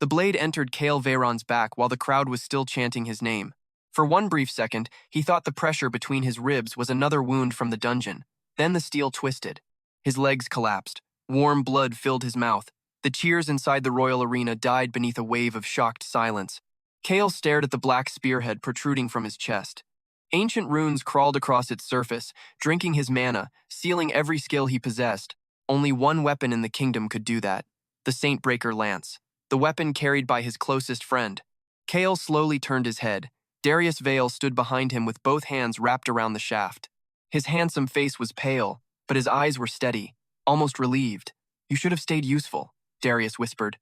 The blade entered Kael Veyron's back while the crowd was still chanting his name. For one brief second, he thought the pressure between his ribs was another wound from the dungeon. Then the steel twisted. His legs collapsed. Warm blood filled his mouth. The cheers inside the royal arena died beneath a wave of shocked silence. Kael stared at the black spearhead protruding from his chest. Ancient runes crawled across its surface, drinking his mana, sealing every skill he possessed. Only one weapon in the kingdom could do that: the Saintbreaker lance, the weapon carried by his closest friend. Kael slowly turned his head. Darius Vale stood behind him with both hands wrapped around the shaft. His handsome face was pale, but his eyes were steady, almost relieved. "You should have stayed useful," Darius whispered.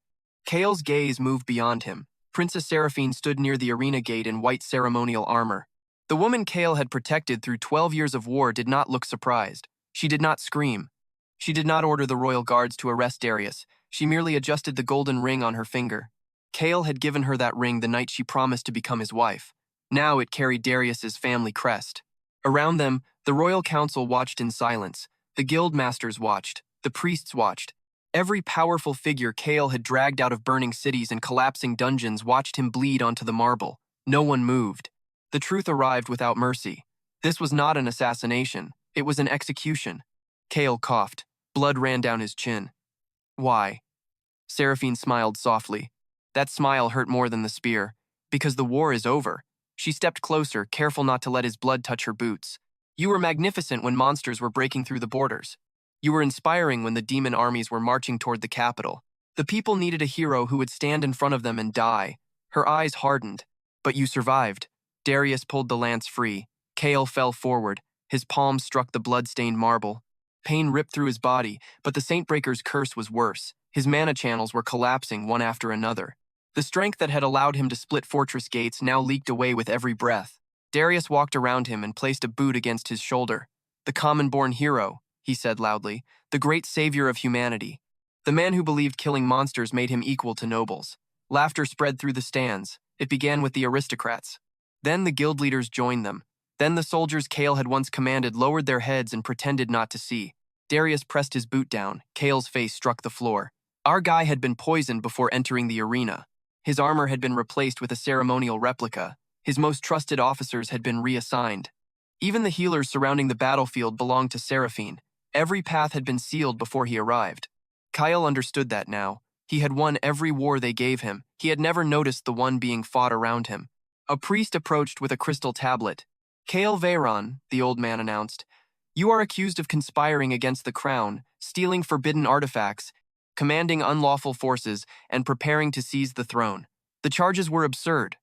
Kael's gaze moved beyond him. Princess Seraphine stood near the arena gate in white ceremonial armor. The woman Kael had protected through 12 years of war did not look surprised. She did not scream. She did not order the royal guards to arrest Darius. She merely adjusted the golden ring on her finger. Kael had given her that ring the night she promised to become his wife. Now it carried Darius's family crest. Around them, the royal council watched in silence. The guild masters watched. The priests watched. Every powerful figure Kael had dragged out of burning cities and collapsing dungeons watched him bleed onto the marble. No one moved. The truth arrived without mercy. This was not an assassination. It was an execution. Kael coughed. Blood ran down his chin. "Why?" Seraphine smiled softly. That smile hurt more than the spear. "Because the war is over." She stepped closer, careful not to let his blood touch her boots. "You were magnificent when monsters were breaking through the borders. You were inspiring when the demon armies were marching toward the capital. The people needed a hero who would stand in front of them and die." Her eyes hardened. "But you survived." Darius pulled the lance free. Kael fell forward. His palm struck the blood-stained marble. Pain ripped through his body, but the Saintbreaker's curse was worse. His mana channels were collapsing one after another. The strength that had allowed him to split fortress gates now leaked away with every breath. Darius walked around him and placed a boot against his shoulder. "The common-born hero," he said loudly. "The great savior of humanity. The man who believed killing monsters made him equal to nobles." Laughter spread through the stands. It began with the aristocrats. Then the guild leaders joined them. Then the soldiers Kael had once commanded lowered their heads and pretended not to see. Darius pressed his boot down. Kael's face struck the floor. Our guy had been poisoned before entering the arena. His armor had been replaced with a ceremonial replica. His most trusted officers had been reassigned. Even the healers surrounding the battlefield belonged to Seraphine. Every path had been sealed before he arrived. Kael understood that now. He had won every war they gave him. He had never noticed the one being fought around him. A priest approached with a crystal tablet. "Kael Veyron," the old man announced, "you are accused of conspiring against the crown, stealing forbidden artifacts, commanding unlawful forces, and preparing to seize the throne." The charges were absurd.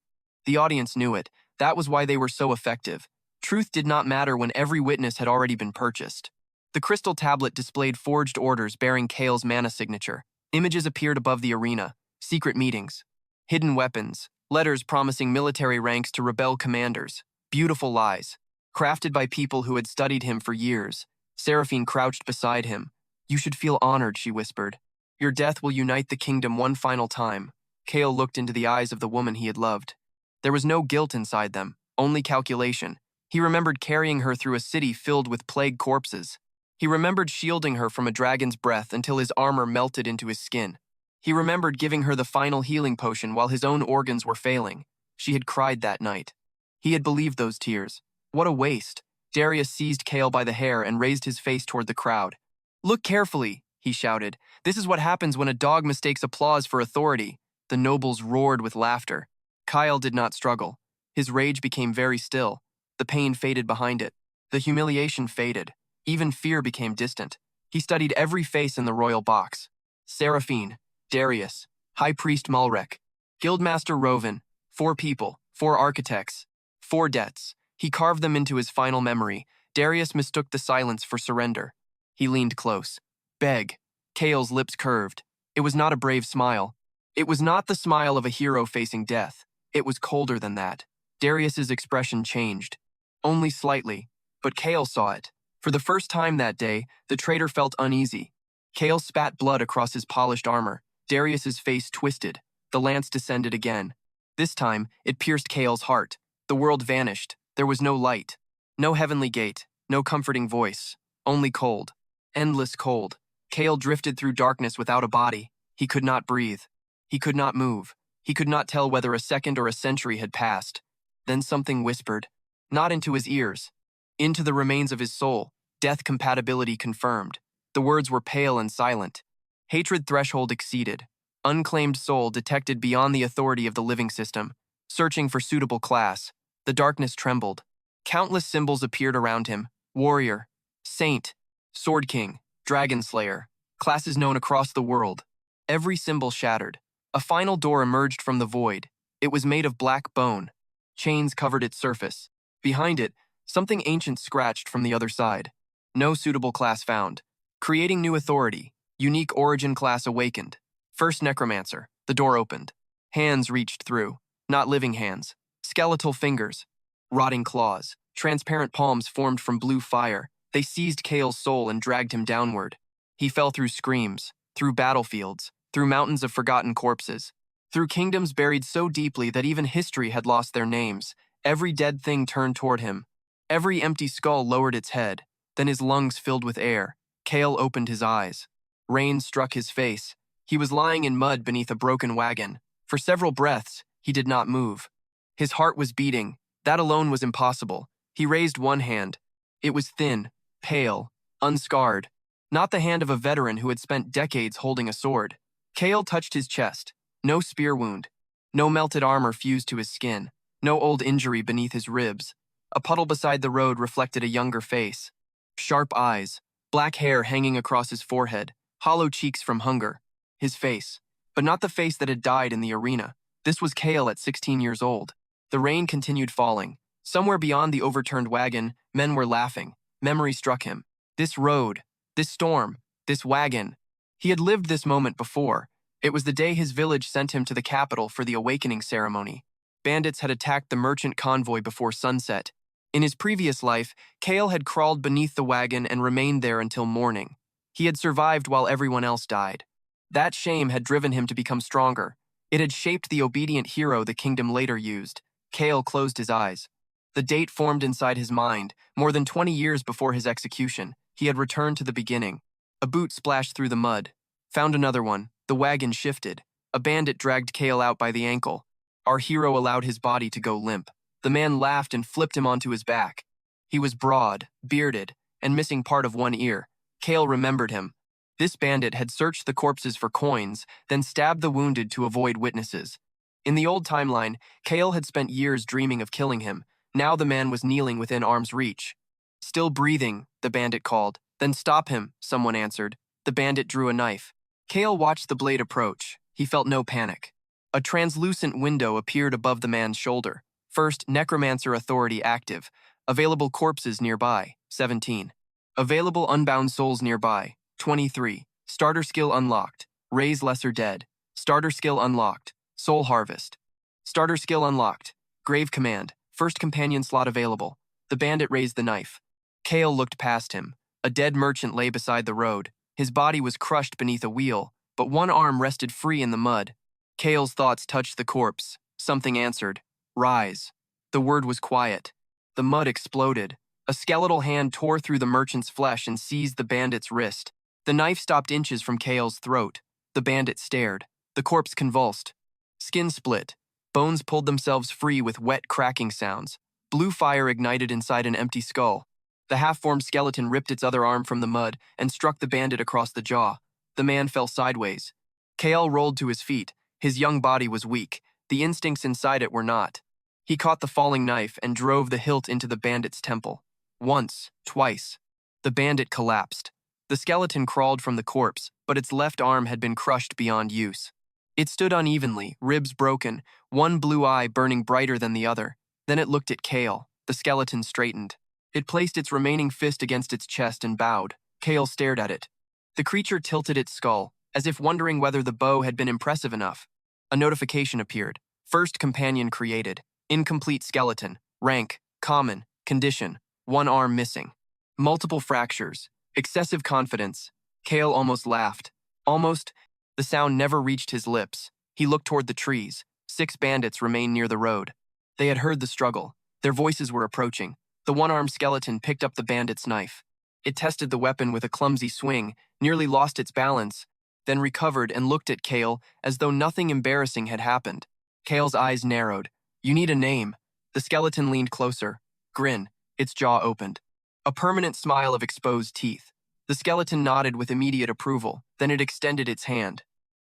The audience knew it. That was why they were so effective. Truth did not matter when every witness had already been purchased. The crystal tablet displayed forged orders bearing Kael's mana signature. Images appeared above the arena. Secret meetings. Hidden weapons. Letters promising military ranks to rebel commanders. Beautiful lies. Crafted by people who had studied him for years. Seraphine crouched beside him. "You should feel honored," she whispered. "Your death will unite the kingdom one final time." Kael looked into the eyes of the woman he had loved. There was no guilt inside them, only calculation. He remembered carrying her through a city filled with plague corpses. He remembered shielding her from a dragon's breath until his armor melted into his skin. He remembered giving her the final healing potion while his own organs were failing. She had cried that night. He had believed those tears. What a waste. Darius seized Kael by the hair and raised his face toward the crowd. "Look carefully," he shouted. "This is what happens when a dog mistakes applause for authority." The nobles roared with laughter. Kael did not struggle. His rage became very still. The pain faded behind it. The humiliation faded. Even fear became distant. He studied every face in the royal box. Seraphine, Darius, High Priest Mulrek, Guildmaster Roven, 4 people, 4 architects, 4 debts. He carved them into his final memory. Darius mistook the silence for surrender. He leaned close. "Beg." Kael's lips curved. It was not a brave smile. It was not the smile of a hero facing death. It was colder than that. Darius's expression changed. Only slightly, but Kael saw it. For the first time that day, the traitor felt uneasy. Kael spat blood across his polished armor. Darius's face twisted. The lance descended again. This time, it pierced Kael's heart. The world vanished. There was no light. No heavenly gate. No comforting voice. Only cold. Endless cold. Kael drifted through darkness without a body. He could not breathe. He could not move. He could not tell whether a second or a century had passed. Then something whispered, not into his ears, into the remains of his soul, death compatibility confirmed. The words were pale and silent. Hatred threshold exceeded. Unclaimed soul detected beyond the authority of the living system. Searching for suitable class. The darkness trembled. Countless symbols appeared around him. Warrior, saint, sword king, dragon slayer. Classes known across the world. Every symbol shattered. A final door emerged from the void. It was made of black bone. Chains covered its surface. Behind it, something ancient scratched from the other side. No suitable class found. Creating new authority. Unique origin class awakened. First necromancer. The door opened. Hands reached through. Not living hands. Skeletal fingers. Rotting claws. Transparent palms formed from blue fire. They seized Kael's soul and dragged him downward. He fell through screams, through battlefields, through mountains of forgotten corpses, through kingdoms buried so deeply that even history had lost their names. Every dead thing turned toward him. Every empty skull lowered its head. Then his lungs filled with air. Kael opened his eyes. Rain struck his face. He was lying in mud beneath a broken wagon. For several breaths, he did not move. His heart was beating. That alone was impossible. He raised one hand. It was thin, pale, unscarred. Not the hand of a veteran who had spent decades holding a sword. Kael touched his chest. No spear wound. No melted armor fused to his skin. No old injury beneath his ribs. A puddle beside the road reflected a younger face. Sharp eyes. Black hair hanging across his forehead. Hollow cheeks from hunger. His face. But not the face that had died in the arena. This was Kael at 16 years old. The rain continued falling. Somewhere beyond the overturned wagon, men were laughing. Memory struck him. This road. This storm. This wagon. He had lived this moment before. It was the day his village sent him to the capital for the awakening ceremony. Bandits had attacked the merchant convoy before sunset. In his previous life, Kael had crawled beneath the wagon and remained there until morning. He had survived while everyone else died. That shame had driven him to become stronger. It had shaped the obedient hero the kingdom later used. Kael closed his eyes. The date formed inside his mind. More than 20 years before his execution, he had returned to the beginning. A boot splashed through the mud. Found another one. The wagon shifted. A bandit dragged Kael out by the ankle. Our hero allowed his body to go limp. The man laughed and flipped him onto his back. He was broad, bearded, and missing part of one ear. Kael remembered him. This bandit had searched the corpses for coins, then stabbed the wounded to avoid witnesses. In the old timeline, Kael had spent years dreaming of killing him. Now the man was kneeling within arm's reach. Still breathing, the bandit called. Then stop him, someone answered. The bandit drew a knife. Kael watched the blade approach. He felt no panic. A translucent window appeared above the man's shoulder. First, necromancer authority active. Available corpses nearby, 17. Available unbound souls nearby, 23. Starter skill unlocked. Raise lesser dead. Starter skill unlocked. Soul harvest. Starter skill unlocked. Grave command. First companion slot available. The bandit raised the knife. Kael looked past him. A dead merchant lay beside the road. His body was crushed beneath a wheel, but one arm rested free in the mud. Kael's thoughts touched the corpse. Something answered. Rise. The word was quiet. The mud exploded. A skeletal hand tore through the merchant's flesh and seized the bandit's wrist. The knife stopped inches from Kael's throat. The bandit stared. The corpse convulsed. Skin split. Bones pulled themselves free with wet cracking sounds. Blue fire ignited inside an empty skull. The half-formed skeleton ripped its other arm from the mud and struck the bandit across the jaw. The man fell sideways. Kael rolled to his feet. His young body was weak. The instincts inside it were not. He caught the falling knife and drove the hilt into the bandit's temple. Once, twice. The bandit collapsed. The skeleton crawled from the corpse, but its left arm had been crushed beyond use. It stood unevenly, ribs broken, one blue eye burning brighter than the other. Then it looked at Kael. The skeleton straightened. It placed its remaining fist against its chest and bowed. Kael stared at it. The creature tilted its skull, as if wondering whether the bow had been impressive enough. A notification appeared. First companion created. Incomplete skeleton. Rank, common, condition, one arm missing. Multiple fractures. Excessive confidence. Kael almost laughed. Almost. The sound never reached his lips. He looked toward the trees. 6 bandits remained near the road. They had heard the struggle. Their voices were approaching. The one-armed skeleton picked up the bandit's knife. It tested the weapon with a clumsy swing, nearly lost its balance. then recovered and looked at Kael as though nothing embarrassing had happened. Kael's eyes narrowed. "You need a name." The skeleton leaned closer. Grin. Its jaw opened. A permanent smile of exposed teeth. The skeleton nodded with immediate approval, then it extended its hand.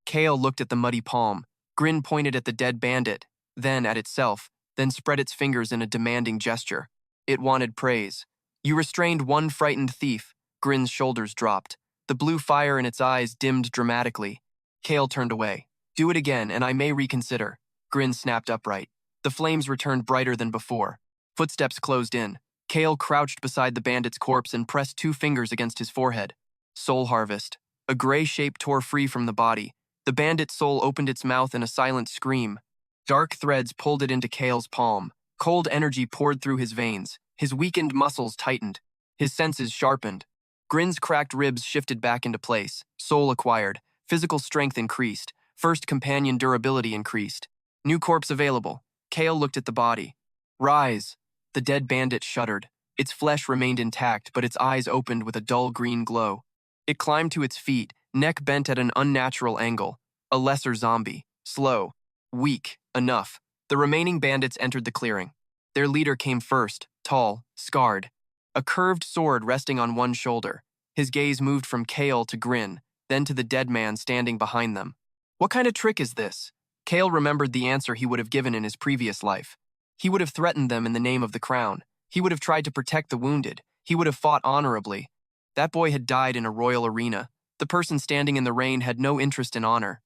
Kael looked at the muddy palm. Grin pointed at the dead bandit, then at itself, then spread its fingers in a demanding gesture. It wanted praise. "You restrained one frightened thief." Grin's shoulders dropped. The blue fire in its eyes dimmed dramatically. Kael turned away. "Do it again, and I may reconsider." Grin snapped upright. The flames returned brighter than before. Footsteps closed in. Kael crouched beside the bandit's corpse and pressed 2 fingers against his forehead. Soul harvest. A gray shape tore free from the body. The bandit's soul opened its mouth in a silent scream. Dark threads pulled it into Kael's palm. Cold energy poured through his veins. His weakened muscles tightened. His senses sharpened. Grin's cracked ribs shifted back into place. Soul acquired. Physical strength increased. First companion durability increased. New corpse available. Kael looked at the body. "Rise." The dead bandit shuddered. Its flesh remained intact, but its eyes opened with a dull green glow. It climbed to its feet, neck bent at an unnatural angle. A lesser zombie. Slow. Weak. Enough. The remaining bandits entered the clearing. Their leader came first, tall, scarred. A curved sword resting on one shoulder. His gaze moved from Kael to Grin, then to the dead man standing behind them. What kind of trick is this? Kael remembered the answer he would have given in his previous life. He would have threatened them in the name of the crown. He would have tried to protect the wounded. He would have fought honorably. That boy had died in a royal arena. The person standing in the rain had no interest in honor.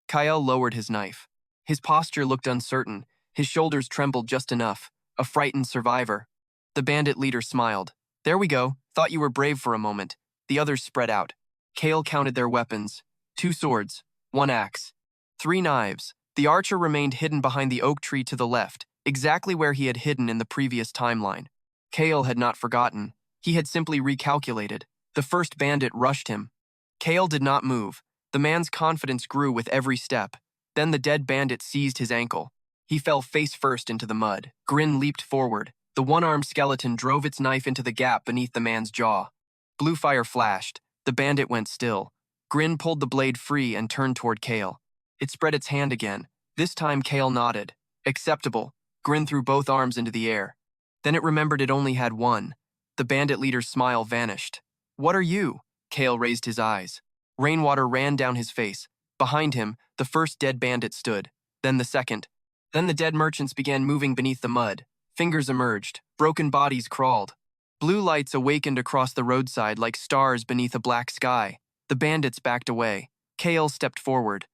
Kael lowered his knife. His posture looked uncertain. His shoulders trembled just enough. A frightened survivor. The bandit leader smiled. "There we go. Thought you were brave for a moment." The others spread out. Kael counted their weapons. 2 swords, 1 axe, 3 knives. The archer remained hidden behind the oak tree to the left, exactly where he had hidden in the previous timeline. Kael had not forgotten. He had simply recalculated. The first bandit rushed him. Kael did not move. The man's confidence grew with every step. Then the dead bandit seized his ankle. He fell face first into the mud. Grin leaped forward. The one-armed skeleton drove its knife into the gap beneath the man's jaw. Blue fire flashed. The bandit went still. Grin pulled the blade free and turned toward Kael. It spread its hand again. This time Kael nodded. Acceptable. Grin threw both arms into the air. Then it remembered it only had one. The bandit leader's smile vanished. "What are you?" Kael raised his eyes. Rainwater ran down his face. Behind him, the first dead bandit stood. Then the second. Then the dead merchants began moving beneath the mud. Fingers emerged. Broken bodies crawled. Blue lights awakened across the roadside like stars beneath a black sky. The bandits backed away. Kael stepped forward.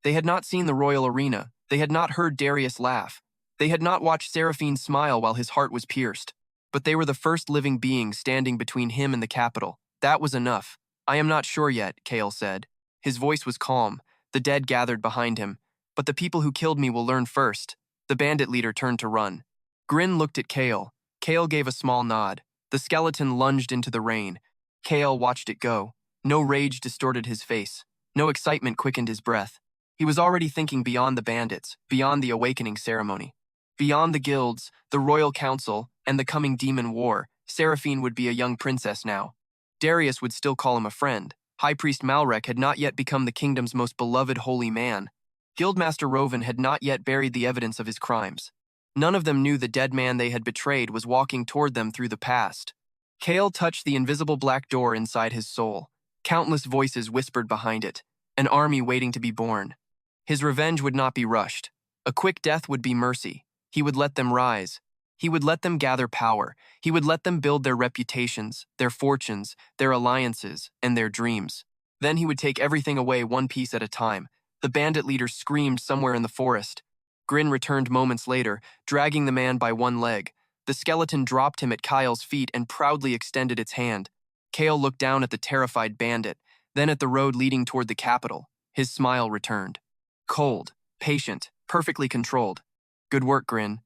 They had not seen the royal arena. They had not heard Darius laugh. They had not watched Seraphine smile while his heart was pierced. But they were the first living beings standing between him and the capital. That was enough. "I am not sure yet," Kael said. His voice was calm. The dead gathered behind him. "But the people who killed me will learn first." The bandit leader turned to run. Grin looked at Kael. Kael gave a small nod. The skeleton lunged into the rain. Kael watched it go. No rage distorted his face. No excitement quickened his breath. He was already thinking beyond the bandits, beyond the awakening ceremony. Beyond the guilds, the royal council, and the coming demon war, Seraphine would be a young princess now. Darius would still call him a friend. High Priest Malrek had not yet become the kingdom's most beloved holy man. Guildmaster Roven had not yet buried the evidence of his crimes. None of them knew the dead man they had betrayed was walking toward them through the past. Kael touched the invisible black door inside his soul. Countless voices whispered behind it. An army waiting to be born. His revenge would not be rushed. A quick death would be mercy. He would let them rise. He would let them gather power. He would let them build their reputations, their fortunes, their alliances, and their dreams. Then he would take everything away one piece at a time. The bandit leader screamed somewhere in the forest. Grin returned moments later, dragging the man by one leg. The skeleton dropped him at Kael's feet and proudly extended its hand. Kael looked down at the terrified bandit, then at the road leading toward the capital. His smile returned. Cold, patient, perfectly controlled. "Good work, Grin."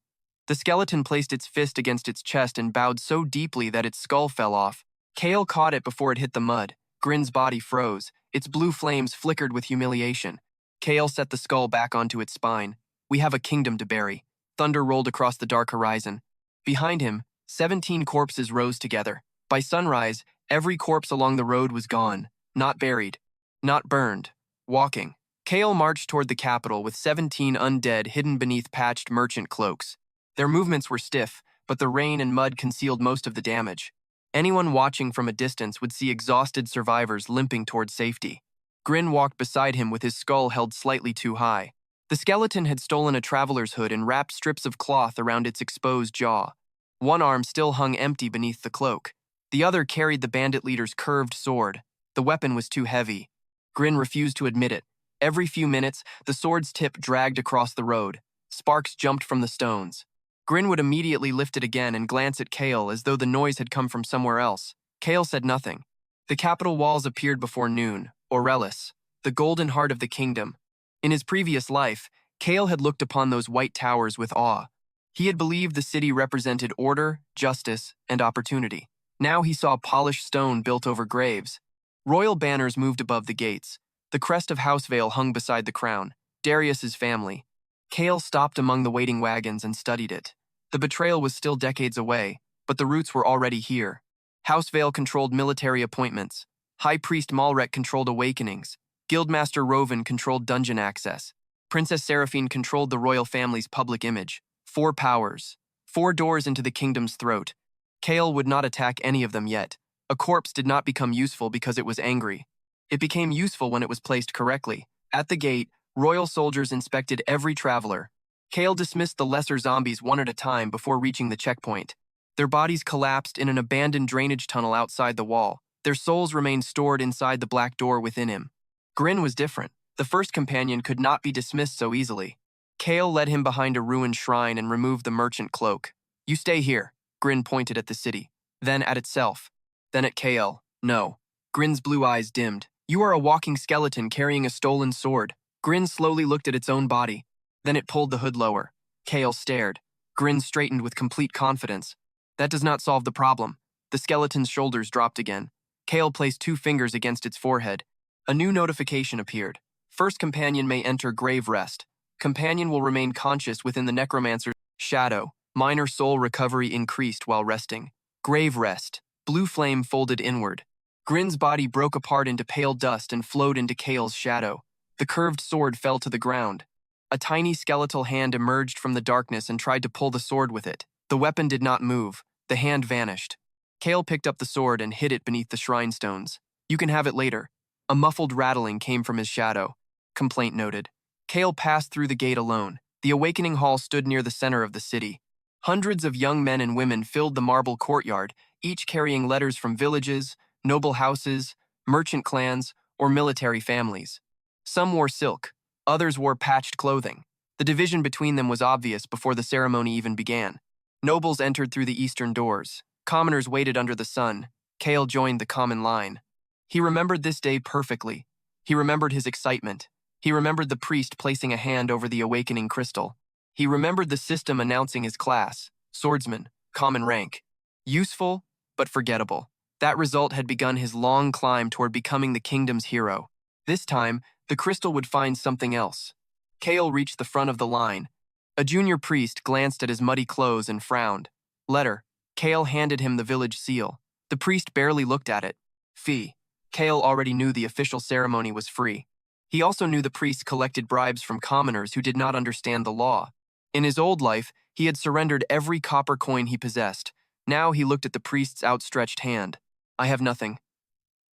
The skeleton placed its fist against its chest and bowed so deeply that its skull fell off. Kael caught it before it hit the mud. Grin's body froze. Its blue flames flickered with humiliation. Kael set the skull back onto its spine. "We have a kingdom to bury." Thunder rolled across the dark horizon. Behind him, 17 corpses rose together. By sunrise, every corpse along the road was gone. Not buried. Not burned. Walking, Kael marched toward the capital with 17 undead hidden beneath patched merchant cloaks. Their movements were stiff, but the rain and mud concealed most of the damage. Anyone watching from a distance would see exhausted survivors limping toward safety. Grin walked beside him with his skull held slightly too high. The skeleton had stolen a traveler's hood and wrapped strips of cloth around its exposed jaw. One arm still hung empty beneath the cloak. The other carried the bandit leader's curved sword. The weapon was too heavy. Grin refused to admit it. Every few minutes, the sword's tip dragged across the road. Sparks jumped from the stones. Grin would immediately lift it again and glance at Kael as though the noise had come from somewhere else. Kael said nothing. The capital walls appeared before noon, Aurelis, the golden heart of the kingdom. In his previous life, Kael had looked upon those white towers with awe. He had believed the city represented order, justice, and opportunity. Now he saw polished stone built over graves. Royal banners moved above the gates. The crest of House Vale hung beside the crown, Darius's family. Kael stopped among the waiting wagons and studied it. The betrayal was still decades away, but the roots were already here. House Vale controlled military appointments. High Priest Malrek controlled awakenings. Guildmaster Roven controlled dungeon access. Princess Seraphine controlled the royal family's public image. 4 powers. 4 doors into the kingdom's throat. Kael would not attack any of them yet. A corpse did not become useful because it was angry. It became useful when it was placed correctly. At the gate, royal soldiers inspected every traveler. Kael dismissed the lesser zombies one at a time before reaching the checkpoint. Their bodies collapsed in an abandoned drainage tunnel outside the wall. Their souls remained stored inside the black door within him. Grin was different. The first companion could not be dismissed so easily. Kael led him behind a ruined shrine and removed the merchant cloak. "You stay here." Grin pointed at the city, then at itself, then at Kael. "No." Grin's blue eyes dimmed. "You are a walking skeleton carrying a stolen sword." Grin slowly looked at its own body. Then it pulled the hood lower. Kael stared. Grin straightened with complete confidence. "That does not solve the problem." The skeleton's shoulders dropped again. Kael placed 2 fingers against its forehead. A new notification appeared. First companion may enter grave rest. Companion will remain conscious within the necromancer's shadow. Minor soul recovery increased while resting. Grave rest. Blue flame folded inward. Grin's body broke apart into pale dust and flowed into Kael's shadow. The curved sword fell to the ground. A tiny skeletal hand emerged from the darkness and tried to pull the sword with it. The weapon did not move. The hand vanished. Kael picked up the sword and hid it beneath the shrine stones. "You can have it later." A muffled rattling came from his shadow. Complaint noted. Kael passed through the gate alone. The awakening hall stood near the center of the city. Hundreds of young men and women filled the marble courtyard, each carrying letters from villages, noble houses, merchant clans, or military families. Some wore silk, others wore patched clothing. The division between them was obvious before the ceremony even began. Nobles entered through the eastern doors. Commoners waited under the sun. Kael joined the common line. He remembered this day perfectly. He remembered his excitement. He remembered the priest placing a hand over the awakening crystal. He remembered the system announcing his class, swordsman, common rank. Useful, but forgettable. That result had begun his long climb toward becoming the kingdom's hero. This time, the crystal would find something else. Kael reached the front of the line. A junior priest glanced at his muddy clothes and frowned. "Letter." Kael handed him the village seal. The priest barely looked at it. "Fee." Kael already knew the official ceremony was free. He also knew the priests collected bribes from commoners who did not understand the law. In his old life, he had surrendered every copper coin he possessed. Now he looked at the priest's outstretched hand. "I have nothing."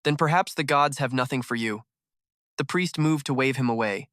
"Then perhaps the gods have nothing for you." The priest moved to wave him away.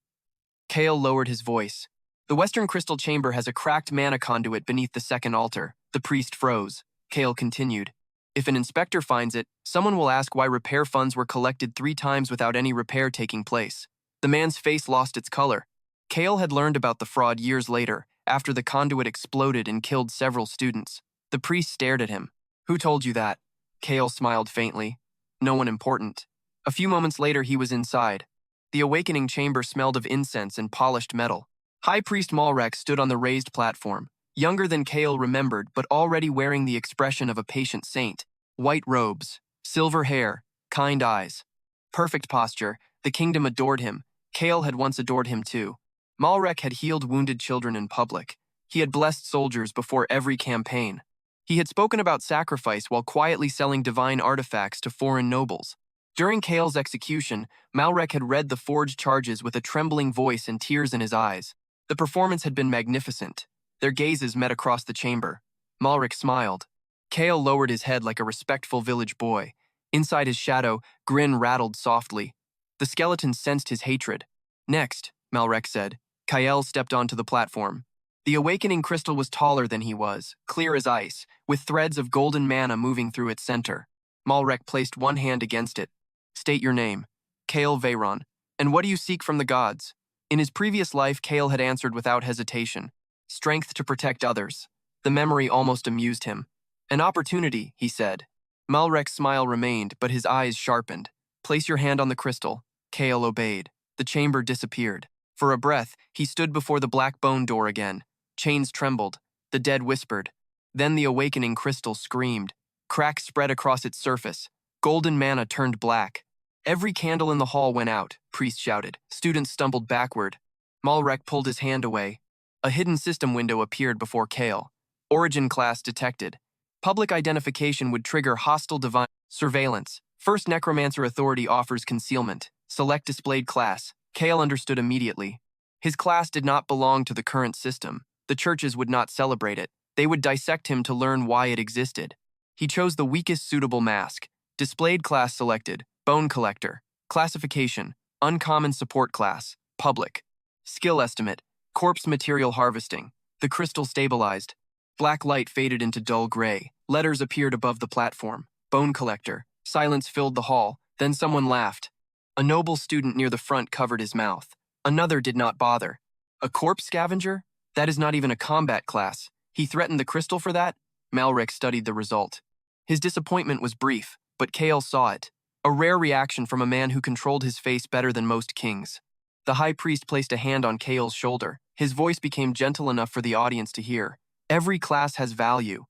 Kael lowered his voice. "The western crystal chamber has a cracked mana conduit beneath the second altar." The priest froze. Kael continued. "If an inspector finds it, someone will ask why repair funds were collected 3 times without any repair taking place." The man's face lost its color. Kael had learned about the fraud years later, after the conduit exploded and killed several students. The priest stared at him. "Who told you that?" Kael smiled faintly. "No one important." A few moments later, he was inside. The awakening chamber smelled of incense and polished metal. High Priest Malrek stood on the raised platform, younger than Kael remembered, but already wearing the expression of a patient saint. White robes, silver hair, kind eyes. Perfect posture. The kingdom adored him. Kael had once adored him too. Malrek had healed wounded children in public. He had blessed soldiers before every campaign. He had spoken about sacrifice while quietly selling divine artifacts to foreign nobles. During Kael's execution, Malrek had read the forged charges with a trembling voice and tears in his eyes. The performance had been magnificent. Their gazes met across the chamber. Malrek smiled. Kael lowered his head like a respectful village boy. Inside his shadow, grin rattled softly. The skeleton sensed his hatred. Next, Malrek said. Kael stepped onto the platform. The awakening crystal was taller than he was, clear as ice, with threads of golden mana moving through its center. Malrek placed one hand against it. State your name. Kael Veyron. And what do you seek from the gods? In his previous life, Kael had answered without hesitation. Strength to protect others. The memory almost amused him. An opportunity, he said. Malrek's smile remained, but his eyes sharpened. Place your hand on the crystal. Kael obeyed. The chamber disappeared. For a breath, he stood before the black bone door again. Chains trembled. The dead whispered. Then the awakening crystal screamed. Cracks spread across its surface. Golden mana turned black. Every candle in the hall went out, priest shouted. Students stumbled backward. Malrek pulled his hand away. A hidden system window appeared before Kael. Origin class detected. Public identification would trigger hostile divine surveillance. First Necromancer authority offers concealment. Select displayed class. Kael understood immediately. His class did not belong to the current system. The churches would not celebrate it. They would dissect him to learn why it existed. He chose the weakest suitable mask. Displayed class selected. Bone collector. Classification. Uncommon support class. Public. Skill estimate. Corpse material harvesting. The crystal stabilized. Black light faded into dull gray. Letters appeared above the platform. Bone collector. Silence filled the hall. Then someone laughed. A noble student near the front covered his mouth. Another did not bother. A corpse scavenger? That is not even a combat class. He threatened the crystal for that? Malrek studied the result. His disappointment was brief, but Kael saw it. A rare reaction from a man who controlled his face better than most kings. The high priest placed a hand on Kael's shoulder. His voice became gentle enough for the audience to hear. Every class has value.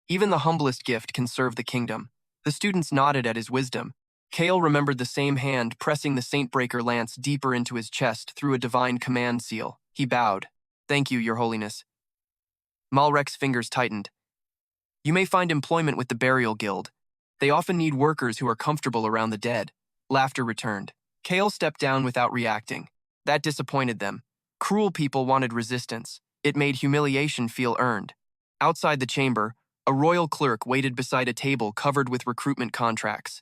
Even the humblest gift can serve the kingdom. The students nodded at his wisdom. Kael remembered the same hand pressing the Saintbreaker lance deeper into his chest through a divine command seal. He bowed. Thank you, Your Holiness. Malrek's fingers tightened. You may find employment with the Burial Guild. They often need workers who are comfortable around the dead. Laughter returned. Kael stepped down without reacting. That disappointed them. Cruel people wanted resistance. It made humiliation feel earned. Outside the chamber, a royal clerk waited beside a table covered with recruitment contracts.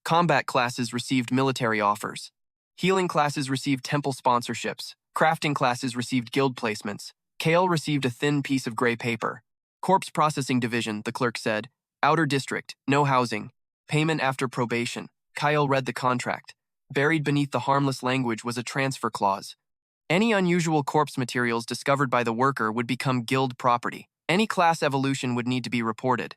Combat classes received military offers. Healing classes received temple sponsorships. Crafting classes received guild placements. Kael received a thin piece of gray paper. Corpse Processing Division, the clerk said. Outer District, no housing. Payment after probation. Kael read the contract. Buried beneath the harmless language was a transfer clause. Any unusual corpse materials discovered by the worker would become guild property. Any class evolution would need to be reported.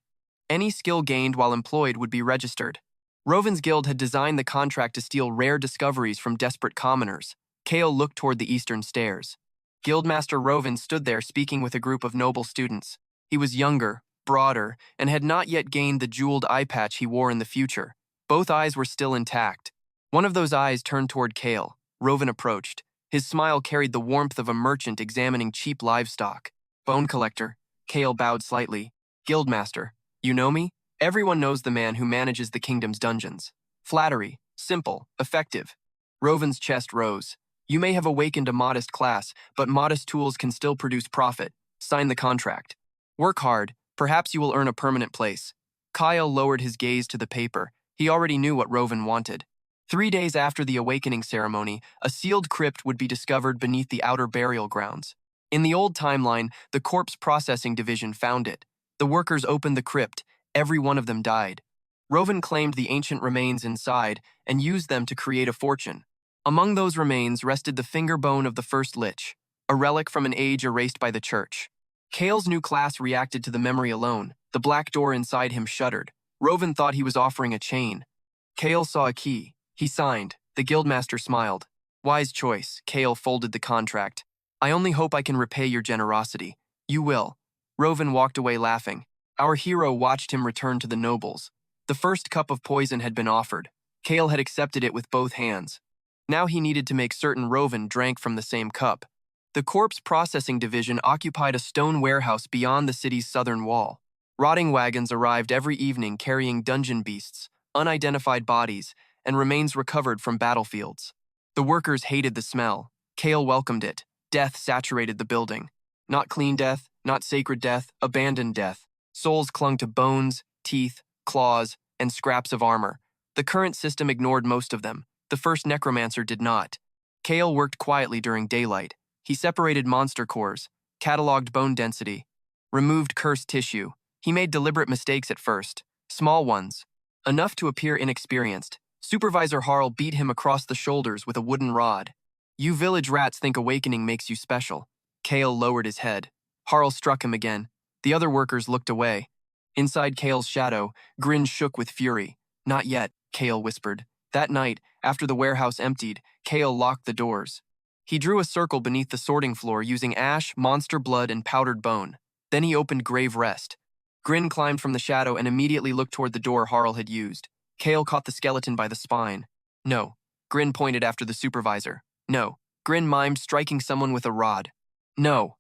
Any skill gained while employed would be registered. Rovin's guild had designed the contract to steal rare discoveries from desperate commoners. Kael looked toward the eastern stairs. Guildmaster Rovin stood there speaking with a group of noble students. He was younger, broader, and had not yet gained the jeweled eye patch he wore in the future. Both eyes were still intact. One of those eyes turned toward Kael. Rovin approached. His smile carried the warmth of a merchant examining cheap livestock. Bone collector. Kael bowed slightly. Guildmaster. You know me? Everyone knows the man who manages the kingdom's dungeons. Flattery. Simple. Effective. Rovin's chest rose. You may have awakened a modest class, but modest tools can still produce profit. Sign the contract. Work hard. Perhaps you will earn a permanent place. Kael lowered his gaze to the paper. He already knew what Rovin wanted. 3 days after the awakening ceremony, a sealed crypt would be discovered beneath the outer burial grounds. In the old timeline, the Corpse Processing Division found it. The workers opened the crypt. Every one of them died. Rovin claimed the ancient remains inside and used them to create a fortune. Among those remains rested the finger bone of the first lich, a relic from an age erased by the church. Kael's new class reacted to the memory alone. The black door inside him shuddered. Rovin thought he was offering a chain. Kael saw a key. He signed. The guildmaster smiled. Wise choice. Kael folded the contract. I only hope I can repay your generosity. You will. Rovin walked away laughing. Our hero watched him return to the nobles. The first cup of poison had been offered. Kael had accepted it with both hands. Now he needed to make certain Rovin drank from the same cup. The Corpse Processing Division occupied a stone warehouse beyond the city's southern wall. Rotting wagons arrived every evening carrying dungeon beasts, unidentified bodies, and remains recovered from battlefields. The workers hated the smell. Kael welcomed it. Death saturated the building. Not clean death, not sacred death, abandoned death. Souls clung to bones, teeth, claws, and scraps of armor. The current system ignored most of them. The first necromancer did not. Kael worked quietly during daylight. He separated monster cores, cataloged bone density, removed cursed tissue. He made deliberate mistakes at first, small ones, enough to appear inexperienced. Supervisor Harl beat him across the shoulders with a wooden rod. You village rats think awakening makes you special. Kael lowered his head. Harl struck him again. The other workers looked away. Inside Kael's shadow, Grin shook with fury. Not yet, Kael whispered. That night, after the warehouse emptied, Kael locked the doors. He drew a circle beneath the sorting floor using ash, monster blood, and powdered bone. Then he opened Grave Rest. Grin climbed from the shadow and immediately looked toward the door Harl had used. Kael caught the skeleton by the spine. No. Grin pointed after the supervisor. No. Grin mimed striking someone with a rod. No.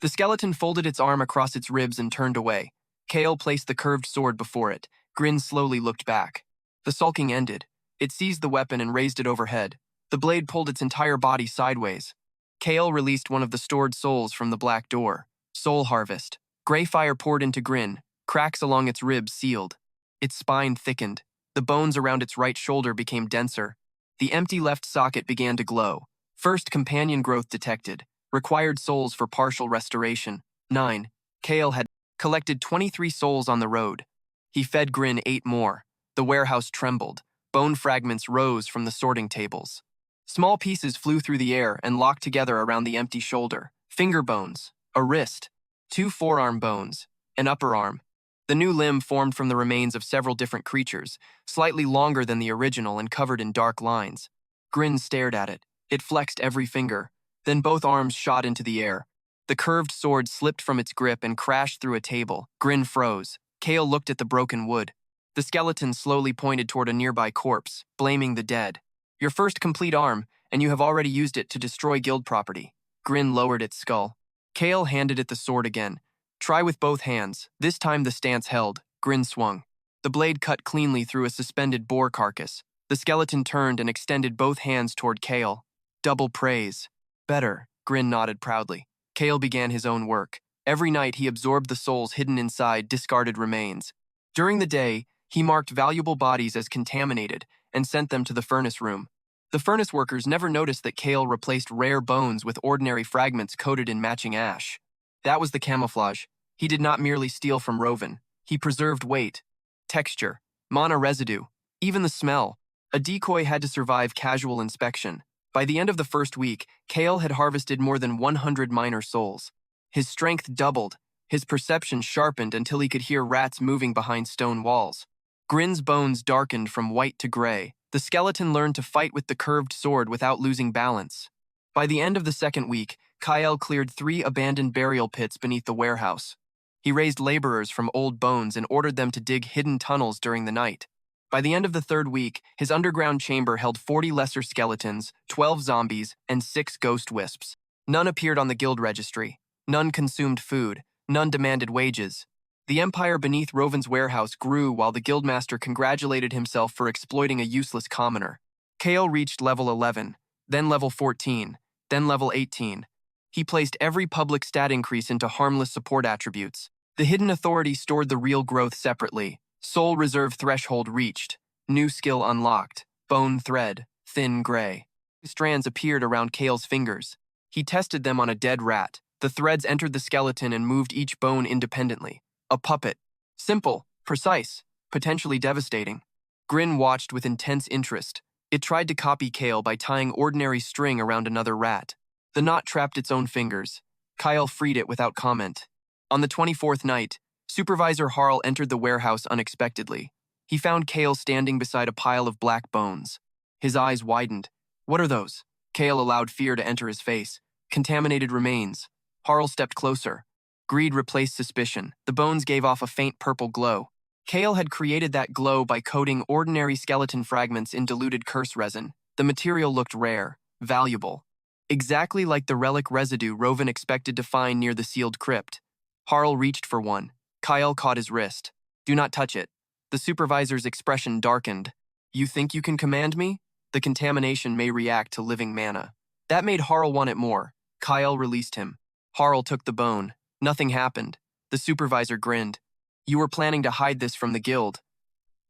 The skeleton folded its arm across its ribs and turned away. Kael placed the curved sword before it. Grin slowly looked back. The sulking ended. It seized the weapon and raised it overhead. The blade pulled its entire body sideways. Kael released one of the stored souls from the black door. Soul harvest. Gray fire poured into Grin. Cracks along its ribs sealed. Its spine thickened. The bones around its right shoulder became denser. The empty left socket began to glow. First companion growth detected. Required souls for partial restoration. 9. Kael had collected 23 souls on the road. He fed Grin 8 more. The warehouse trembled. Bone fragments rose from the sorting tables. Small pieces flew through the air and locked together around the empty shoulder. Finger bones, a wrist, 2 forearm bones, an upper arm. The new limb formed from the remains of several different creatures, slightly longer than the original and covered in dark lines. Grin stared at it. It flexed every finger. Then both arms shot into the air. The curved sword slipped from its grip and crashed through a table. Grin froze. Kael looked at the broken wood. The skeleton slowly pointed toward a nearby corpse, blaming the dead. Your first complete arm, and you have already used it to destroy guild property. Grin lowered its skull. Kael handed it the sword again. Try with both hands. This time the stance held. Grin swung. The blade cut cleanly through a suspended boar carcass. The skeleton turned and extended both hands toward Kael. Double praise. Better, Grin nodded proudly. Kael began his own work. Every night he absorbed the souls hidden inside discarded remains. During the day, he marked valuable bodies as contaminated and sent them to the furnace room. The furnace workers never noticed that Kael replaced rare bones with ordinary fragments coated in matching ash. That was the camouflage. He did not merely steal from Roven. He preserved weight, texture, mana residue, even the smell. A decoy had to survive casual inspection. By the end of the first week, Kael had harvested more than 100 minor souls. His strength doubled. His perception sharpened until he could hear rats moving behind stone walls. Grin's bones darkened from white to gray. The skeleton learned to fight with the curved sword without losing balance. By the end of the second week, Kael cleared 3 abandoned burial pits beneath the warehouse. He raised laborers from old bones and ordered them to dig hidden tunnels during the night. By the end of the third week, his underground chamber held 40 lesser skeletons, 12 zombies, and 6 ghost wisps. None appeared on the guild registry. None consumed food. None demanded wages. The empire beneath Roven's warehouse grew while the guildmaster congratulated himself for exploiting a useless commoner. Kael reached level 11, then level 14, then level 18. He placed every public stat increase into harmless support attributes. The hidden authority stored the real growth separately. Soul reserve threshold reached. New skill unlocked. Bone thread, thin gray. Strands appeared around Kael's fingers. He tested them on a dead rat. The threads entered the skeleton and moved each bone independently. A puppet. Simple, precise, potentially devastating. Grin watched with intense interest. It tried to copy Kael by tying ordinary string around another rat. The knot trapped its own fingers. Kael freed it without comment. On the 24th night, Supervisor Harl entered the warehouse unexpectedly. He found Kael standing beside a pile of black bones. His eyes widened. What are those? Kael allowed fear to enter his face. Contaminated remains. Harl stepped closer. Greed replaced suspicion. The bones gave off a faint purple glow. Kael had created that glow by coating ordinary skeleton fragments in diluted curse resin. The material looked rare, valuable. Exactly like the relic residue Roven expected to find near the sealed crypt. Harl reached for one. Kael caught his wrist. Do not touch it. The supervisor's expression darkened. You think you can command me? The contamination may react to living mana. That made Harl want it more. Kael released him. Harl took the bone. Nothing happened. The supervisor grinned. You were planning to hide this from the guild.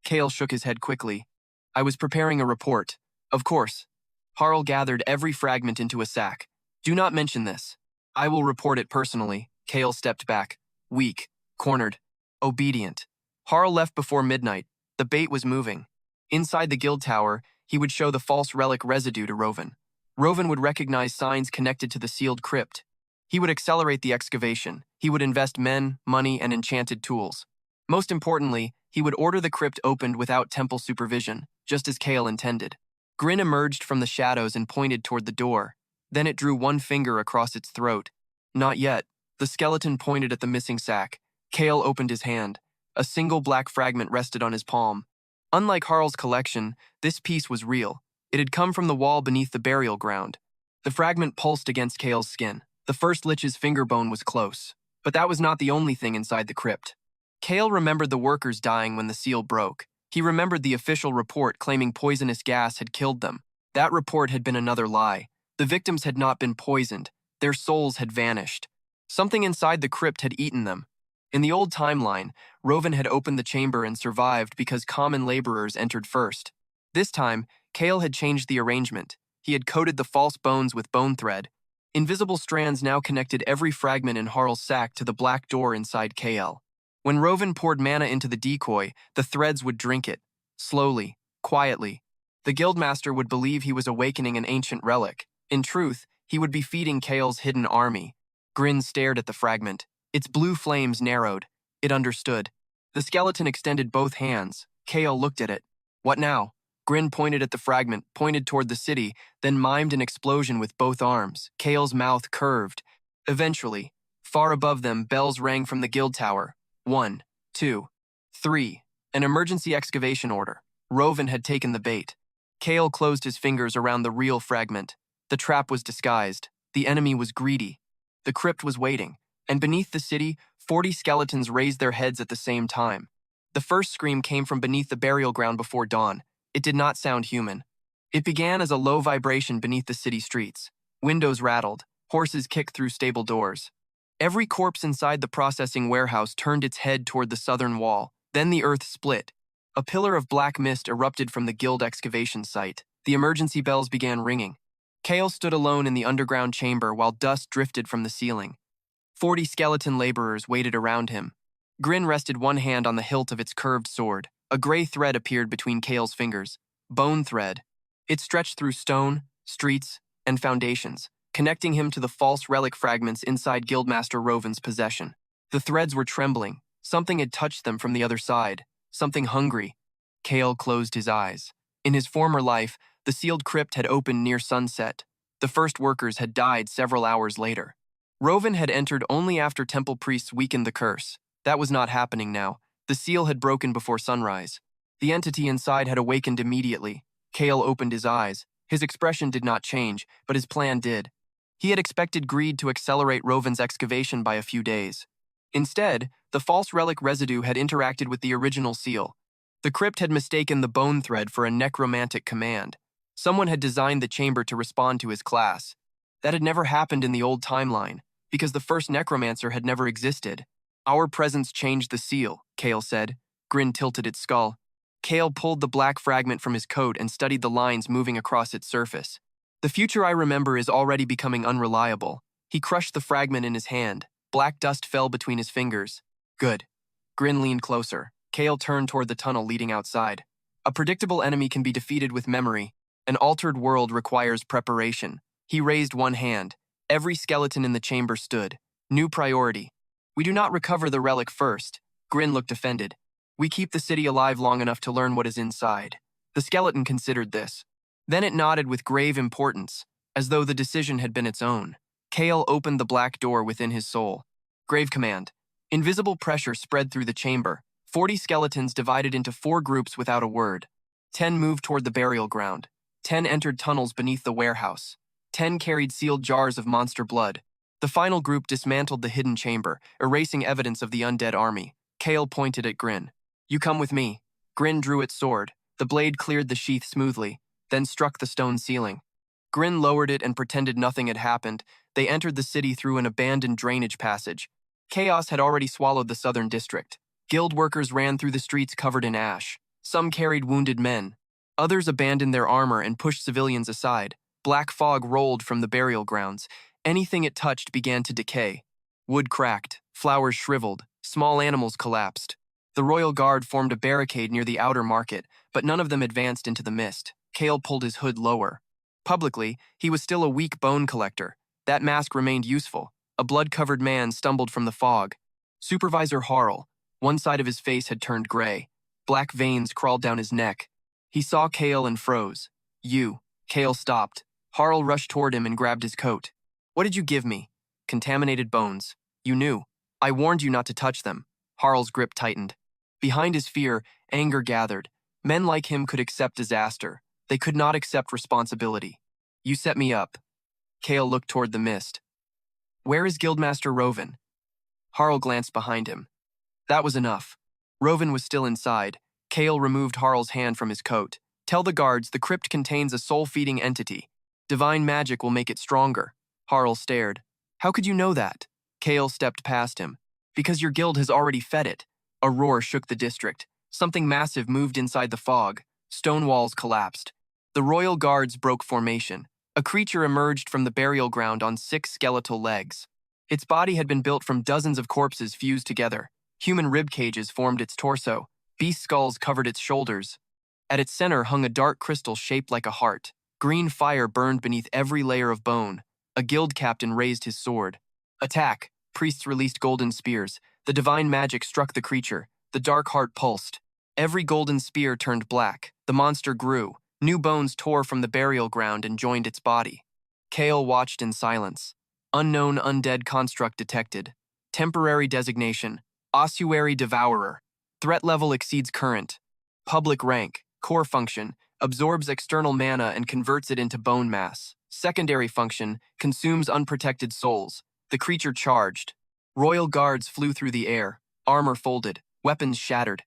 Kael shook his head quickly. I was preparing a report. Of course. Harl gathered every fragment into a sack. Do not mention this. I will report it personally. Kael stepped back. Weak. Cornered. Obedient. Harl left before midnight. The bait was moving. Inside the guild tower, he would show the false relic residue to Rovan. Rovan would recognize signs connected to the sealed crypt. He would accelerate the excavation. He would invest men, money, and enchanted tools. Most importantly, he would order the crypt opened without temple supervision, just as Kael intended. Grin emerged from the shadows and pointed toward the door. Then it drew one finger across its throat. Not yet. The skeleton pointed at the missing sack. Kael opened his hand. A single black fragment rested on his palm. Unlike Harl's collection, this piece was real. It had come from the wall beneath the burial ground. The fragment pulsed against Kael's skin. The first lich's finger bone was close. But that was not the only thing inside the crypt. Kael remembered the workers dying when the seal broke. He remembered the official report claiming poisonous gas had killed them. That report had been another lie. The victims had not been poisoned. Their souls had vanished. Something inside the crypt had eaten them. In the old timeline, Rovan had opened the chamber and survived because common laborers entered first. This time, Kael had changed the arrangement. He had coated the false bones with bone thread. Invisible strands now connected every fragment in Harl's sack to the black door inside Kael. When Rovan poured mana into the decoy, the threads would drink it. Slowly, quietly. The guildmaster would believe he was awakening an ancient relic. In truth, he would be feeding Kael's hidden army. Grin stared at the fragment. Its blue flames narrowed. It understood. The skeleton extended both hands. Kael looked at it. What now? Grin pointed at the fragment, pointed toward the city, then mimed an explosion with both arms. Kael's mouth curved. Eventually, far above them, bells rang from the guild tower. 1, 2, 3. An emergency excavation order. Rovan had taken the bait. Kael closed his fingers around the real fragment. The trap was disguised. The enemy was greedy. The crypt was waiting. And beneath the city, 40 skeletons raised their heads at the same time. The first scream came from beneath the burial ground before dawn. It did not sound human. It began as a low vibration beneath the city streets. Windows rattled. Horses kicked through stable doors. Every corpse inside the processing warehouse turned its head toward the southern wall. Then the earth split. A pillar of black mist erupted from the guild excavation site. The emergency bells began ringing. Kael stood alone in the underground chamber while dust drifted from the ceiling. 40 skeleton laborers waited around him. Grin rested one hand on the hilt of its curved sword. A gray thread appeared between Kael's fingers. Bone thread. It stretched through stone, streets, and foundations, connecting him to the false relic fragments inside Guildmaster Rovan's possession. The threads were trembling. Something had touched them from the other side. Something hungry. Kael closed his eyes. In his former life, the sealed crypt had opened near sunset. The first workers had died several hours later. Rovan had entered only after temple priests weakened the curse. That was not happening now. The seal had broken before sunrise. The entity inside had awakened immediately. Kael opened his eyes. His expression did not change, but his plan did. He had expected greed to accelerate Rovan's excavation by a few days. Instead, the false relic residue had interacted with the original seal. The crypt had mistaken the bone thread for a necromantic command. Someone had designed the chamber to respond to his class. That had never happened in the old timeline, because the first necromancer had never existed. Our presence changed the seal, Kael said. Grin tilted its skull. Kael pulled the black fragment from his coat and studied the lines moving across its surface. The future I remember is already becoming unreliable. He crushed the fragment in his hand. Black dust fell between his fingers. Good. Grin leaned closer. Kael turned toward the tunnel leading outside. A predictable enemy can be defeated with memory. An altered world requires preparation. He raised one hand. Every skeleton in the chamber stood. New priority. We do not recover the relic first. Grin looked offended. We keep the city alive long enough to learn what is inside. The skeleton considered this. Then it nodded with grave importance, as though the decision had been its own. Kael opened the black door within his soul. Grave command. Invisible pressure spread through the chamber. 40 skeletons divided into 4 groups without a word. 10 moved toward the burial ground. 10 entered tunnels beneath the warehouse. 10 carried sealed jars of monster blood. The final group dismantled the hidden chamber, erasing evidence of the undead army. Kael pointed at Grin. You come with me. Grin drew its sword. The blade cleared the sheath smoothly, then struck the stone ceiling. Grin lowered it and pretended nothing had happened. They entered the city through an abandoned drainage passage. Chaos had already swallowed the southern district. Guild workers ran through the streets covered in ash. Some carried wounded men. Others abandoned their armor and pushed civilians aside. Black fog rolled from the burial grounds. Anything it touched began to decay. Wood cracked, flowers shriveled, small animals collapsed. The royal guard formed a barricade near the outer market, but none of them advanced into the mist. Kael pulled his hood lower. Publicly, he was still a weak bone collector. That mask remained useful. A blood-covered man stumbled from the fog. Supervisor Harl. One side of his face had turned gray. Black veins crawled down his neck. He saw Kael and froze. "You." Kael stopped. Harl rushed toward him and grabbed his coat. "What did you give me?" "Contaminated bones. You knew. I warned you not to touch them." Harl's grip tightened. Behind his fear, anger gathered. Men like him could accept disaster. They could not accept responsibility. "You set me up." Kael looked toward the mist. "Where is Guildmaster Roven?" Harl glanced behind him. That was enough. Roven was still inside. Kael removed Harl's hand from his coat. "Tell the guards the crypt contains a soul-feeding entity. Divine magic will make it stronger." Harl stared. "How could you know that?" Kael stepped past him. "Because your guild has already fed it." A roar shook the district. Something massive moved inside the fog. Stone walls collapsed. The royal guards broke formation. A creature emerged from the burial ground on 6 skeletal legs. Its body had been built from dozens of corpses fused together. Human rib cages formed its torso. Beast skulls covered its shoulders. At its center hung a dark crystal shaped like a heart. Green fire burned beneath every layer of bone. A guild captain raised his sword. "Attack!" Priests released golden spears. The divine magic struck the creature. The dark heart pulsed. Every golden spear turned black. The monster grew. New bones tore from the burial ground and joined its body. Kael watched in silence. Unknown undead construct detected. Temporary designation: Ossuary Devourer. Threat level exceeds current. Public rank: Core function: absorbs external mana and converts it into bone mass. Secondary function: consumes unprotected souls. The creature charged. Royal guards flew through the air. Armor folded. Weapons shattered.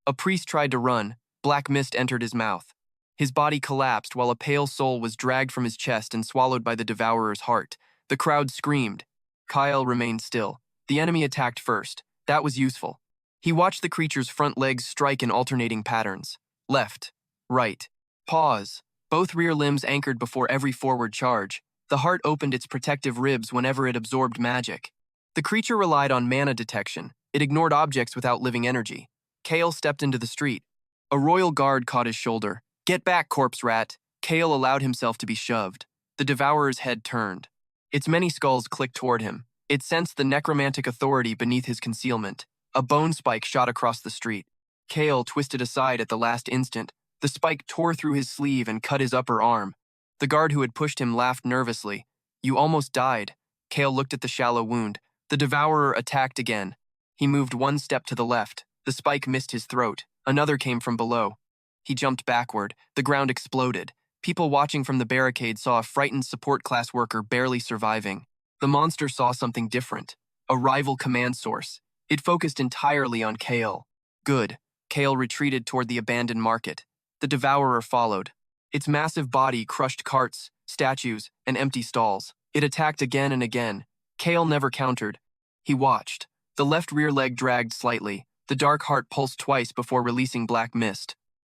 A priest tried to run. Black mist entered his mouth. His body collapsed while a pale soul was dragged from his chest and swallowed by the devourer's heart. The crowd screamed. Kael remained still. The enemy attacked first. That was useful. He watched the creature's front legs strike in alternating patterns. Left. Right. Pause. Both rear limbs anchored before every forward charge. The heart opened its protective ribs whenever it absorbed magic. The creature relied on mana detection. It ignored objects without living energy. Kael stepped into the street. A royal guard caught his shoulder. "Get back, corpse rat." Kael allowed himself to be shoved. The devourer's head turned. Its many skulls clicked toward him. It sensed the necromantic authority beneath his concealment. A bone spike shot across the street. Kael twisted aside at the last instant. The spike tore through his sleeve and cut his upper arm. The guard who had pushed him laughed nervously. "You almost died." Kael looked at the shallow wound. The devourer attacked again. He moved one step to the left. The spike missed his throat. Another came from below. He jumped backward. The ground exploded. People watching from the barricade saw a frightened support class worker barely surviving. The monster saw something different. A rival command source. It focused entirely on Kael. Good. Kael retreated toward the abandoned market. The devourer followed. Its massive body crushed carts, statues, and empty stalls. It attacked again and again. Kael never countered. He watched. The left rear leg dragged slightly. The dark heart pulsed twice before releasing black mist.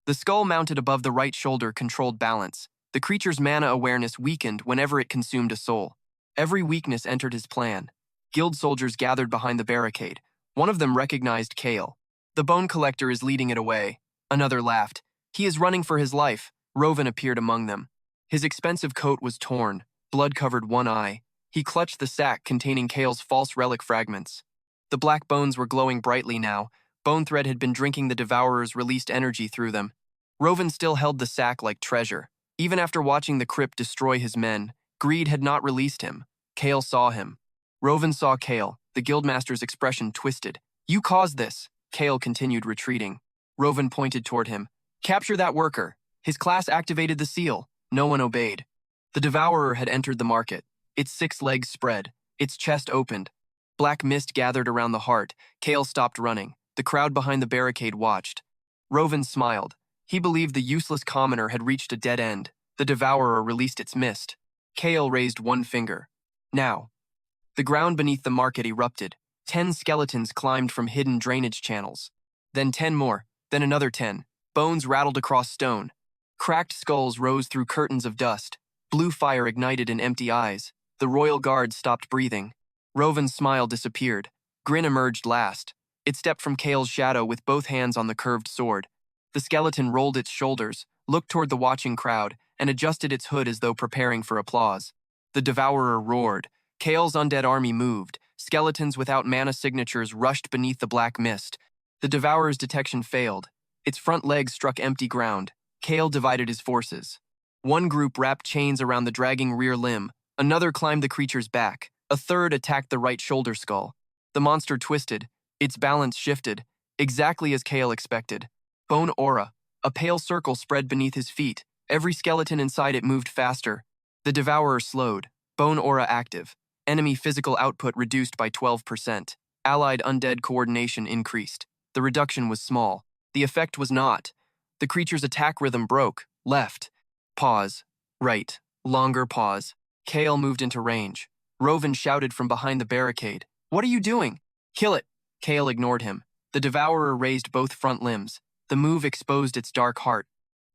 The skull mounted above the right shoulder controlled balance. The creature's mana awareness weakened whenever it consumed a soul. Every weakness entered his plan. Guild soldiers gathered behind the barricade. One of them recognized Kael. "The bone collector is leading it away." Another laughed. "He is running for his life." Roven appeared among them. His expensive coat was torn. Blood covered one eye. He clutched the sack containing Kael's false relic fragments. The black bones were glowing brightly now. Bone Thread had been drinking the devourer's released energy through them. Roven still held the sack like treasure. Even after watching the crypt destroy his men, greed had not released him. Kael saw him. Roven saw Kael. The guildmaster's expression twisted. "You caused this." Kael continued retreating. Roven pointed toward him. "Capture that worker." His class activated the seal. No one obeyed. The devourer had entered the market. Its 6 legs spread. Its chest opened. Black mist gathered around the heart. Kael stopped running. The crowd behind the barricade watched. Roven smiled. He believed the useless commoner had reached a dead end. The devourer released its mist. Kael raised one finger. Now. The ground beneath the market erupted. 10 skeletons climbed from hidden drainage channels. Then 10 more, then another 10. Bones rattled across stone. Cracked skulls rose through curtains of dust. Blue fire ignited in empty eyes. The royal guard stopped breathing. Rovin's smile disappeared. Grin emerged last. It stepped from Kael's shadow with both hands on the curved sword. The skeleton rolled its shoulders, looked toward the watching crowd, and adjusted its hood as though preparing for applause. The devourer roared. Kael's undead army moved. Skeletons without mana signatures rushed beneath the black mist. The devourer's detection failed. Its front legs struck empty ground. Kael divided his forces. One group wrapped chains around the dragging rear limb. Another climbed the creature's back. A third attacked the right shoulder skull. The monster twisted. Its balance shifted, exactly as Kael expected. Bone aura. A pale circle spread beneath his feet. Every skeleton inside it moved faster. The devourer slowed. Bone aura active. Enemy physical output reduced by 12%. Allied undead coordination increased. The reduction was small. The effect was not. The creature's attack rhythm broke. Left. Pause. Right. Longer pause. Kael moved into range. Rovin shouted from behind the barricade. "What are you doing?" "Kill it." Kael ignored him. The devourer raised both front limbs. The move exposed its dark heart.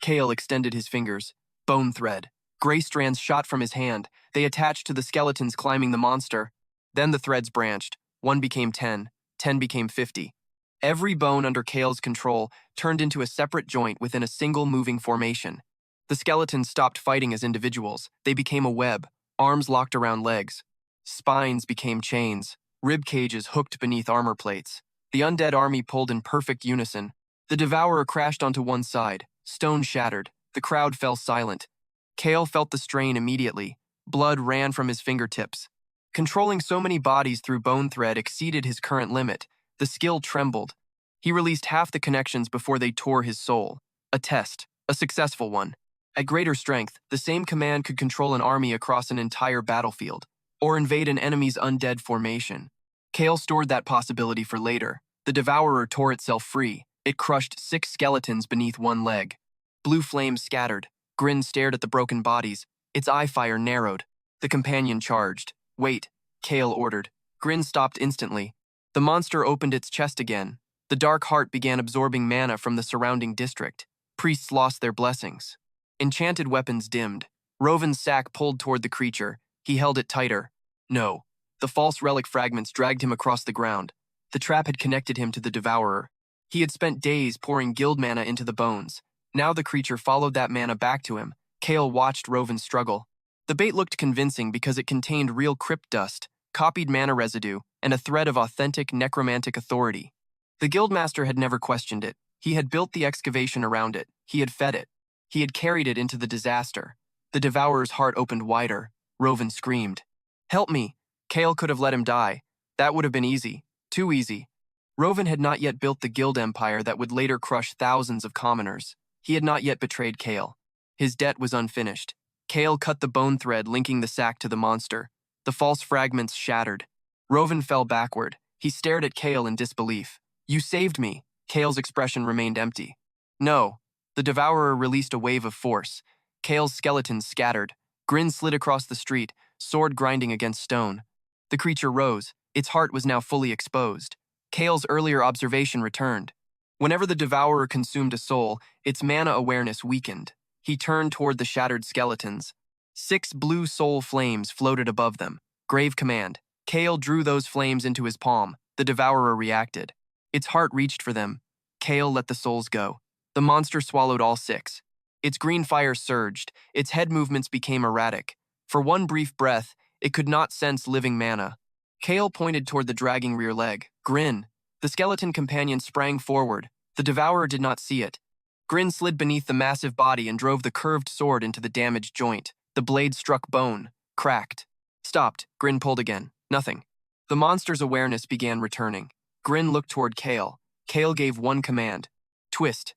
Kael extended his fingers. Bone thread. Gray strands shot from his hand. They attached to the skeletons climbing the monster. Then the threads branched. 1 became 10. 10 became 50. Every bone under Kael's control turned into a separate joint within a single moving formation. The skeletons stopped fighting as individuals. They became a web, arms locked around legs. Spines became chains, rib cages hooked beneath armor plates. The undead army pulled in perfect unison. The devourer crashed onto one side. Stone shattered. The crowd fell silent. Kael felt the strain immediately. Blood ran from his fingertips. Controlling so many bodies through bone thread exceeded his current limit. The skill trembled. He released half the connections before they tore his soul. A test. A successful one. At greater strength, the same command could control an army across an entire battlefield, or invade an enemy's undead formation. Kael stored that possibility for later. The devourer tore itself free. It crushed 6 skeletons beneath one leg. Blue flames scattered. Grin stared at the broken bodies. Its eye fire narrowed. The companion charged. "Wait," Kael ordered. Grin stopped instantly. The monster opened its chest again. The dark heart began absorbing mana from the surrounding district. Priests lost their blessings. Enchanted weapons dimmed. Rovin's sack pulled toward the creature. He held it tighter. No. The false relic fragments dragged him across the ground. The trap had connected him to the devourer. He had spent days pouring guild mana into the bones. Now the creature followed that mana back to him. Kael watched Rovin struggle. The bait looked convincing because it contained real crypt dust, copied mana residue, and a thread of authentic necromantic authority. The guildmaster had never questioned it. He had built the excavation around it. He had fed it. He had carried it into the disaster. The devourer's heart opened wider. Rovin screamed. "Help me!" Kael could have let him die. That would have been easy. Too easy. Rovin had not yet built the guild empire that would later crush thousands of commoners. He had not yet betrayed Kael. His debt was unfinished. Kael cut the bone thread linking the sack to the monster. The false fragments shattered. Rovin fell backward. He stared at Kael in disbelief. "You saved me." Kael's expression remained empty. "No." The devourer released a wave of force. Kael's skeletons scattered. Grin slid across the street, sword grinding against stone. The creature rose. Its heart was now fully exposed. Kael's earlier observation returned. Whenever the devourer consumed a soul, its mana awareness weakened. He turned toward the shattered skeletons. 6 blue soul flames floated above them. Grave command. Kael drew those flames into his palm. The devourer reacted. Its heart reached for them. Kael let the souls go. The monster swallowed all 6. Its green fire surged. Its head movements became erratic. For one brief breath, it could not sense living mana. Kael pointed toward the dragging rear leg. "Grin." The skeleton companion sprang forward. The devourer did not see it. Grin slid beneath the massive body and drove the curved sword into the damaged joint. The blade struck bone, cracked. Stopped. Grin pulled again. Nothing. The monster's awareness began returning. Grin looked toward Kael. Kael gave one command. "Twist."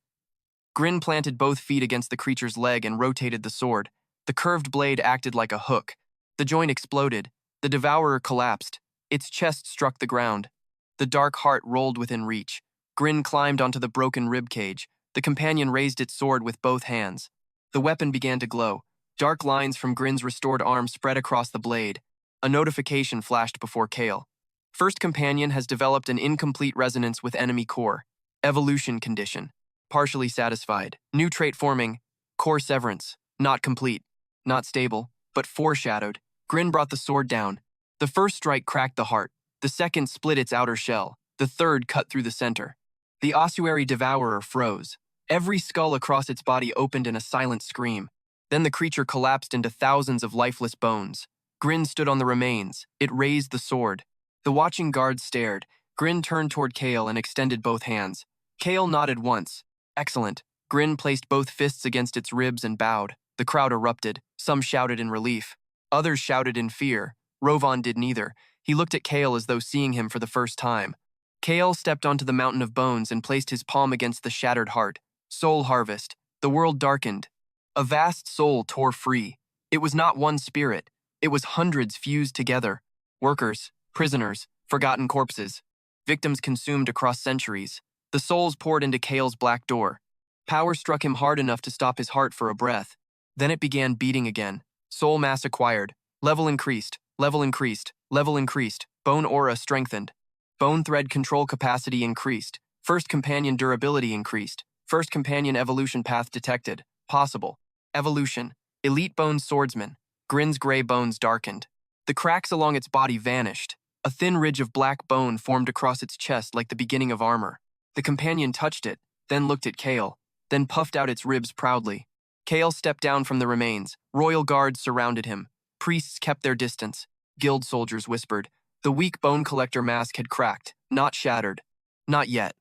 Grin planted both feet against the creature's leg and rotated the sword. The curved blade acted like a hook. The joint exploded. The devourer collapsed. Its chest struck the ground. The dark heart rolled within reach. Grin climbed onto the broken rib cage. The companion raised its sword with both hands. The weapon began to glow. Dark lines from Grin's restored arm spread across the blade. A notification flashed before Kael. First companion has developed an incomplete resonance with enemy core. Evolution condition. Partially satisfied. New trait forming. Core severance. Not complete. Not stable, but foreshadowed. Grin brought the sword down. The first strike cracked the heart. The second split its outer shell. The third cut through the center. The ossuary devourer froze. Every skull across its body opened in a silent scream. Then the creature collapsed into thousands of lifeless bones. Grin stood on the remains. It raised the sword. The watching guards stared. Grin turned toward Kael and extended both hands. Kael nodded once. Excellent. Grin placed both fists against its ribs and bowed. The crowd erupted. Some shouted in relief. Others shouted in fear. Rovan did neither. He looked at Kael as though seeing him for the first time. Kael stepped onto the mountain of bones and placed his palm against the shattered heart. Soul harvest. The world darkened. A vast soul tore free. It was not one spirit. It was hundreds fused together. Workers, prisoners, forgotten corpses. Victims consumed across centuries. The souls poured into Kael's black door. Power struck him hard enough to stop his heart for a breath. Then it began beating again. Soul mass acquired. Level increased. Level increased. Level increased. Bone aura strengthened. Bone thread control capacity increased. First companion durability increased. First companion evolution path detected. Possible. Evolution. Elite bone swordsman. Grin's gray bones darkened. The cracks along its body vanished. A thin ridge of black bone formed across its chest like the beginning of armor. The companion touched it, then looked at Kael, then puffed out its ribs proudly. Kael stepped down from the remains. Royal guards surrounded him. Priests kept their distance. Guild soldiers whispered. The weak bone collector mask had cracked, not shattered. Not yet.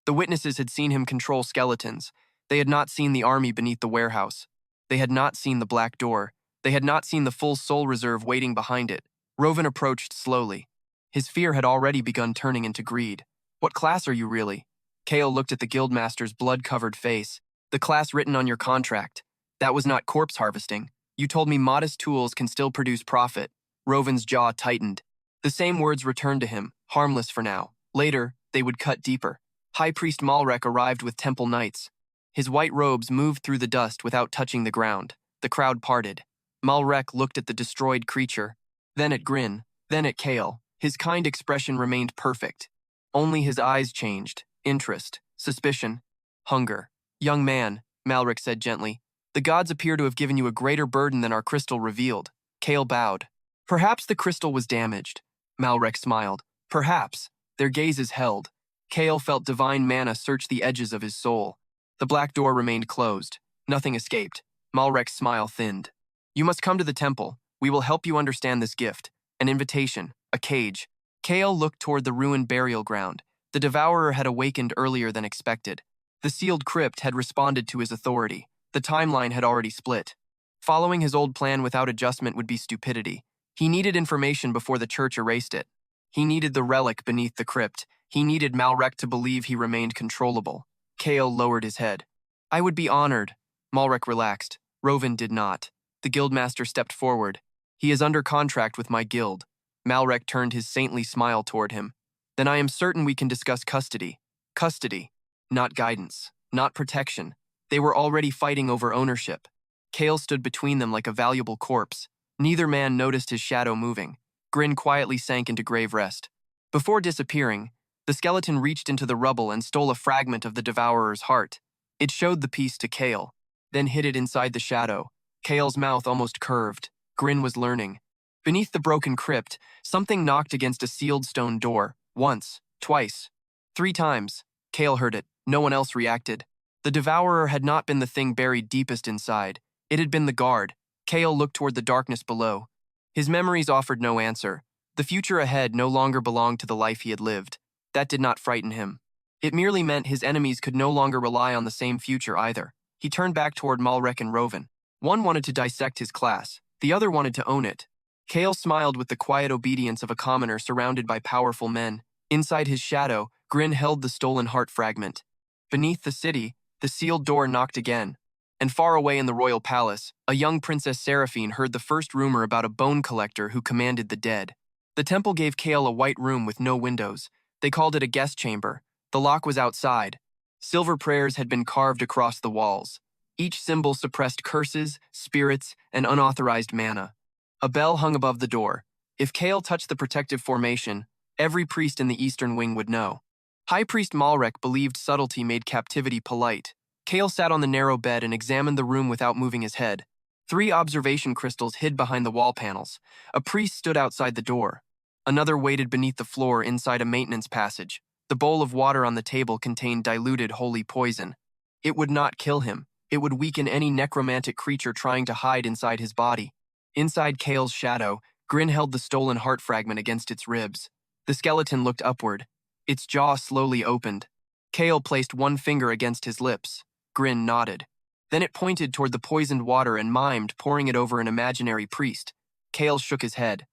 The witnesses had seen him control skeletons. They had not seen the army beneath the warehouse. They had not seen the black door. They had not seen the full soul reserve waiting behind it. Rovan approached slowly. His fear had already begun turning into greed. What class are you really? Kael looked at the guildmaster's blood-covered face. The class written on your contract. That was not corpse harvesting. You told me modest tools can still produce profit. Rovan's jaw tightened. The same words returned to him, harmless for now. Later, they would cut deeper. High Priest Malrek arrived with temple knights. His white robes moved through the dust without touching the ground. The crowd parted. Malrek looked at the destroyed creature, then at Grin, then at Kael. His kind expression remained perfect. Only his eyes changed. Interest, suspicion, hunger. Young man, Malrek said gently, the gods appear to have given you a greater burden than our crystal revealed. Kael bowed. Perhaps the crystal was damaged. Malrek smiled. Perhaps. Their gazes held. Kael felt divine mana search the edges of his soul. The black door remained closed. Nothing escaped. Malrek's smile thinned. You must come to the temple. We will help you understand this gift. An invitation. A cage. Kael looked toward the ruined burial ground. The devourer had awakened earlier than expected. The sealed crypt had responded to his authority. The timeline had already split. Following his old plan without adjustment would be stupidity. He needed information before the church erased it. He needed the relic beneath the crypt. He needed Malrek to believe he remained controllable. Kael lowered his head. I would be honored. Malrek relaxed. Rovan did not. The guildmaster stepped forward. He is under contract with my guild. Malrek turned his saintly smile toward him. Then I am certain we can discuss custody. Custody. Not guidance. Not protection. They were already fighting over ownership. Kael stood between them like a valuable corpse. Neither man noticed his shadow moving. Grin quietly sank into grave rest. Before disappearing, the skeleton reached into the rubble and stole a fragment of the devourer's heart. It showed the piece to Kael, then hid it inside the shadow. Kael's mouth almost curved. Grin was learning. Beneath the broken crypt, something knocked against a sealed stone door. Once, twice, 3 times. Kael heard it. No one else reacted. The devourer had not been the thing buried deepest inside. It had been the guard. Kael looked toward the darkness below. His memories offered no answer. The future ahead no longer belonged to the life he had lived. That did not frighten him. It merely meant his enemies could no longer rely on the same future either. He turned back toward Malrek and Rovan. One wanted to dissect his class. The other wanted to own it. Kael smiled with the quiet obedience of a commoner surrounded by powerful men. Inside his shadow, Grin held the stolen heart fragment. Beneath the city, the sealed door knocked again. And far away in the royal palace, a young Princess Seraphine heard the first rumor about a bone collector who commanded the dead. The temple gave Kael a white room with no windows. They called it a guest chamber. The lock was outside. Silver prayers had been carved across the walls. Each symbol suppressed curses, spirits, and unauthorized mana. A bell hung above the door. If Kael touched the protective formation, every priest in the eastern wing would know. High Priest Malrek believed subtlety made captivity polite. Kael sat on the narrow bed and examined the room without moving his head. 3 observation crystals hid behind the wall panels. A priest stood outside the door. Another waited beneath the floor inside a maintenance passage. The bowl of water on the table contained diluted holy poison. It would not kill him. It would weaken any necromantic creature trying to hide inside his body. Inside Kael's shadow, Grin held the stolen heart fragment against its ribs. The skeleton looked upward. Its jaw slowly opened. Kael placed one finger against his lips. Grin nodded. Then it pointed toward the poisoned water and mimed, pouring it over an imaginary priest. Kael shook his head.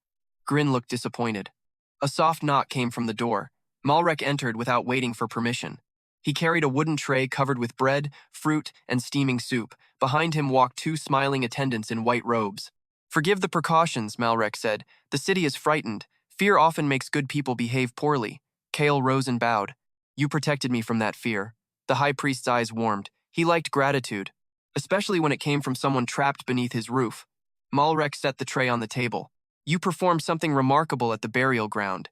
Grin looked disappointed. A soft knock came from the door. Malrek entered without waiting for permission. He carried a wooden tray covered with bread, fruit, and steaming soup. Behind him walked 2 smiling attendants in white robes. "Forgive the precautions," Malrek said. "The city is frightened. Fear often makes good people behave poorly." Kael rose and bowed. "You protected me from that fear." The high priest's eyes warmed. He liked gratitude, especially when it came from someone trapped beneath his roof. Malrek set the tray on the table. "You performed something remarkable at the burial ground.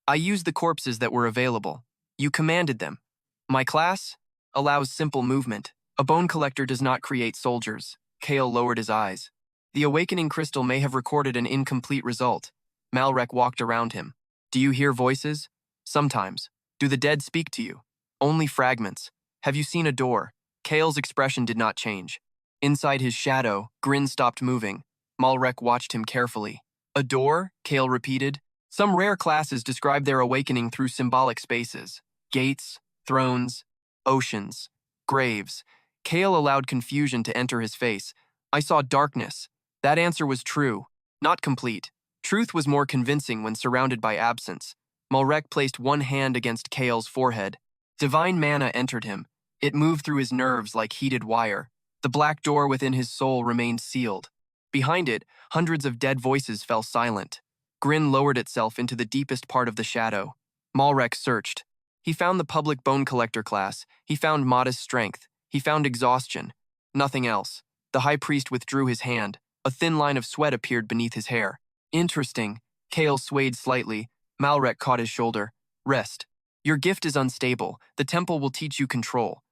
I used the corpses that were available. You commanded them. My class allows simple movement. A bone collector does not create soldiers." Kael lowered his eyes. The awakening crystal may have recorded an incomplete result. Malrek walked around him. "Do you hear voices?" "Sometimes." "Do the dead speak to you?" "Only fragments." "Have you seen a door?" Kael's expression did not change. Inside his shadow, Grin stopped moving. Malrek watched him carefully. "A door?" Kael repeated. Some rare classes describe their awakening through symbolic spaces. Gates, thrones, oceans, graves. Kael allowed confusion to enter his face. "I saw darkness." That answer was true, not complete. Truth was more convincing when surrounded by absence. Malrek placed one hand against Kael's forehead. Divine mana entered him. It moved through his nerves like heated wire. The black door within his soul remained sealed. Behind it, hundreds of dead voices fell silent. Grin lowered itself into the deepest part of the shadow. Malrek searched. He found the public bone collector class. He found modest strength. He found exhaustion. Nothing else. The high priest withdrew his hand. A thin line of sweat appeared beneath his hair. "Interesting." Kael swayed slightly. Malrek caught his shoulder. "Rest. Your gift is unstable. The temple will teach you control."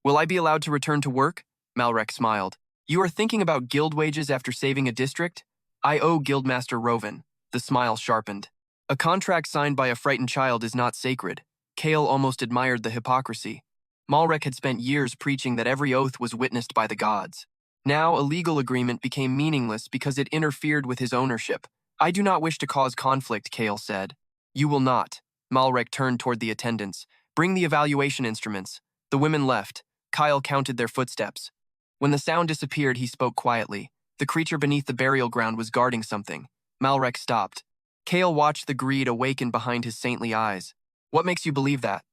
"Will I be allowed to return to work?" Malrek smiled. "You are thinking about guild wages after saving a district?" "I owe Guildmaster Roven." The smile sharpened. "A contract signed by a frightened child is not sacred." Kael almost admired the hypocrisy. Malrek had spent years preaching that every oath was witnessed by the gods. Now a legal agreement became meaningless because it interfered with his ownership. "I do not wish to cause conflict," Kael said. "You will not." Malrek turned toward the attendants. "Bring the evaluation instruments." The women left. Kael counted their footsteps. When the sound disappeared, he spoke quietly. The creature beneath the burial ground was guarding something. Malrek stopped. Kael watched the greed awaken behind his saintly eyes. "What makes you believe that?"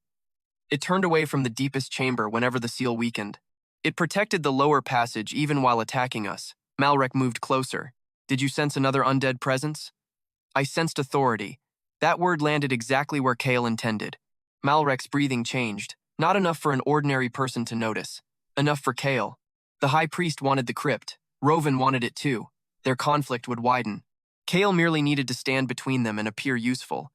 "It turned away from the deepest chamber whenever the seal weakened. It protected the lower passage even while attacking us." Malrek moved closer. "Did you sense another undead presence?" "I sensed authority." That word landed exactly where Kael intended. Malrek's breathing changed. Not enough for an ordinary person to notice. Enough for Kael. The high priest wanted the crypt. Roven wanted it too. Their conflict would widen. Kael merely needed to stand between them and appear useful.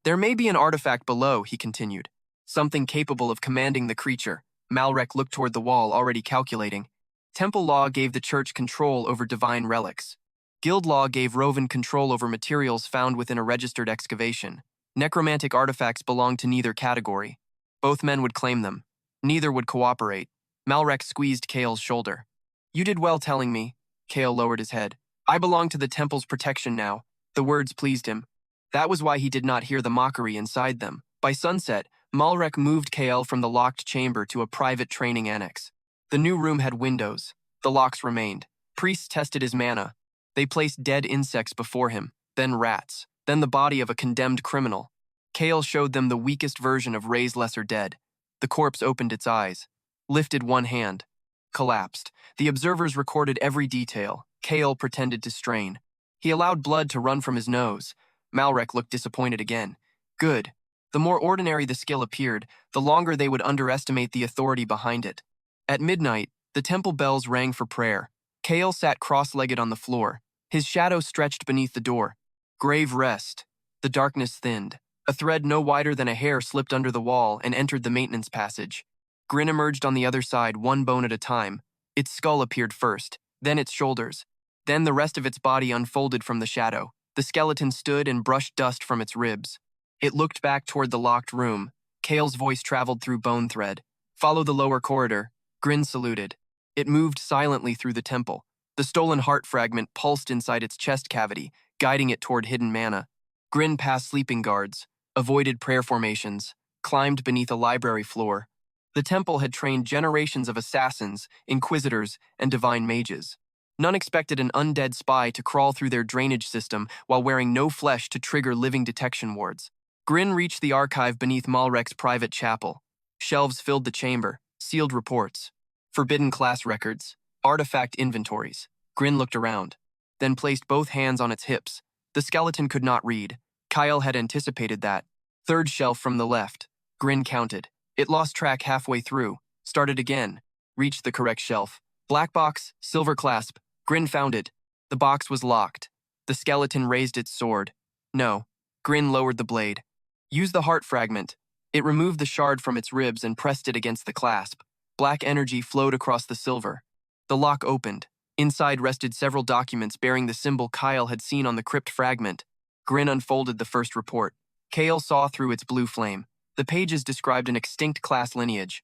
"There may be an artifact below," he continued. "Something capable of commanding the creature." Malrek looked toward the wall, already calculating. Temple law gave the church control over divine relics. Guild law gave Roven control over materials found within a registered excavation. Necromantic artifacts belonged to neither category. Both men would claim them. Neither would cooperate. Malrek squeezed Kael's shoulder. "You did well telling me." Kael lowered his head. "I belong to the temple's protection now." The words pleased him. That was why he did not hear the mockery inside them. By sunset, Malrek moved Kael from the locked chamber to a private training annex. The new room had windows. The locks remained. Priests tested his mana. They placed dead insects before him, then rats, then the body of a condemned criminal. Kael showed them the weakest version of Ray's lesser dead. The corpse opened its eyes, lifted one hand, collapsed. The observers recorded every detail. Kael pretended to strain. He allowed blood to run from his nose. Malrek looked disappointed again. "Good. The more ordinary the skill appeared, the longer they would underestimate the authority behind it. At midnight, the temple bells rang for prayer. Kael sat cross-legged on the floor, his shadow stretched beneath the door. Grave rest. The darkness thinned. A thread no wider than a hair slipped under the wall and entered the maintenance passage. Grin emerged on the other side, one bone at a time. Its skull appeared first, then its shoulders. Then the rest of its body unfolded from the shadow. The skeleton stood and brushed dust from its ribs. It looked back toward the locked room. Kael's voice traveled through bone thread. Follow the lower corridor. Grin saluted. It moved silently through the temple. The stolen heart fragment pulsed inside its chest cavity, guiding it toward hidden mana. Grin passed sleeping guards, avoided prayer formations, climbed beneath a library floor. The temple had trained generations of assassins, inquisitors, and divine mages. None expected an undead spy to crawl through their drainage system while wearing no flesh to trigger living detection wards. Grin reached the archive beneath Malrek's private chapel. Shelves filled the chamber, sealed reports, forbidden class records, artifact inventories. Grin looked around, then placed both hands on its hips. The skeleton could not read. Kael had anticipated that. Third shelf from the left. Grin counted. It lost track halfway through, started again, reached the correct shelf. Black box, silver clasp. Grin found it. The box was locked. The skeleton raised its sword. No. Grin lowered the blade. Use the heart fragment. It removed the shard from its ribs and pressed it against the clasp. Black energy flowed across the silver. The lock opened. Inside rested several documents bearing the symbol Kael had seen on the crypt fragment. Grin unfolded the first report. Kael saw through its blue flame. The pages described an extinct class lineage.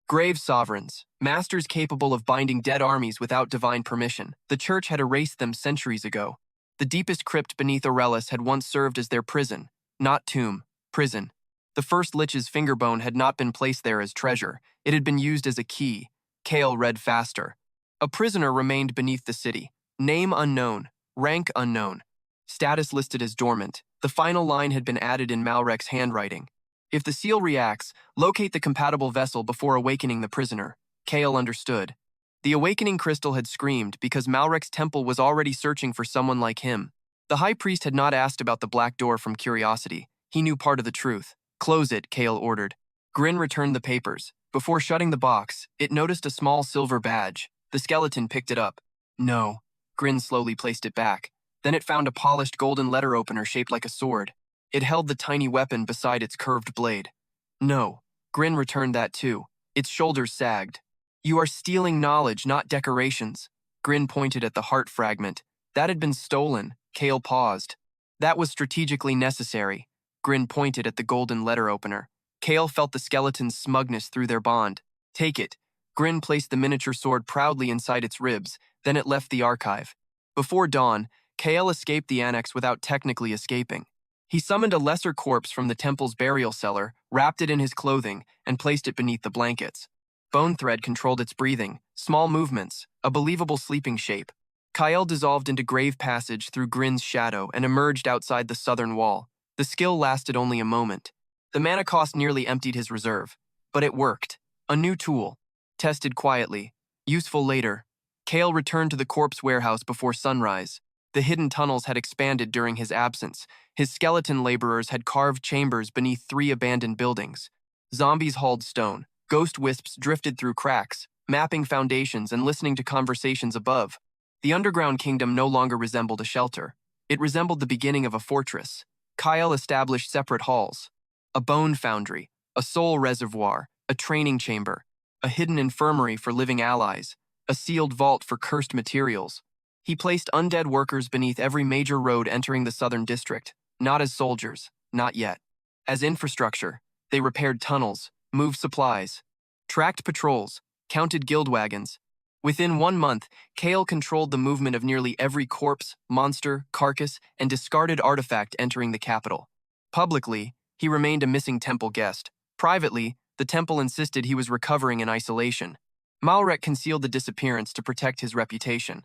Grave sovereigns, masters capable of binding dead armies without divine permission. The church had erased them centuries ago. The deepest crypt beneath Aurelis had once served as their prison. Not tomb, prison. The first lich's fingerbone had not been placed there as treasure. It had been used as a key. Kael read faster. A prisoner remained beneath the city. Name unknown. Rank unknown. Status listed as dormant. The final line had been added in Malrek's handwriting. If the seal reacts, locate the compatible vessel before awakening the prisoner. Kael understood. The awakening crystal had screamed because Malrek's temple was already searching for someone like him. The high priest had not asked about the black door from curiosity. He knew part of the truth. Close it, Kael ordered. Grin returned the papers. Before shutting the box, it noticed a small silver badge. The skeleton picked it up. No. Grin slowly placed it back. Then it found a polished golden letter opener shaped like a sword. It held the tiny weapon beside its curved blade. No. Grin returned that too. Its shoulders sagged. You are stealing knowledge, not decorations. Grin pointed at the heart fragment. That had been stolen. Kael paused. That was strategically necessary. Grin pointed at the golden letter opener. Kael felt the skeleton's smugness through their bond. Take it. Grin placed the miniature sword proudly inside its ribs, then it left the archive. Before dawn, Kael escaped the annex without technically escaping. He summoned a lesser corpse from the temple's burial cellar, wrapped it in his clothing, and placed it beneath the blankets. Bone thread controlled its breathing, small movements, a believable sleeping shape. Kael dissolved into grave passage through Grin's shadow and emerged outside the southern wall. The skill lasted only a moment. The mana cost nearly emptied his reserve. But it worked. A new tool. Tested quietly. Useful later. Kael returned to the corpse warehouse before sunrise. The hidden tunnels had expanded during his absence. His skeleton laborers had carved chambers beneath 3 abandoned buildings. Zombies hauled stone. Ghost wisps drifted through cracks, mapping foundations and listening to conversations above. The underground kingdom no longer resembled a shelter. It resembled the beginning of a fortress. Kael established separate halls. A bone foundry, a soul reservoir, a training chamber, a hidden infirmary for living allies, a sealed vault for cursed materials. He placed undead workers beneath every major road entering the southern district, not as soldiers, not yet. As infrastructure, they repaired tunnels, moved supplies, tracked patrols, counted guild wagons. Within 1 month, Kael controlled the movement of nearly every corpse, monster, carcass, and discarded artifact entering the capital. Publicly, he remained a missing temple guest. Privately, the temple insisted he was recovering in isolation. Malrek concealed the disappearance to protect his reputation.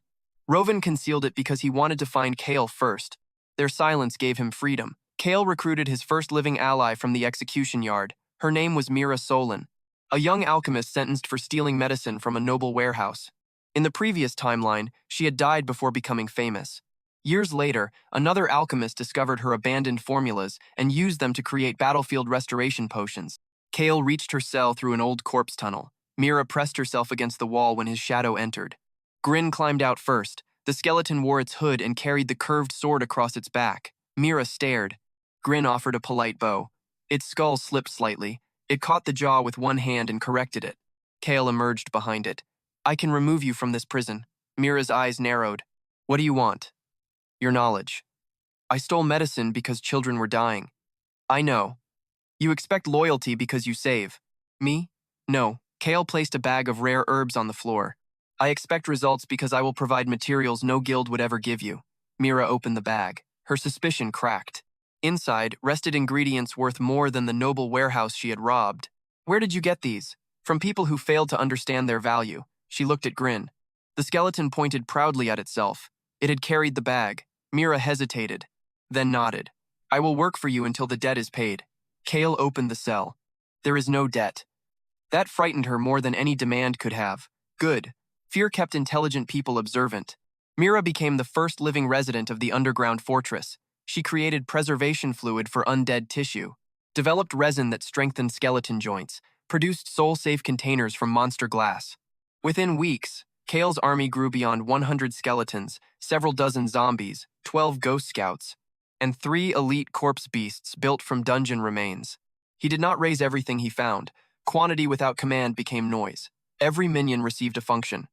Rovan concealed it because he wanted to find Kael first. Their silence gave him freedom. Kael recruited his first living ally from the execution yard. Her name was Mira Solon, a young alchemist sentenced for stealing medicine from a noble warehouse. In the previous timeline, she had died before becoming famous. Years later, another alchemist discovered her abandoned formulas and used them to create battlefield restoration potions. Kael reached her cell through an old corpse tunnel. Mira pressed herself against the wall when his shadow entered. Grin climbed out first. The skeleton wore its hood and carried the curved sword across its back. Mira stared. Grin offered a polite bow. Its skull slipped slightly. It caught the jaw with one hand and corrected it. Kael emerged behind it. I can remove you from this prison. Mira's eyes narrowed. What do you want? Your knowledge. I stole medicine because children were dying. I know. You expect loyalty because you save. Me? No. Kael placed a bag of rare herbs on the floor. I expect results because I will provide materials no guild would ever give you. Mira opened the bag. Her suspicion cracked. Inside rested ingredients worth more than the noble warehouse she had robbed. Where did you get these? From people who failed to understand their value. She looked at Grin. The skeleton pointed proudly at itself. It had carried the bag. Mira hesitated, then nodded. I will work for you until the debt is paid. Kael opened the cell. There is no debt. That frightened her more than any demand could have. Good. Fear kept intelligent people observant. Mira became the first living resident of the underground fortress. She created preservation fluid for undead tissue, developed resin that strengthened skeleton joints, produced soul-safe containers from monster glass. Within weeks, Kael's army grew beyond 100 skeletons, several dozen zombies, 12 ghost scouts, and 3 elite corpse beasts built from dungeon remains. He did not raise everything he found. Quantity without command became noise. Every minion received a function.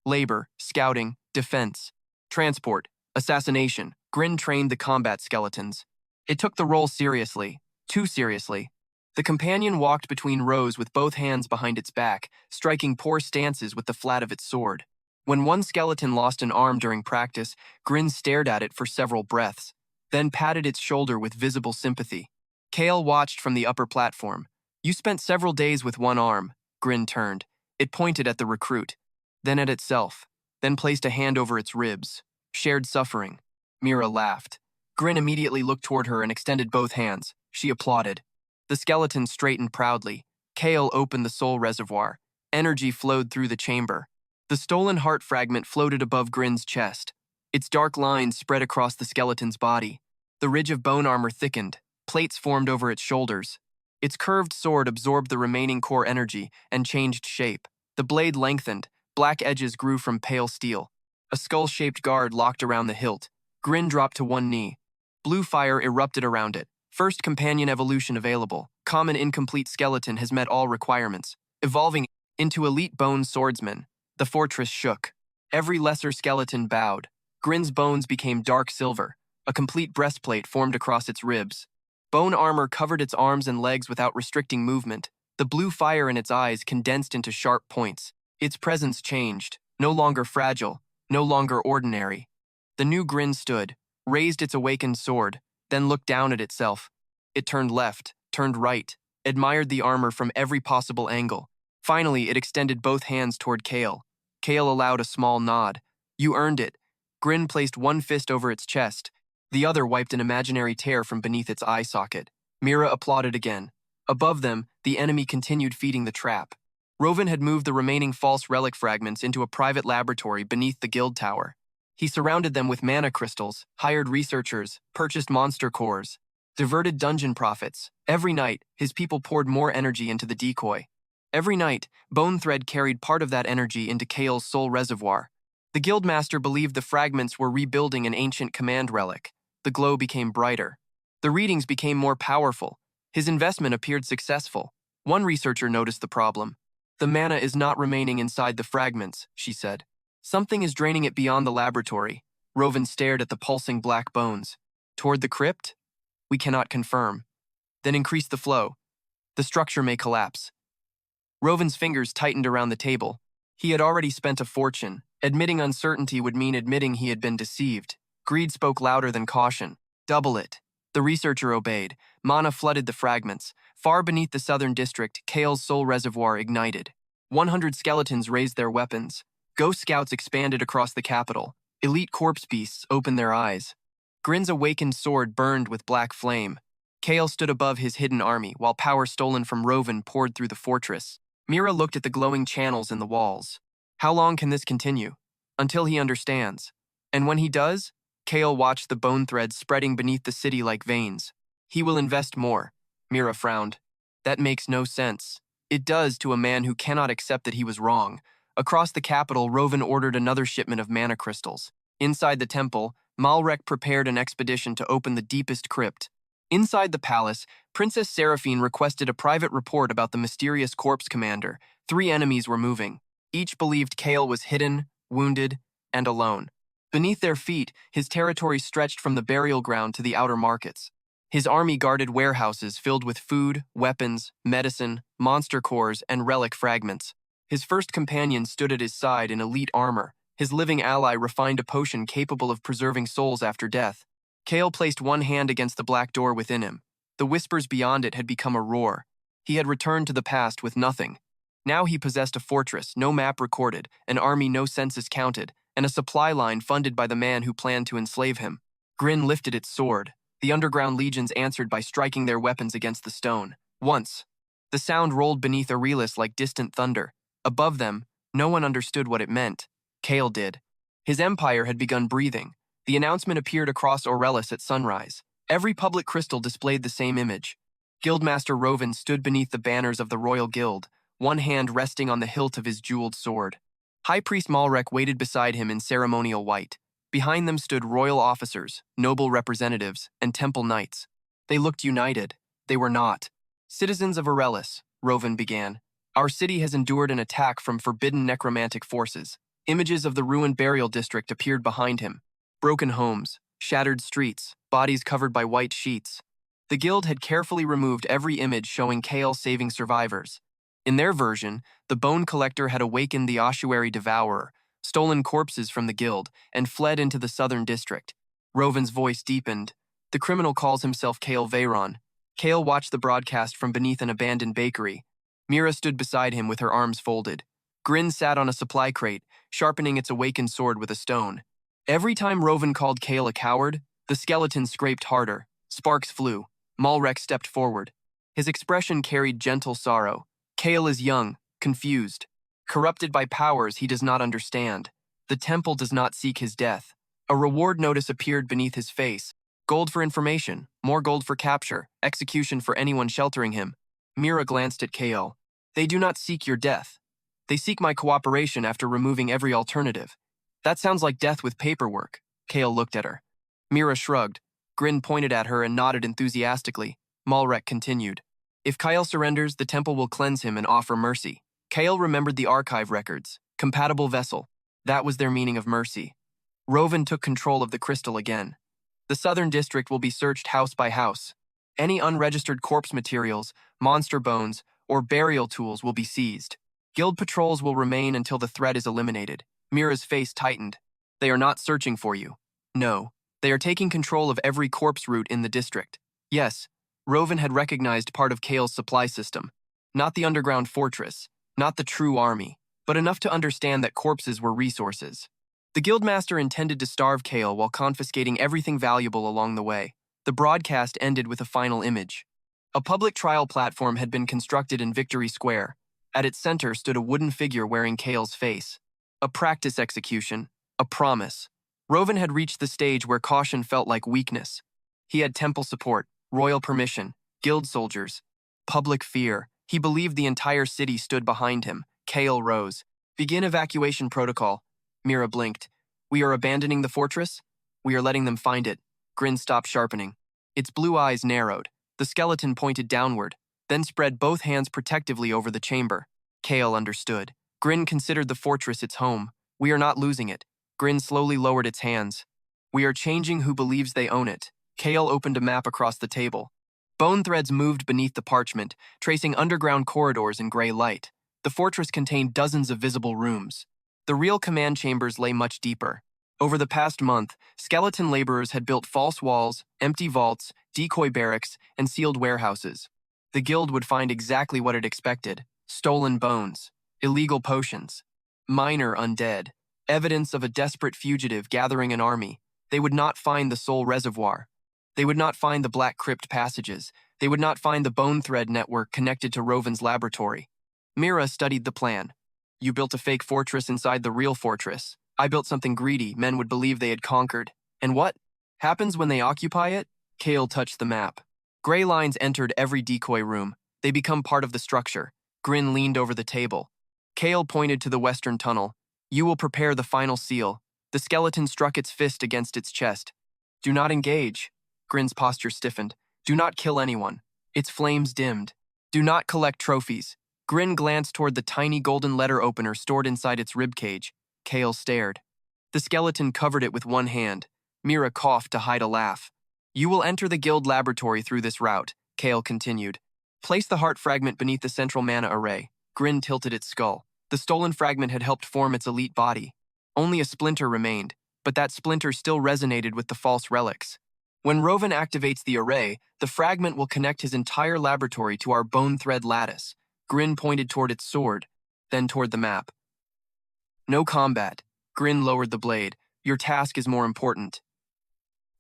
Labor, scouting, defense, transport, assassination. Grin trained the combat skeletons. It took the role seriously, too seriously. The companion walked between rows with both hands behind its back, striking poor stances with the flat of its sword. When one skeleton lost an arm during practice, Grin stared at it for several breaths, then patted its shoulder with visible sympathy. Kael watched from the upper platform. You spent several days with one arm. Grin turned. It pointed at the recruit, then at itself, then placed a hand over its ribs. Shared suffering. Mira laughed. Grin immediately looked toward her and extended both hands. She applauded. The skeleton straightened proudly. Kael opened the soul reservoir. Energy flowed through the chamber. The stolen heart fragment floated above Grin's chest. Its dark lines spread across the skeleton's body. The ridge of bone armor thickened. Plates formed over its shoulders. Its curved sword absorbed the remaining core energy and changed shape. The blade lengthened. Black edges grew from pale steel. A skull-shaped guard locked around the hilt. Grin dropped to one knee. Blue fire erupted around it. First companion evolution available. Common incomplete skeleton has met all requirements. Evolving into elite bone swordsman. The fortress shook. Every lesser skeleton bowed. Grin's bones became dark silver. A complete breastplate formed across its ribs. Bone armor covered its arms and legs without restricting movement. The blue fire in its eyes condensed into sharp points. Its presence changed. No longer fragile. No longer ordinary. The new Grin stood, raised its awakened sword, then looked down at itself. It turned left, turned right, admired the armor from every possible angle. Finally, it extended both hands toward Kael. Kael allowed a small nod. You earned it. Grin placed one fist over its chest. The other wiped an imaginary tear from beneath its eye socket. Mira applauded again. Above them, the enemy continued feeding the trap. Rovan had moved the remaining false relic fragments into a private laboratory beneath the guild tower. He surrounded them with mana crystals, hired researchers, purchased monster cores, diverted dungeon profits. Every night, his people poured more energy into the decoy. Every night, Bone Thread carried part of that energy into Kael's soul reservoir. The guildmaster believed the fragments were rebuilding an ancient command relic. The glow became brighter. The readings became more powerful. His investment appeared successful. One researcher noticed the problem. The mana is not remaining inside the fragments, she said. Something is draining it beyond the laboratory. Rovan stared at the pulsing black bones. Toward the crypt? We cannot confirm. Then increase the flow. The structure may collapse. Rovan's fingers tightened around the table. He had already spent a fortune. Admitting uncertainty would mean admitting he had been deceived. Greed spoke louder than caution. Double it. The researcher obeyed. Mana flooded the fragments. Far beneath the southern district, Kael's soul reservoir ignited. 100 skeletons raised their weapons. Ghost scouts expanded across the capital. Elite corpse beasts opened their eyes. Grin's awakened sword burned with black flame. Kael stood above his hidden army, while power stolen from Rovan poured through the fortress. Mira looked at the glowing channels in the walls. How long can this continue? Until he understands. And when he does, Kael watched the bone threads spreading beneath the city like veins. He will invest more. Mira frowned. That makes no sense. It does to a man who cannot accept that he was wrong. Across the capital, Rovan ordered another shipment of mana crystals. Inside the temple, Malrek prepared an expedition to open the deepest crypt. Inside the palace, Princess Seraphine requested a private report about the mysterious corpse commander. 3 enemies were moving. Each believed Kael was hidden, wounded, and alone. Beneath their feet, his territory stretched from the burial ground to the outer markets. His army guarded warehouses filled with food, weapons, medicine, monster cores, and relic fragments. His first companion stood at his side in elite armor. His living ally refined a potion capable of preserving souls after death. Kael placed one hand against the black door within him. The whispers beyond it had become a roar. He had returned to the past with nothing. Now he possessed a fortress, no map recorded, an army no census counted, and a supply line funded by the man who planned to enslave him. Grin lifted its sword. The underground legions answered by striking their weapons against the stone. Once. The sound rolled beneath Aurelius like distant thunder. Above them, no one understood what it meant. Kael did. His empire had begun breathing. The announcement appeared across Aurelius at sunrise. Every public crystal displayed the same image. Guildmaster Rovan stood beneath the banners of the Royal Guild, one hand resting on the hilt of his jeweled sword. High Priest Malrek waited beside him in ceremonial white. Behind them stood royal officers, noble representatives, and temple knights. They looked united. They were not. Citizens of Aurelius, Rovan began. Our city has endured an attack from forbidden necromantic forces. Images of the ruined burial district appeared behind him. Broken homes, shattered streets, bodies covered by white sheets. The guild had carefully removed every image showing Kael saving survivors. In their version, the bone collector had awakened the ossuary devourer, stolen corpses from the guild, and fled into the southern district. Rovan's voice deepened. The criminal calls himself Kael Veyron. Kael watched the broadcast from beneath an abandoned bakery. Mira stood beside him with her arms folded. Grin sat on a supply crate, sharpening its awakened sword with a stone. Every time Rovan called Kael a coward, the skeleton scraped harder. Sparks flew. Malrek stepped forward. His expression carried gentle sorrow. Kael is young, confused. Corrupted by powers he does not understand. The temple does not seek his death. A reward notice appeared beneath his face. Gold for information, more gold for capture, execution for anyone sheltering him. Mira glanced at Kael. They do not seek your death. They seek my cooperation after removing every alternative. That sounds like death with paperwork. Kael looked at her. Mira shrugged. Grin pointed at her and nodded enthusiastically. Malrek continued. If Kael surrenders, the temple will cleanse him and offer mercy. Kael remembered the archive records. Compatible vessel. That was their meaning of mercy. Rovan took control of the crystal again. The southern district will be searched house by house. Any unregistered corpse materials, monster bones, or burial tools will be seized. Guild patrols will remain until the threat is eliminated. Mira's face tightened. They are not searching for you. No. They are taking control of every corpse route in the district. Yes, Rovan had recognized part of Kael's supply system. Not the underground fortress. Not the true army, but enough to understand that corpses were resources. The guildmaster intended to starve Kael while confiscating everything valuable along the way. The broadcast ended with a final image. A public trial platform had been constructed in Victory Square. At its center stood a wooden figure wearing Kael's face. A practice execution. A promise. Rovan had reached the stage where caution felt like weakness. He had temple support, royal permission, guild soldiers, public fear. He believed the entire city stood behind him. Kael rose. Begin evacuation protocol. Mira blinked. We are abandoning the fortress? We are letting them find it. Grin stopped sharpening. Its blue eyes narrowed. The skeleton pointed downward, then spread both hands protectively over the chamber. Kael understood. Grin considered the fortress its home. We are not losing it. Grin slowly lowered its hands. We are changing who believes they own it. Kael opened a map across the table. Bone threads moved beneath the parchment, tracing underground corridors in gray light. The fortress contained dozens of visible rooms. The real command chambers lay much deeper. Over the past month, skeleton laborers had built false walls, empty vaults, decoy barracks, and sealed warehouses. The guild would find exactly what it expected: stolen bones, illegal potions, minor undead, evidence of a desperate fugitive gathering an army. They would not find the soul reservoir. They would not find the black crypt passages. They would not find the bone thread network connected to Rovan's laboratory. Mira studied the plan. You built a fake fortress inside the real fortress. I built something greedy men would believe they had conquered. And what happens when they occupy it? Kael touched the map. Gray lines entered every decoy room. They become part of the structure. Grin leaned over the table. Kael pointed to the western tunnel. You will prepare the final seal. The skeleton struck its fist against its chest. Do not engage. Grin's posture stiffened. Do not kill anyone. Its flames dimmed. Do not collect trophies. Grin glanced toward the tiny golden letter opener stored inside its ribcage. Kael stared. The skeleton covered it with one hand. Mira coughed to hide a laugh. You will enter the guild laboratory through this route, Kael continued. Place the heart fragment beneath the central mana array. Grin tilted its skull. The stolen fragment had helped form its elite body. Only a splinter remained, but that splinter still resonated with the false relics. When Rovan activates the array, the fragment will connect his entire laboratory to our bone thread lattice. Grin pointed toward its sword, then toward the map. No combat. Grin lowered the blade. Your task is more important.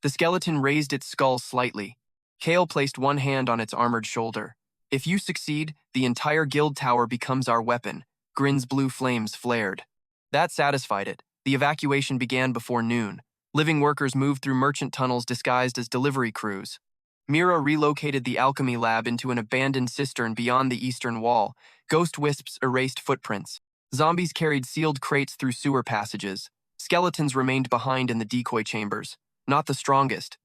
The skeleton raised its skull slightly. Kael placed one hand on its armored shoulder. If you succeed, the entire guild tower becomes our weapon. Grin's blue flames flared. That satisfied it. The evacuation began before noon. Living workers moved through merchant tunnels disguised as delivery crews. Mira relocated the alchemy lab into an abandoned cistern beyond the eastern wall. Ghost wisps erased footprints. Zombies carried sealed crates through sewer passages. Skeletons remained behind in the decoy chambers. Not the strongest.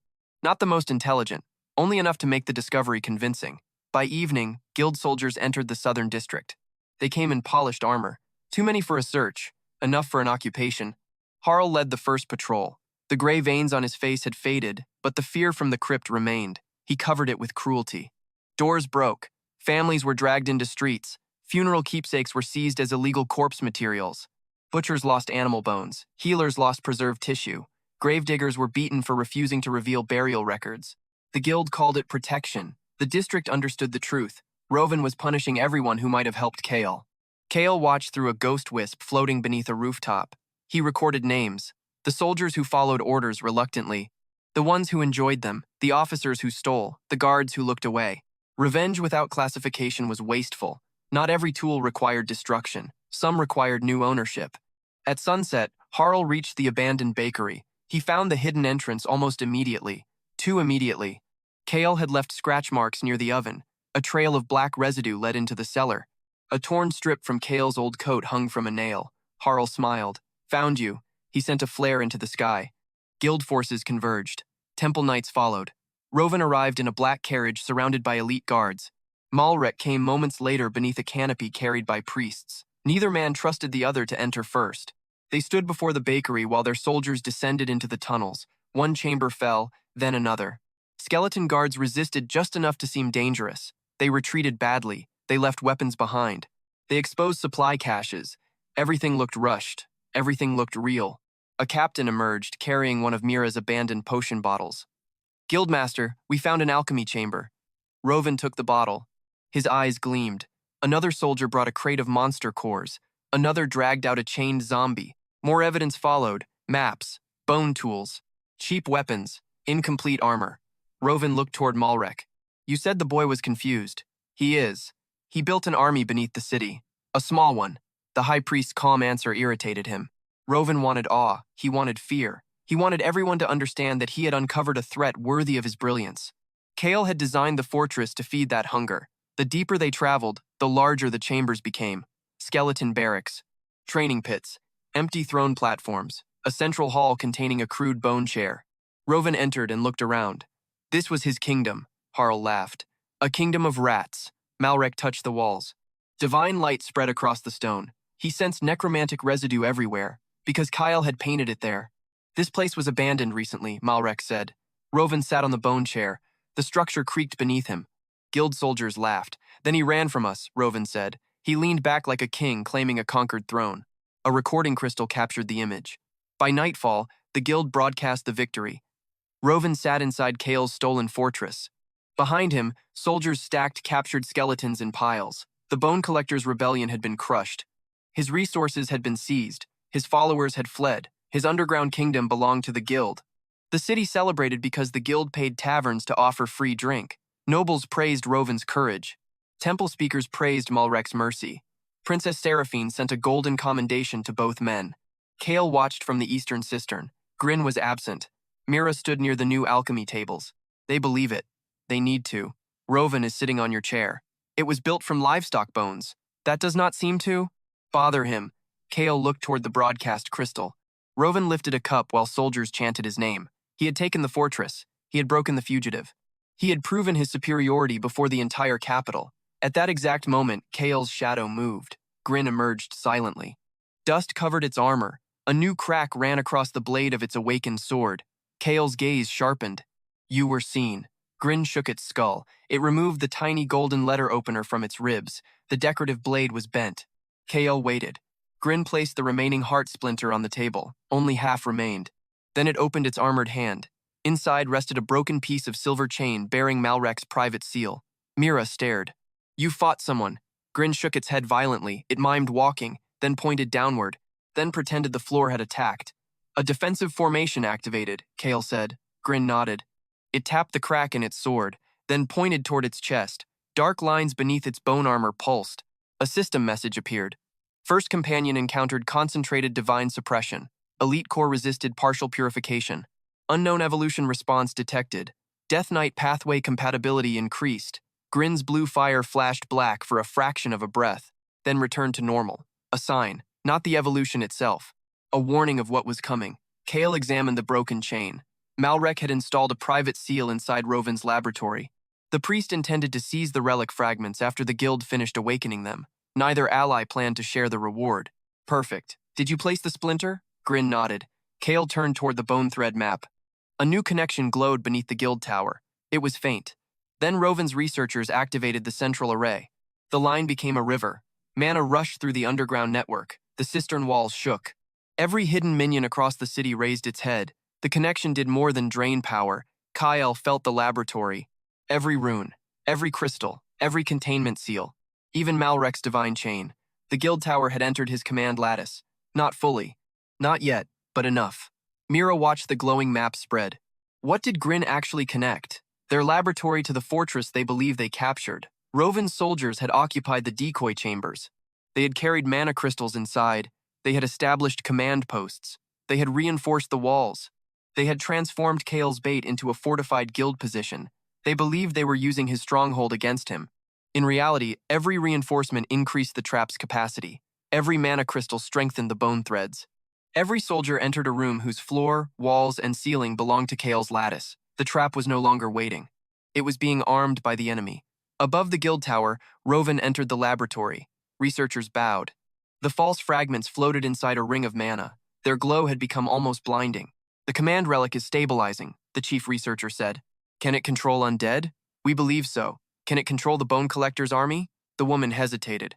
Not the most intelligent. Only enough to make the discovery convincing. By evening, guild soldiers entered the southern district. They came in polished armor. Too many for a search. Enough for an occupation. Harl led the first patrol. The gray veins on his face had faded, but the fear from the crypt remained. He covered it with cruelty. Doors broke. Families were dragged into streets. Funeral keepsakes were seized as illegal corpse materials. Butchers lost animal bones. Healers lost preserved tissue. Gravediggers were beaten for refusing to reveal burial records. The guild called it protection. The district understood the truth. Rovan was punishing everyone who might have helped Kael. Kael watched through a ghost wisp floating beneath a rooftop. He recorded names. The soldiers who followed orders reluctantly. The ones who enjoyed them. The officers who stole. The guards who looked away. Revenge without classification was wasteful. Not every tool required destruction. Some required new ownership. At sunset, Harl reached the abandoned bakery. He found the hidden entrance almost immediately. Too immediately. Kael had left scratch marks near the oven. A trail of black residue led into the cellar. A torn strip from Kael's old coat hung from a nail. Harl smiled. Found you. He sent a flare into the sky. Guild forces converged. Temple knights followed. Rovan arrived in a black carriage surrounded by elite guards. Malrek came moments later beneath a canopy carried by priests. Neither man trusted the other to enter first. They stood before the bakery while their soldiers descended into the tunnels. One chamber fell, then another. Skeleton guards resisted just enough to seem dangerous. They retreated badly. They left weapons behind. They exposed supply caches. Everything looked rushed. Everything looked real. A captain emerged, carrying one of Mira's abandoned potion bottles. Guildmaster, we found an alchemy chamber. Rovan took the bottle. His eyes gleamed. Another soldier brought a crate of monster cores. Another dragged out a chained zombie. More evidence followed. Maps, bone tools, cheap weapons, incomplete armor. Rovan looked toward Malrek. You said the boy was confused. He is. He built an army beneath the city. A small one. The high priest's calm answer irritated him. Rovan wanted awe. He wanted fear. He wanted everyone to understand that he had uncovered a threat worthy of his brilliance. Kael had designed the fortress to feed that hunger. The deeper they traveled, the larger the chambers became. Skeleton barracks, training pits, empty throne platforms, a central hall containing a crude bone chair. Rovan entered and looked around. This was his kingdom, Harl laughed. A kingdom of rats. Malrek touched the walls. Divine light spread across the stone. He sensed necromantic residue everywhere, because Kael had painted it there. This place was abandoned recently, Malrek said. Rovan sat on the bone chair. The structure creaked beneath him. Guild soldiers laughed. Then he ran from us, Rovan said. He leaned back like a king claiming a conquered throne. A recording crystal captured the image. By nightfall, the guild broadcast the victory. Rovan sat inside Kael's stolen fortress. Behind him, soldiers stacked captured skeletons in piles. The Bone Collector's rebellion had been crushed. His resources had been seized. His followers had fled. His underground kingdom belonged to the guild. The city celebrated because the guild paid taverns to offer free drink. Nobles praised Rovan's courage. Temple speakers praised Malrek's mercy. Princess Seraphine sent a golden commendation to both men. Kael watched from the eastern cistern. Grin was absent. Mira stood near the new alchemy tables. They believe it. They need to. Rovan is sitting on your chair. It was built from livestock bones. That does not seem to bother him. Kael looked toward the broadcast crystal. Rovan lifted a cup while soldiers chanted his name. He had taken the fortress. He had broken the fugitive. He had proven his superiority before the entire capital. At that exact moment, Kael's shadow moved. Grin emerged silently. Dust covered its armor. A new crack ran across the blade of its awakened sword. Kael's gaze sharpened. You were seen. Grin shook its skull. It removed the tiny golden letter opener from its ribs. The decorative blade was bent. Kael waited. Grin placed the remaining heart splinter on the table. Only half remained. Then it opened its armored hand. Inside rested a broken piece of silver chain bearing Malrek's private seal. Mira stared. You fought someone. Grin shook its head violently. It mimed walking, then pointed downward, then pretended the floor had attacked. A defensive formation activated, Kael said. Grin nodded. It tapped the crack in its sword, then pointed toward its chest. Dark lines beneath its bone armor pulsed. A system message appeared. First companion encountered concentrated divine suppression. Elite core resisted partial purification. Unknown evolution response detected. Death Knight pathway compatibility increased. Grin's blue fire flashed black for a fraction of a breath, then returned to normal. A sign, not the evolution itself. A warning of what was coming. Kael examined the broken chain. Malrek had installed a private seal inside Rovan's laboratory. The priest intended to seize the relic fragments after the guild finished awakening them. Neither ally planned to share the reward. Perfect. Did you place the splinter? Grin nodded. Kael turned toward the bone thread map. A new connection glowed beneath the guild tower. It was faint. Then Rovan's researchers activated the central array. The line became a river. Mana rushed through the underground network. The cistern walls shook. Every hidden minion across the city raised its head. The connection did more than drain power. Kael felt the laboratory. Every rune, every crystal, every containment seal. Even Malrek's divine chain. The guild tower had entered his command lattice. Not fully. Not yet, but enough. Mira watched the glowing map spread. What did Grin actually connect? Their laboratory to the fortress they believed they captured. Rovan's soldiers had occupied the decoy chambers. They had carried mana crystals inside. They had established command posts. They had reinforced the walls. They had transformed Kael's bait into a fortified guild position. They believed they were using his stronghold against him. In reality, every reinforcement increased the trap's capacity. Every mana crystal strengthened the bone threads. Every soldier entered a room whose floor, walls, and ceiling belonged to Kael's lattice. The trap was no longer waiting. It was being armed by the enemy. Above the guild tower, Rovan entered the laboratory. Researchers bowed. The false fragments floated inside a ring of mana. Their glow had become almost blinding. The command relic is stabilizing, the chief researcher said. Can it control undead? We believe so. Can it control the Bone Collector's army? The woman hesitated.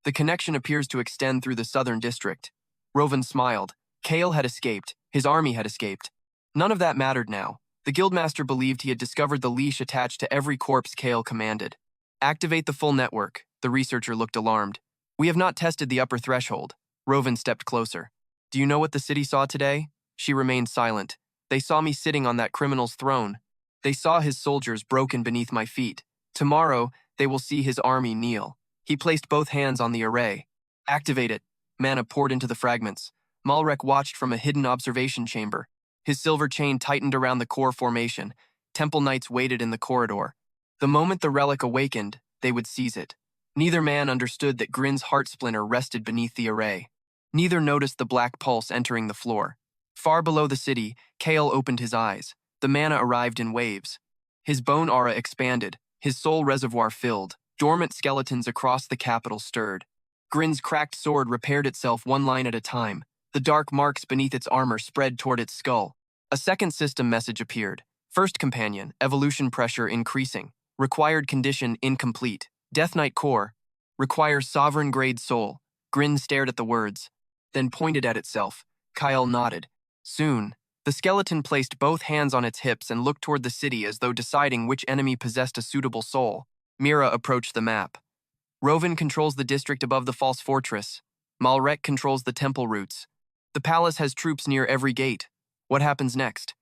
The connection appears to extend through the southern district. Rovan smiled. Kael had escaped. His army had escaped. None of that mattered now. The guildmaster believed he had discovered the leash attached to every corpse Kael commanded. Activate the full network. The researcher looked alarmed. We have not tested the upper threshold. Rovan stepped closer. Do you know what the city saw today? She remained silent. They saw me sitting on that criminal's throne. They saw his soldiers broken beneath my feet. Tomorrow, they will see his army kneel. He placed both hands on the array. Activate it. Mana poured into the fragments. Malrek watched from a hidden observation chamber. His silver chain tightened around the core formation. Temple Knights waited in the corridor. The moment the relic awakened, they would seize it. Neither man understood that Grin's heart splinter rested beneath the array. Neither noticed the black pulse entering the floor. Far below the city, Kael opened his eyes. The mana arrived in waves. His bone aura expanded. His soul reservoir filled. Dormant skeletons across the capital stirred. Grin's cracked sword repaired itself one line at a time. The dark marks beneath its armor spread toward its skull. A second system message appeared. First companion, evolution pressure increasing. Required condition incomplete. Death Knight core. Requires sovereign grade soul. Grin stared at the words, then pointed at itself. Kael nodded. Soon, the skeleton placed both hands on its hips and looked toward the city as though deciding which enemy possessed a suitable soul. Mira approached the map. Rovan controls the district above the false fortress. Malrek controls the temple routes. The palace has troops near every gate. What happens next?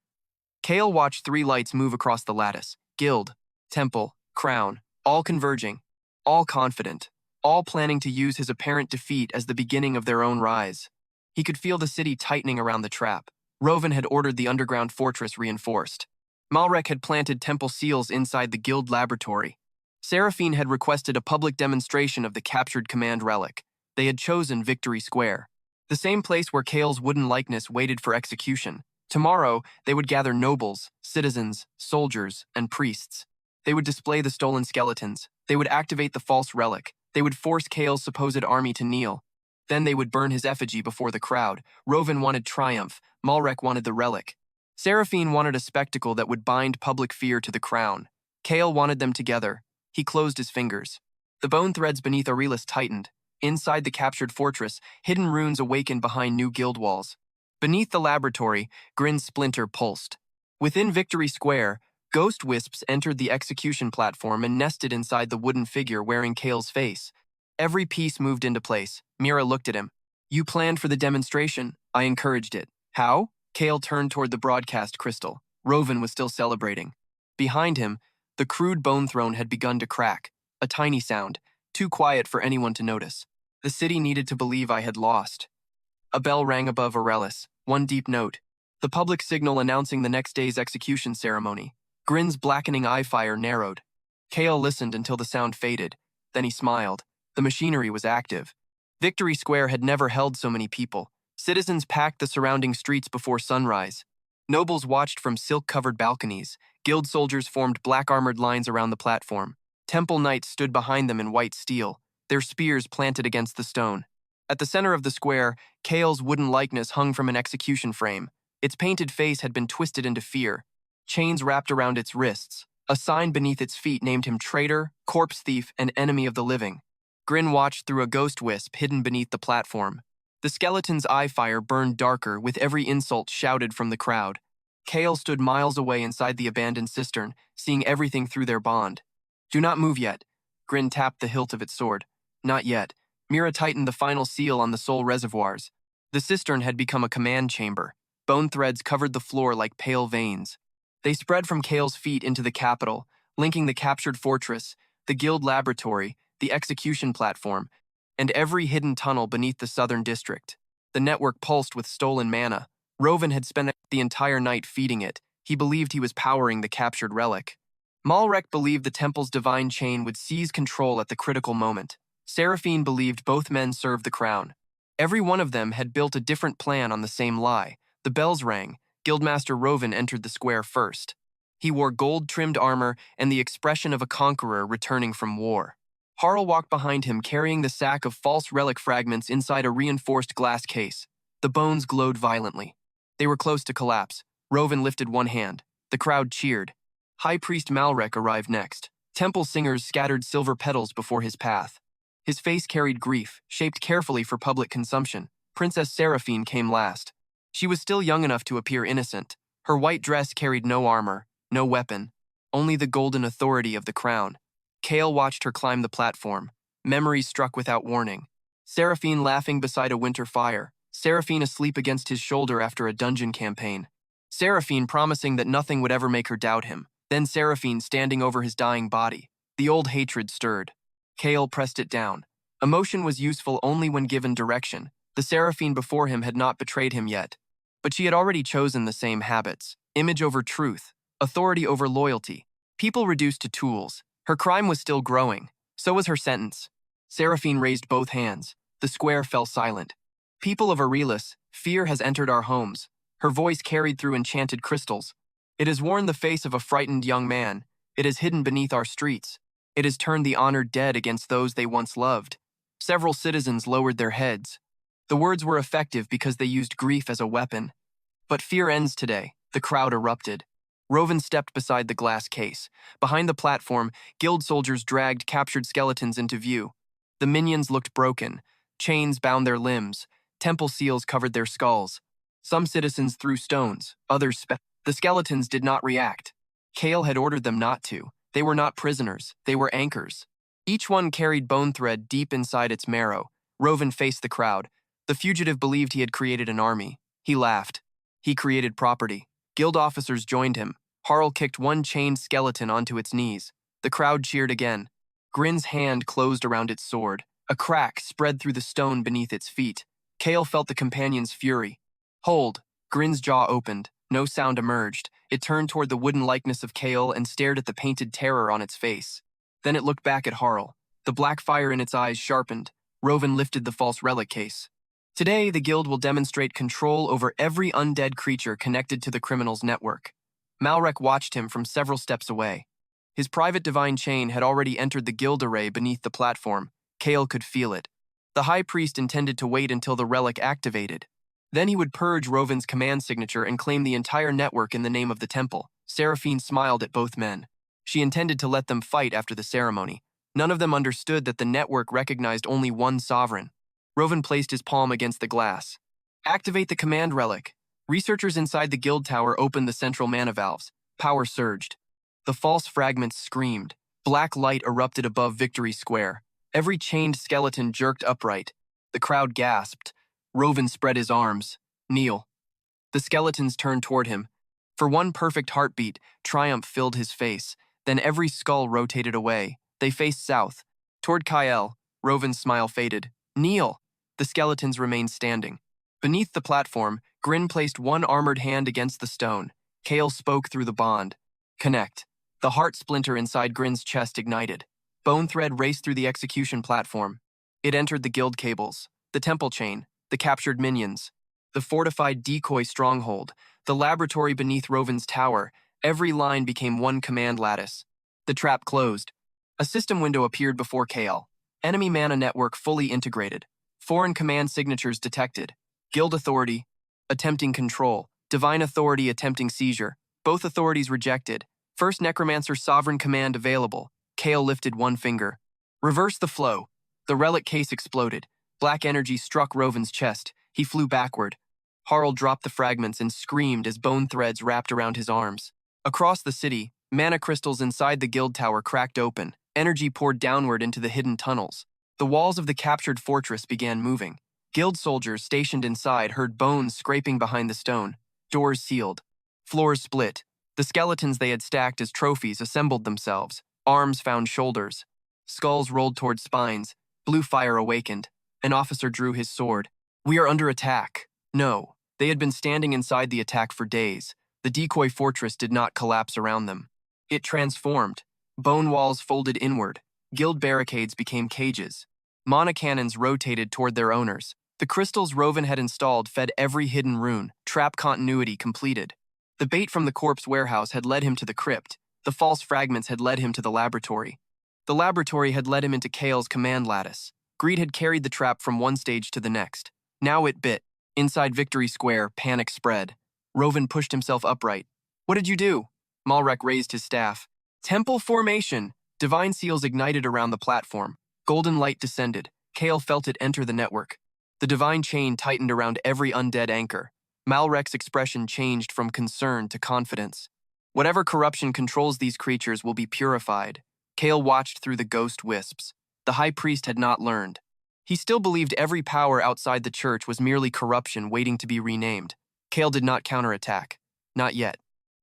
Kael watched three lights move across the lattice. Guild, temple, crown, all converging, all confident, all planning to use his apparent defeat as the beginning of their own rise. He could feel the city tightening around the trap. Rovan had ordered the underground fortress reinforced. Malrek had planted temple seals inside the guild laboratory. Seraphine had requested a public demonstration of the captured command relic. They had chosen Victory Square, the same place where Kael's wooden likeness waited for execution. Tomorrow, they would gather nobles, citizens, soldiers, and priests. They would display the stolen skeletons. They would activate the false relic. They would force Kael's supposed army to kneel. Then they would burn his effigy before the crowd. Rovan wanted triumph. Malrek wanted the relic. Seraphine wanted a spectacle that would bind public fear to the crown. Kael wanted them together. He closed his fingers. The bone threads beneath Aurelius tightened. Inside the captured fortress, hidden runes awakened behind new guild walls. Beneath the laboratory, Grin's splinter pulsed. Within Victory Square, ghost wisps entered the execution platform and nested inside the wooden figure wearing Kael's face. Every piece moved into place. Mira looked at him. "You planned for the demonstration. I encouraged it." "How?" Kael turned toward the broadcast crystal. Rovan was still celebrating. Behind him, the crude bone throne had begun to crack. A tiny sound, too quiet for anyone to notice. The city needed to believe I had lost. A bell rang above Aurelius, one deep note. The public signal announcing the next day's execution ceremony. Grin's blackening eye fire narrowed. Kael listened until the sound faded. Then he smiled. The machinery was active. Victory Square had never held so many people. Citizens packed the surrounding streets before sunrise. Nobles watched from silk-covered balconies. Guild soldiers formed black-armored lines around the platform. Temple knights stood behind them in white steel, their spears planted against the stone. At the center of the square, Kael's wooden likeness hung from an execution frame. Its painted face had been twisted into fear. Chains wrapped around its wrists. A sign beneath its feet named him traitor, corpse thief, and enemy of the living. Grin watched through a ghost wisp hidden beneath the platform. The skeleton's eye fire burned darker with every insult shouted from the crowd. Kael stood miles away inside the abandoned cistern, seeing everything through their bond. "Do not move yet." Grin tapped the hilt of its sword. "Not yet." Mira tightened the final seal on the soul reservoirs. The cistern had become a command chamber. Bone threads covered the floor like pale veins. They spread from Kael's feet into the capital, linking the captured fortress, the guild laboratory, the execution platform, and every hidden tunnel beneath the southern district. The network pulsed with stolen mana. Rovan had spent the entire night feeding it. He believed he was powering the captured relic. Malrek believed the temple's divine chain would seize control at the critical moment. Seraphine believed both men served the crown. Every one of them had built a different plan on the same lie. The bells rang. Guildmaster Rovan entered the square first. He wore gold-trimmed armor and the expression of a conqueror returning from war. Harl walked behind him carrying the sack of false relic fragments inside a reinforced glass case. The bones glowed violently. They were close to collapse. Rovan lifted one hand. The crowd cheered. High Priest Malrek arrived next. Temple singers scattered silver petals before his path. His face carried grief, shaped carefully for public consumption. Princess Seraphine came last. She was still young enough to appear innocent. Her white dress carried no armor, no weapon, only the golden authority of the crown. Kael watched her climb the platform. Memories struck without warning. Seraphine laughing beside a winter fire. Seraphine asleep against his shoulder after a dungeon campaign. Seraphine promising that nothing would ever make her doubt him. Then Seraphine standing over his dying body. The old hatred stirred. Kael pressed it down. Emotion was useful only when given direction. The Seraphine before him had not betrayed him yet. But she had already chosen the same habits. Image over truth. Authority over loyalty. People reduced to tools. Her crime was still growing. So was her sentence. Seraphine raised both hands. The square fell silent. "People of Aurelius, fear has entered our homes." Her voice carried through enchanted crystals. "It has worn the face of a frightened young man. It has hidden beneath our streets. It has turned the honored dead against those they once loved." Several citizens lowered their heads. The words were effective because they used grief as a weapon. "But fear ends today." The crowd erupted. Rovan stepped beside the glass case. Behind the platform, guild soldiers dragged captured skeletons into view. The minions looked broken. Chains bound their limbs. Temple seals covered their skulls. Some citizens threw stones, others The skeletons did not react. Kael had ordered them not to. They were not prisoners, they were anchors. Each one carried bone thread deep inside its marrow. Rovan faced the crowd. The fugitive believed he had created an army. He laughed. He created property. Guild officers joined him. Harl kicked one chained skeleton onto its knees. The crowd cheered again. Grin's hand closed around its sword. A crack spread through the stone beneath its feet. Kael felt the companion's fury. "Hold." Grin's jaw opened. No sound emerged. It turned toward the wooden likeness of Kael and stared at the painted terror on its face. Then it looked back at Harl. The black fire in its eyes sharpened. Rovan lifted the false relic case. Today, the guild will demonstrate control over every undead creature connected to the criminal's network. Malrek watched him from several steps away. His private divine chain had already entered the guild array beneath the platform. Kael could feel it. The high priest intended to wait until the relic activated. Then he would purge Rovan's command signature and claim the entire network in the name of the temple. Seraphine smiled at both men. She intended to let them fight after the ceremony. None of them understood that the network recognized only one sovereign. Rovan placed his palm against the glass. Activate the command relic. Researchers inside the guild tower opened the central mana valves. Power surged. The false fragments screamed. Black light erupted above Victory Square. Every chained skeleton jerked upright. The crowd gasped. Rovan spread his arms. Kneel. The skeletons turned toward him. For one perfect heartbeat, triumph filled his face. Then every skull rotated away. They faced south. Toward Kael, Rovan's smile faded. Kneel. The skeletons remained standing. Beneath the platform, Grin placed one armored hand against the stone. Kael spoke through the bond. Connect. The heart splinter inside Grin's chest ignited. Bone thread raced through the execution platform. It entered the guild cables, the temple chain, the captured minions, the fortified decoy stronghold, the laboratory beneath Rovan's tower. Every line became one command lattice. The trap closed. A system window appeared before Kael. Enemy mana network fully integrated. Foreign command signatures detected. Guild authority, attempting control. Divine authority attempting seizure. Both authorities rejected. First necromancer sovereign command available. Kael lifted one finger. Reverse the flow. The relic case exploded. Black energy struck Rovan's chest. He flew backward. Harl dropped the fragments and screamed as bone threads wrapped around his arms. Across the city, mana crystals inside the guild tower cracked open. Energy poured downward into the hidden tunnels. The walls of the captured fortress began moving. Guild soldiers stationed inside heard bones scraping behind the stone. Doors sealed. Floors split. The skeletons they had stacked as trophies assembled themselves. Arms found shoulders. Skulls rolled toward spines. Blue fire awakened. An officer drew his sword. We are under attack. No, they had been standing inside the attack for days. The decoy fortress did not collapse around them. It transformed. Bone walls folded inward. Guild barricades became cages. Mana cannons rotated toward their owners. The crystals Rovan had installed fed every hidden rune. Trap continuity completed. The bait from the corpse warehouse had led him to the crypt. The false fragments had led him to the laboratory. The laboratory had led him into Kael's command lattice. Greed had carried the trap from one stage to the next. Now it bit. Inside Victory Square, panic spread. Rovan pushed himself upright. What did you do? Malrek raised his staff. Temple formation. Divine seals ignited around the platform. Golden light descended. Kael felt it enter the network. The divine chain tightened around every undead anchor. Malrek's expression changed from concern to confidence. Whatever corruption controls these creatures will be purified. Kael watched through the ghost wisps. The high priest had not learned. He still believed every power outside the church was merely corruption waiting to be renamed. Kael did not counterattack. Not yet.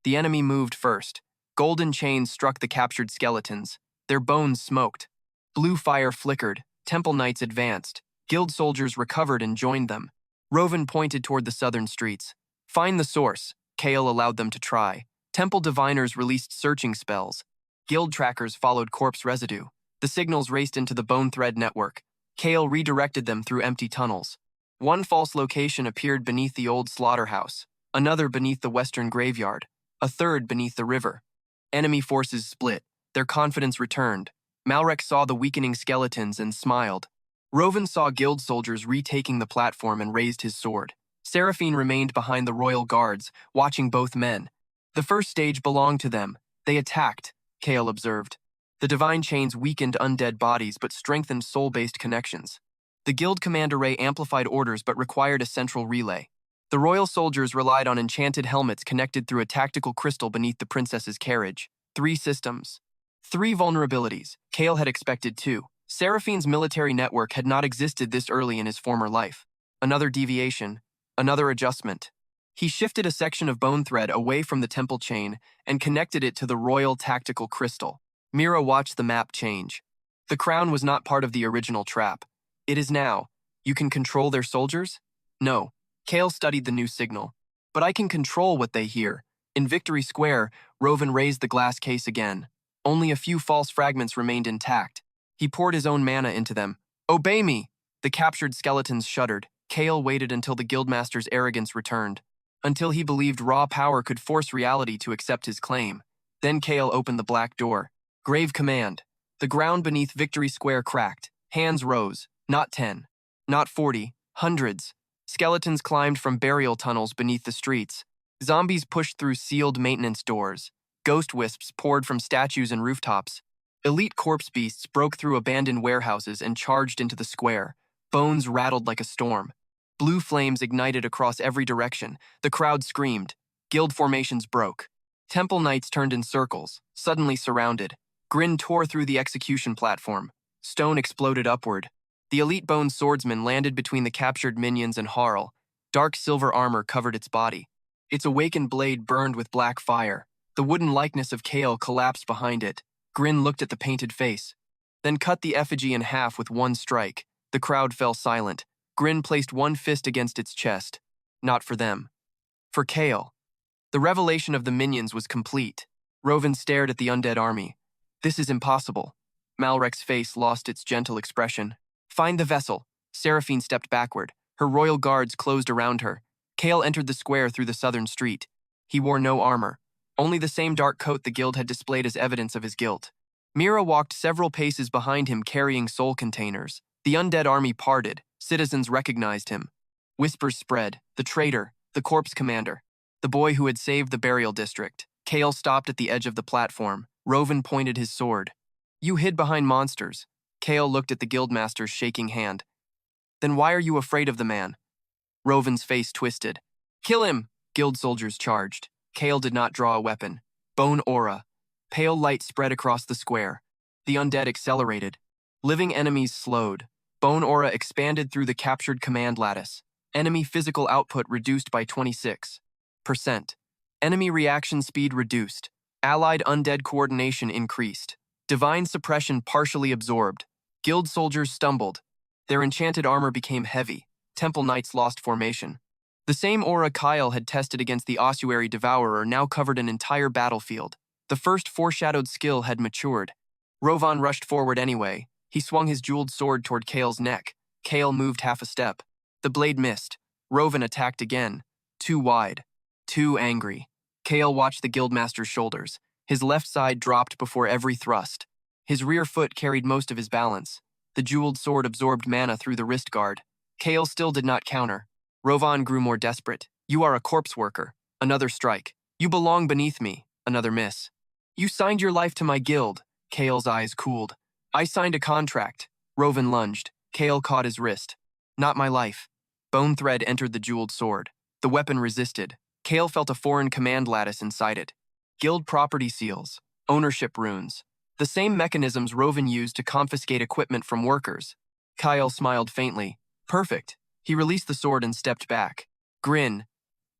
The enemy moved first. Golden chains struck the captured skeletons. Their bones smoked. Blue fire flickered. Temple knights advanced. Guild soldiers recovered and joined them. Rovan pointed toward the southern streets. Find the source. Kael allowed them to try. Temple diviners released searching spells. Guild trackers followed corpse residue. The signals raced into the bone thread network. Kael redirected them through empty tunnels. One false location appeared beneath the old slaughterhouse, another beneath the western graveyard, a third beneath the river. Enemy forces split. Their confidence returned. Malrek saw the weakening skeletons and smiled. Rovan saw guild soldiers retaking the platform and raised his sword. Seraphine remained behind the royal guards, watching both men. The first stage belonged to them. They attacked, Kael observed. The divine chains weakened undead bodies but strengthened soul-based connections. The guild command array amplified orders but required a central relay. The royal soldiers relied on enchanted helmets connected through a tactical crystal beneath the princess's carriage. 3 systems. 3 vulnerabilities. Kael had expected 2. Seraphine's military network had not existed this early in his former life. Another deviation. Another adjustment. He shifted a section of bone thread away from the temple chain and connected it to the royal tactical crystal. Mira watched the map change. The crown was not part of the original trap. It is now. You can control their soldiers? No. Kael studied the new signal. but I can control what they hear. In Victory Square, Rovan raised the glass case again. Only a few false fragments remained intact. He poured his own mana into them. Obey me! The captured skeletons shuddered. Kael waited until the Guildmaster's arrogance returned, until he believed raw power could force reality to accept his claim. Then Kael opened the black door. Grave command. The ground beneath Victory Square cracked. Hands rose. Not 10. Not 40. Hundreds. Skeletons climbed from burial tunnels beneath the streets. Zombies pushed through sealed maintenance doors. Ghost wisps poured from statues and rooftops. Elite corpse beasts broke through abandoned warehouses and charged into the square. Bones rattled like a storm. Blue flames ignited across every direction. The crowd screamed. Guild formations broke. Temple knights turned in circles, suddenly surrounded. Grin tore through the execution platform. Stone exploded upward. The elite bone swordsman landed between the captured minions and Harl. Dark silver armor covered its body. Its awakened blade burned with black fire. The wooden likeness of Kael collapsed behind it. Grin looked at the painted face, then cut the effigy in half with one strike. The crowd fell silent. Grin placed one fist against its chest. Not for them. For Kael. The revelation of the minions was complete. Rovan stared at the undead army. This is impossible. Malrek's face lost its gentle expression. Find the vessel. Seraphine stepped backward. Her royal guards closed around her. Kael entered the square through the southern street. He wore no armor, only the same dark coat the guild had displayed as evidence of his guilt. Mira walked several paces behind him carrying soul containers. The undead army parted. Citizens recognized him. Whispers spread. The traitor, the corpse commander, the boy who had saved the burial district. Kael stopped at the edge of the platform. Rovan pointed his sword. You hid behind monsters. Kael looked at the guildmaster's shaking hand. Then why are you afraid of the man? Rovan's face twisted. Kill him! Guild soldiers charged. Kael did not draw a weapon. Bone aura. Pale light spread across the square. The undead accelerated. Living enemies slowed. Bone aura expanded through the captured command lattice. Enemy physical output reduced by 26%. Enemy reaction speed reduced. Allied undead coordination increased. Divine suppression partially absorbed. Guild soldiers stumbled. Their enchanted armor became heavy. Temple knights lost formation. The same aura Kael had tested against the ossuary devourer now covered an entire battlefield. The first foreshadowed skill had matured. Rovan rushed forward anyway. He swung his jeweled sword toward Kael's neck. Kael moved half a step. The blade missed. Rovan attacked again. Too wide. Too angry. Kael watched the guildmaster's shoulders. His left side dropped before every thrust. His rear foot carried most of his balance. The jeweled sword absorbed mana through the wrist guard. Kael still did not counter. Rovan grew more desperate. You are a corpse worker. Another strike. You belong beneath me. Another miss. You signed your life to my guild. Kael's eyes cooled. I signed a contract. Rovan lunged. Kael caught his wrist. Not my life. Bone thread entered the jeweled sword. The weapon resisted. Kael felt a foreign command lattice inside it. Guild property seals. Ownership runes. The same mechanisms Rovan used to confiscate equipment from workers. Kael smiled faintly. Perfect. He released the sword and stepped back. Grin.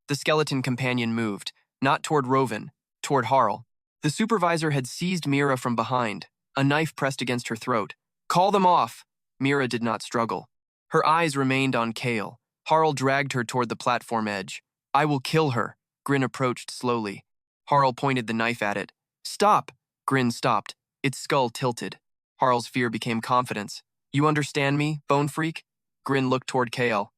The skeleton companion moved, not toward Rovan, toward Harl. The supervisor had seized Mira from behind, a knife pressed against her throat. Call them off! Mira did not struggle. Her eyes remained on Kael. Harl dragged her toward the platform edge. I will kill her. Grin approached slowly. Harl pointed the knife at it. Stop! Grin stopped. Its skull tilted. Harl's fear became confidence. You understand me, Bone Freak? Grin looked toward Kael.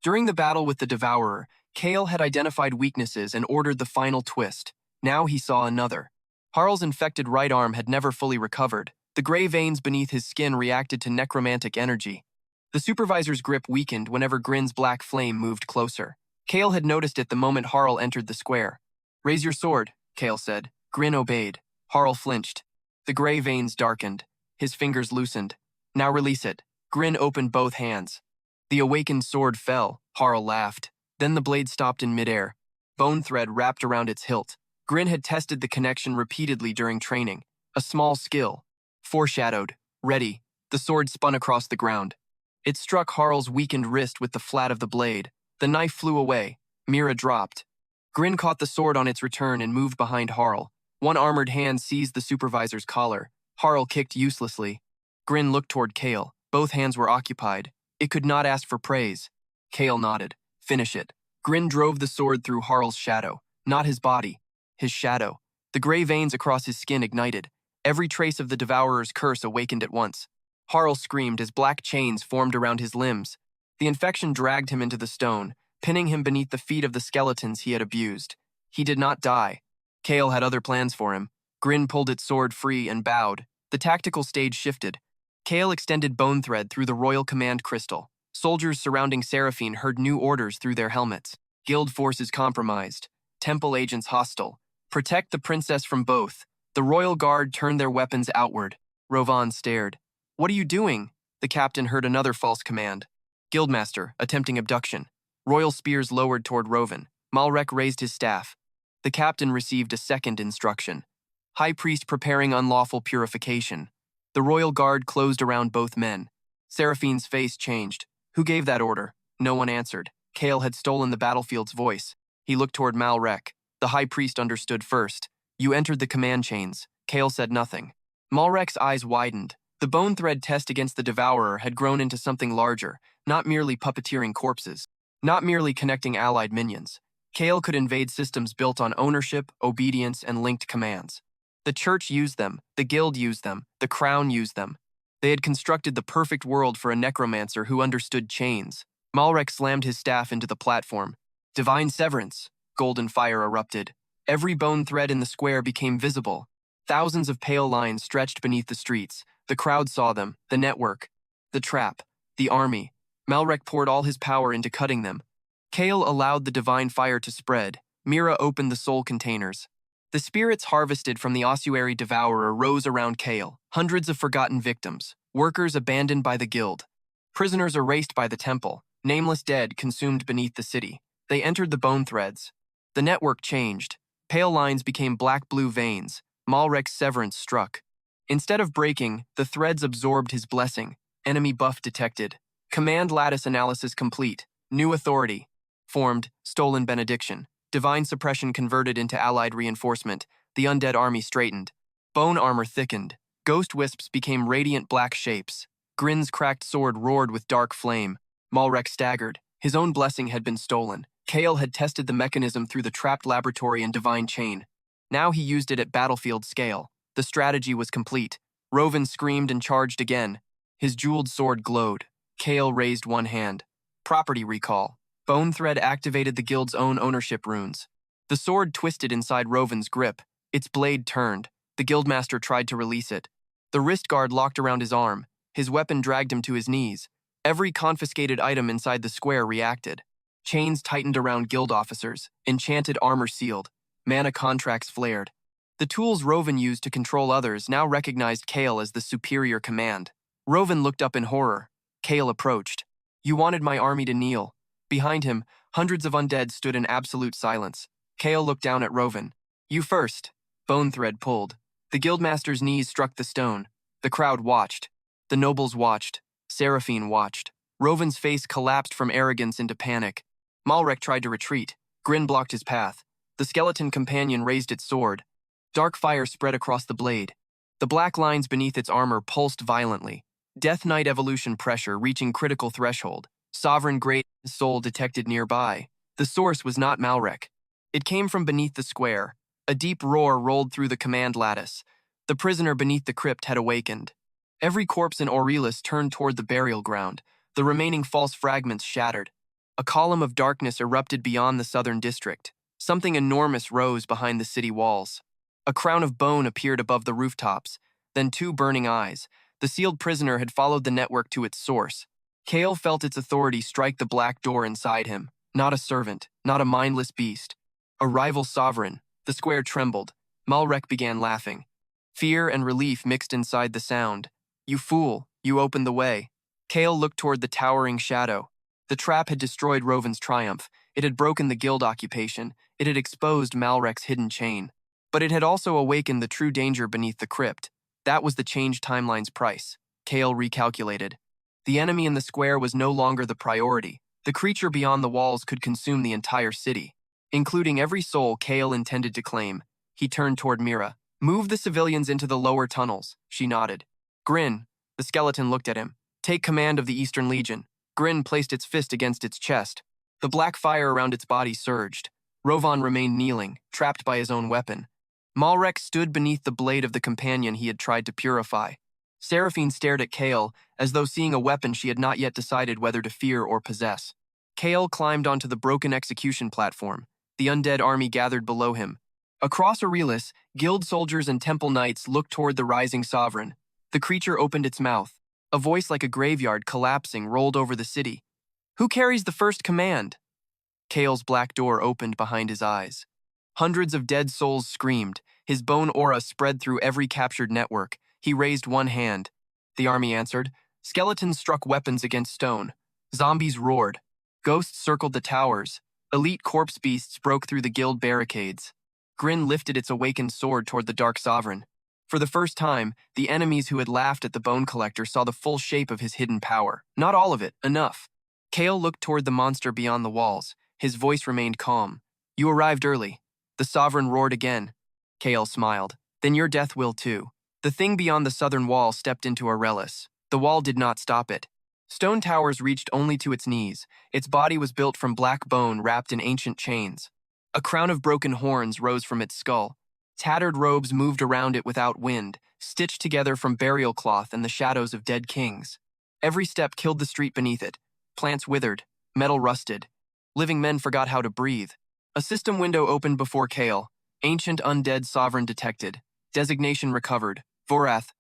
During the battle with the Devourer, Kael had identified weaknesses and ordered the final twist. Now he saw another. Harl's infected right arm had never fully recovered. The gray veins beneath his skin reacted to necromantic energy. The supervisor's grip weakened whenever Grin's black flame moved closer. Kael had noticed it the moment Harl entered the square. Raise your sword, Kael said. Grin obeyed. Harl flinched. The gray veins darkened. His fingers loosened. Now release it. Grin opened both hands. The awakened sword fell. Harl laughed. Then the blade stopped in midair. Bone thread wrapped around its hilt. Grin had tested the connection repeatedly during training. A small skill. Foreshadowed. Ready. The sword spun across the ground. It struck Harl's weakened wrist with the flat of the blade. The knife flew away. Mira dropped. Grin caught the sword on its return and moved behind Harl. One armored hand seized the supervisor's collar. Harl kicked uselessly. Grin looked toward Kael. Both hands were occupied. It could not ask for praise. Kael nodded. Finish it. Grin drove the sword through Harl's shadow, not his body, his shadow. The gray veins across his skin ignited. Every trace of the Devourer's curse awakened at once. Harl screamed as black chains formed around his limbs. The infection dragged him into the stone, pinning him beneath the feet of the skeletons he had abused. He did not die. Kael had other plans for him. Grin pulled its sword free and bowed. The tactical stage shifted. Kael extended bone thread through the royal command crystal. Soldiers surrounding Seraphine heard new orders through their helmets. Guild forces compromised. Temple agents hostile. Protect the princess from both. The royal guard turned their weapons outward. Rovan stared. What are you doing? The captain heard another false command. Guildmaster, attempting abduction. Royal spears lowered toward Rovan. Malrek raised his staff. The captain received a second instruction. High priest preparing unlawful purification. The royal guard closed around both men. Seraphine's face changed. Who gave that order? No one answered. Kael had stolen the battlefield's voice. He looked toward Malrek. The high priest understood first. You entered the command chains. Kael said nothing. Malrek's eyes widened. The bone thread test against the Devourer had grown into something larger, not merely puppeteering corpses, not merely connecting allied minions. Kael could invade systems built on ownership, obedience, and linked commands. The church used them, the guild used them, the crown used them. They had constructed the perfect world for a necromancer who understood chains. Malrek slammed his staff into the platform. Divine severance. Golden fire erupted. Every bone thread in the square became visible. Thousands of pale lines stretched beneath the streets. The crowd saw them, the network, the trap, the army. Malrek poured all his power into cutting them. Kael allowed the divine fire to spread. Mira opened the soul containers. The spirits harvested from the ossuary devourer rose around Kael, hundreds of forgotten victims, workers abandoned by the guild, prisoners erased by the temple, nameless dead consumed beneath the city. They entered the bone threads. The network changed. Pale lines became black-blue veins. Malrek's severance struck. Instead of breaking, the threads absorbed his blessing. Enemy buff detected. Command lattice analysis complete. New authority. Formed, stolen benediction. Divine suppression converted into allied reinforcement. The undead army straightened. Bone armor thickened. Ghost wisps became radiant black shapes. Grin's cracked sword roared with dark flame. Malrek staggered. His own blessing had been stolen. Kael had tested the mechanism through the trapped laboratory and divine chain. Now he used it at battlefield scale. The strategy was complete. Rovan screamed and charged again. His jeweled sword glowed. Kael raised one hand. Property recall. Bone thread activated the guild's own ownership runes. The sword twisted inside Rovan's grip. Its blade turned. The guildmaster tried to release it. The wrist guard locked around his arm. His weapon dragged him to his knees. Every confiscated item inside the square reacted. Chains tightened around guild officers. Enchanted armor sealed. Mana contracts flared. The tools Rovan used to control others now recognized Kael as the superior command. Rovan looked up in horror. Kael approached. You wanted my army to kneel. Behind him, hundreds of undead stood in absolute silence. Kael looked down at Rovan. You first. Bone thread pulled. The guildmaster's knees struck the stone. The crowd watched. The nobles watched. Seraphine watched. Rovan's face collapsed from arrogance into panic. Malrek tried to retreat. Grin blocked his path. The skeleton companion raised its sword. Dark fire spread across the blade. The black lines beneath its armor pulsed violently. Death Knight evolution pressure reaching critical threshold. Sovereign great soul detected nearby. The source was not Malrek. It came from beneath the square. A deep roar rolled through the command lattice. The prisoner beneath the crypt had awakened. Every corpse in Aurelius turned toward the burial ground. The remaining false fragments shattered. A column of darkness erupted beyond the southern district. Something enormous rose behind the city walls. A crown of bone appeared above the rooftops, then two burning eyes. The sealed prisoner had followed the network to its source. Kael felt its authority strike the black door inside him. Not a servant, not a mindless beast. A rival sovereign. The square trembled. Malrek began laughing. Fear and relief mixed inside the sound. You fool, you opened the way. Kael looked toward the towering shadow. The trap had destroyed Rovan's triumph. It had broken the guild occupation. It had exposed Malrek's hidden chain. But it had also awakened the true danger beneath the crypt. That was the changed timeline's price. Kael recalculated. The enemy in the square was no longer the priority. The creature beyond the walls could consume the entire city, including every soul Kael intended to claim. He turned toward Mira. Move the civilians into the lower tunnels, she nodded. Grin. The skeleton looked at him. Take command of the Eastern Legion. Grin placed its fist against its chest. The black fire around its body surged. Rovan remained kneeling, trapped by his own weapon. Malrek stood beneath the blade of the companion he had tried to purify. Seraphine stared at Kael, as though seeing a weapon she had not yet decided whether to fear or possess. Kael climbed onto the broken execution platform. The undead army gathered below him. Across Aurelis, guild soldiers and temple knights looked toward the rising sovereign. The creature opened its mouth. A voice like a graveyard collapsing rolled over the city. "Who carries the first command?" Kael's black door opened behind his eyes. Hundreds of dead souls screamed. His bone aura spread through every captured network. He raised one hand. The army answered. Skeletons struck weapons against stone. Zombies roared. Ghosts circled the towers. Elite corpse beasts broke through the guild barricades. Grin lifted its awakened sword toward the Dark Sovereign. For the first time, the enemies who had laughed at the Bone Collector saw the full shape of his hidden power. Not all of it, enough. Kael looked toward the monster beyond the walls. His voice remained calm. "You arrived early." The Sovereign roared again. Kael smiled. "Then your death will too." The thing beyond the southern wall stepped into Aurelis. The wall did not stop it. Stone towers reached only to its knees. Its body was built from black bone wrapped in ancient chains. A crown of broken horns rose from its skull. Tattered robes moved around it without wind, stitched together from burial cloth and the shadows of dead kings. Every step killed the street beneath it. Plants withered, metal rusted. Living men forgot how to breathe. A system window opened before Kael. Ancient undead sovereign detected. Designation recovered. Vorath,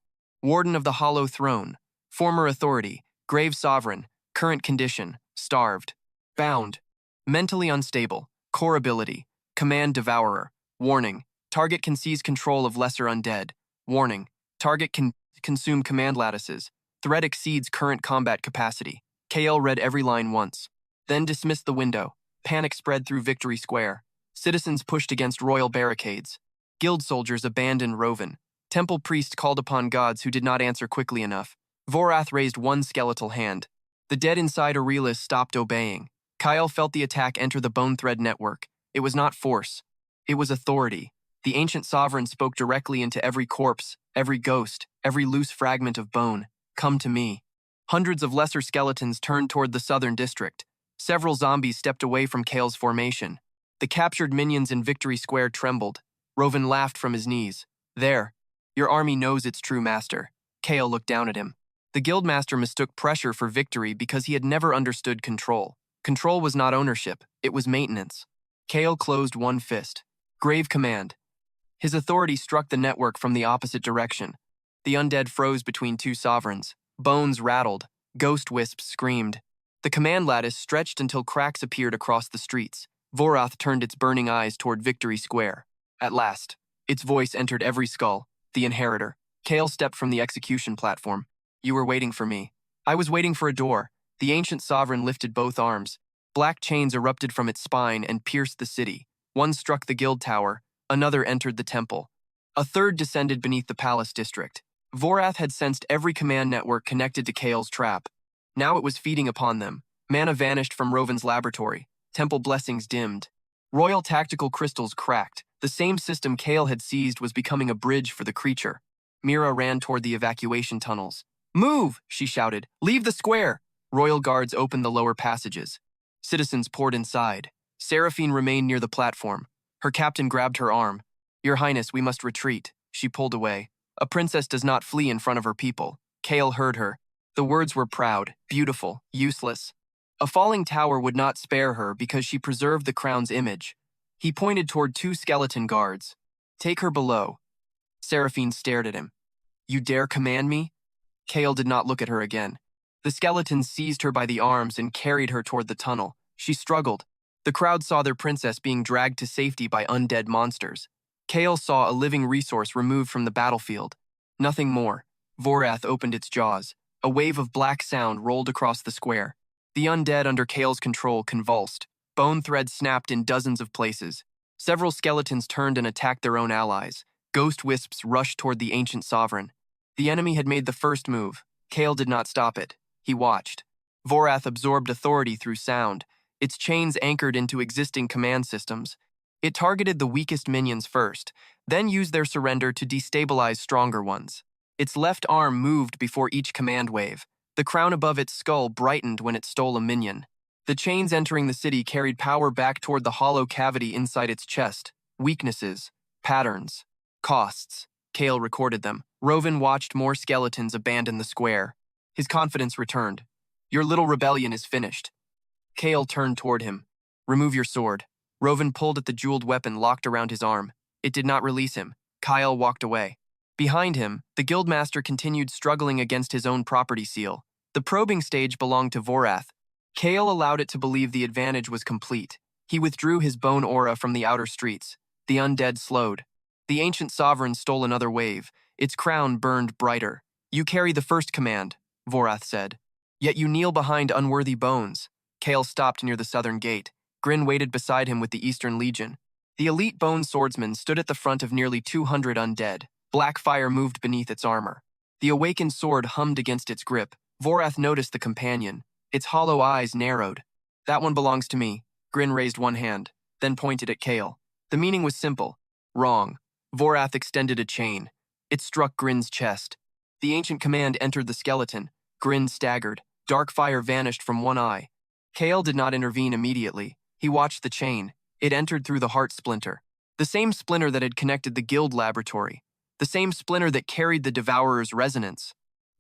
Warden of the Hollow Throne. Former authority. Grave sovereign. Current condition. Starved. Bound. Mentally unstable. Core ability. Command devourer. Warning. Target can seize control of lesser undead. Warning. Target can consume command lattices. Threat exceeds current combat capacity. Kael read every line once. Then dismissed the window. Panic spread through Victory Square. Citizens pushed against royal barricades. Guild soldiers abandoned Rovan. Temple priests called upon gods who did not answer quickly enough. Vorath raised one skeletal hand. The dead inside Aurelis stopped obeying. Kael felt the attack enter the bone thread network. It was not force. It was authority. The ancient sovereign spoke directly into every corpse, every ghost, every loose fragment of bone. "Come to me." Hundreds of lesser skeletons turned toward the southern district. Several zombies stepped away from Kael's formation. The captured minions in Victory Square trembled. Rovan laughed from his knees. "There. Your army knows its true master." Kael looked down at him. The guildmaster mistook pressure for victory because he had never understood control. Control was not ownership, it was maintenance. Kael closed one fist. Grave command. His authority struck the network from the opposite direction. The undead froze between two sovereigns. Bones rattled. Ghost wisps screamed. The command lattice stretched until cracks appeared across the streets. Vorath turned its burning eyes toward Victory Square. At last, its voice entered every skull. The inheritor. Kael stepped from the execution platform. "You were waiting for me." "I was waiting for a door." The ancient sovereign lifted both arms. Black chains erupted from its spine and pierced the city. One struck the guild tower. Another entered the temple. A third descended beneath the palace district. Vorath had sensed every command network connected to Kael's trap. Now it was feeding upon them. Mana vanished from Rovan's laboratory. Temple blessings dimmed. Royal tactical crystals cracked. The same system Kael had seized was becoming a bridge for the creature. Mira ran toward the evacuation tunnels. "Move!" she shouted. "Leave the square!" Royal guards opened the lower passages. Citizens poured inside. Seraphine remained near the platform. Her captain grabbed her arm. "Your Highness, we must retreat." She pulled away. "A princess does not flee in front of her people." Kael heard her. The words were proud, beautiful, useless. A falling tower would not spare her because she preserved the crown's image. He pointed toward two skeleton guards. "Take her below." Seraphine stared at him. "You dare command me?" Kael did not look at her again. The skeletons seized her by the arms and carried her toward the tunnel. She struggled. The crowd saw their princess being dragged to safety by undead monsters. Kael saw a living resource removed from the battlefield. Nothing more. Vorath opened its jaws. A wave of black sound rolled across the square. The undead under Kael's control convulsed. Bone threads snapped in dozens of places. Several skeletons turned and attacked their own allies. Ghost wisps rushed toward the ancient sovereign. The enemy had made the first move. Kael did not stop it. He watched. Vorath absorbed authority through sound. Its chains anchored into existing command systems. It targeted the weakest minions first, then used their surrender to destabilize stronger ones. Its left arm moved before each command wave. The crown above its skull brightened when it stole a minion. The chains entering the city carried power back toward the hollow cavity inside its chest. Weaknesses, patterns, costs. Kael recorded them. Rovan watched more skeletons abandon the square. His confidence returned. Your little rebellion is finished. Kael turned toward him. Remove your sword. Rovan pulled at the jeweled weapon locked around his arm. It did not release him. Kael walked away. Behind him, the guildmaster continued struggling against his own property seal. The probing stage belonged to Vorath. Kael allowed it to believe the advantage was complete. He withdrew his bone aura from the outer streets. The undead slowed. The ancient sovereign stole another wave. Its crown burned brighter. You carry the first command, Vorath said. Yet you kneel behind unworthy bones. Kael stopped near the southern gate. Grin waited beside him with the Eastern Legion. The elite bone swordsman stood at the front of nearly 200 undead. Black fire moved beneath its armor. The awakened sword hummed against its grip. Vorath noticed the companion. Its hollow eyes narrowed. That one belongs to me. Grin raised one hand, then pointed at Kael. The meaning was simple. Wrong. Vorath extended a chain. It struck Grin's chest. The ancient command entered the skeleton. Grin staggered. Dark fire vanished from one eye. Kael did not intervene immediately. He watched the chain. It entered through the heart splinter. The same splinter that had connected the guild laboratory. The same splinter that carried the Devourer's resonance.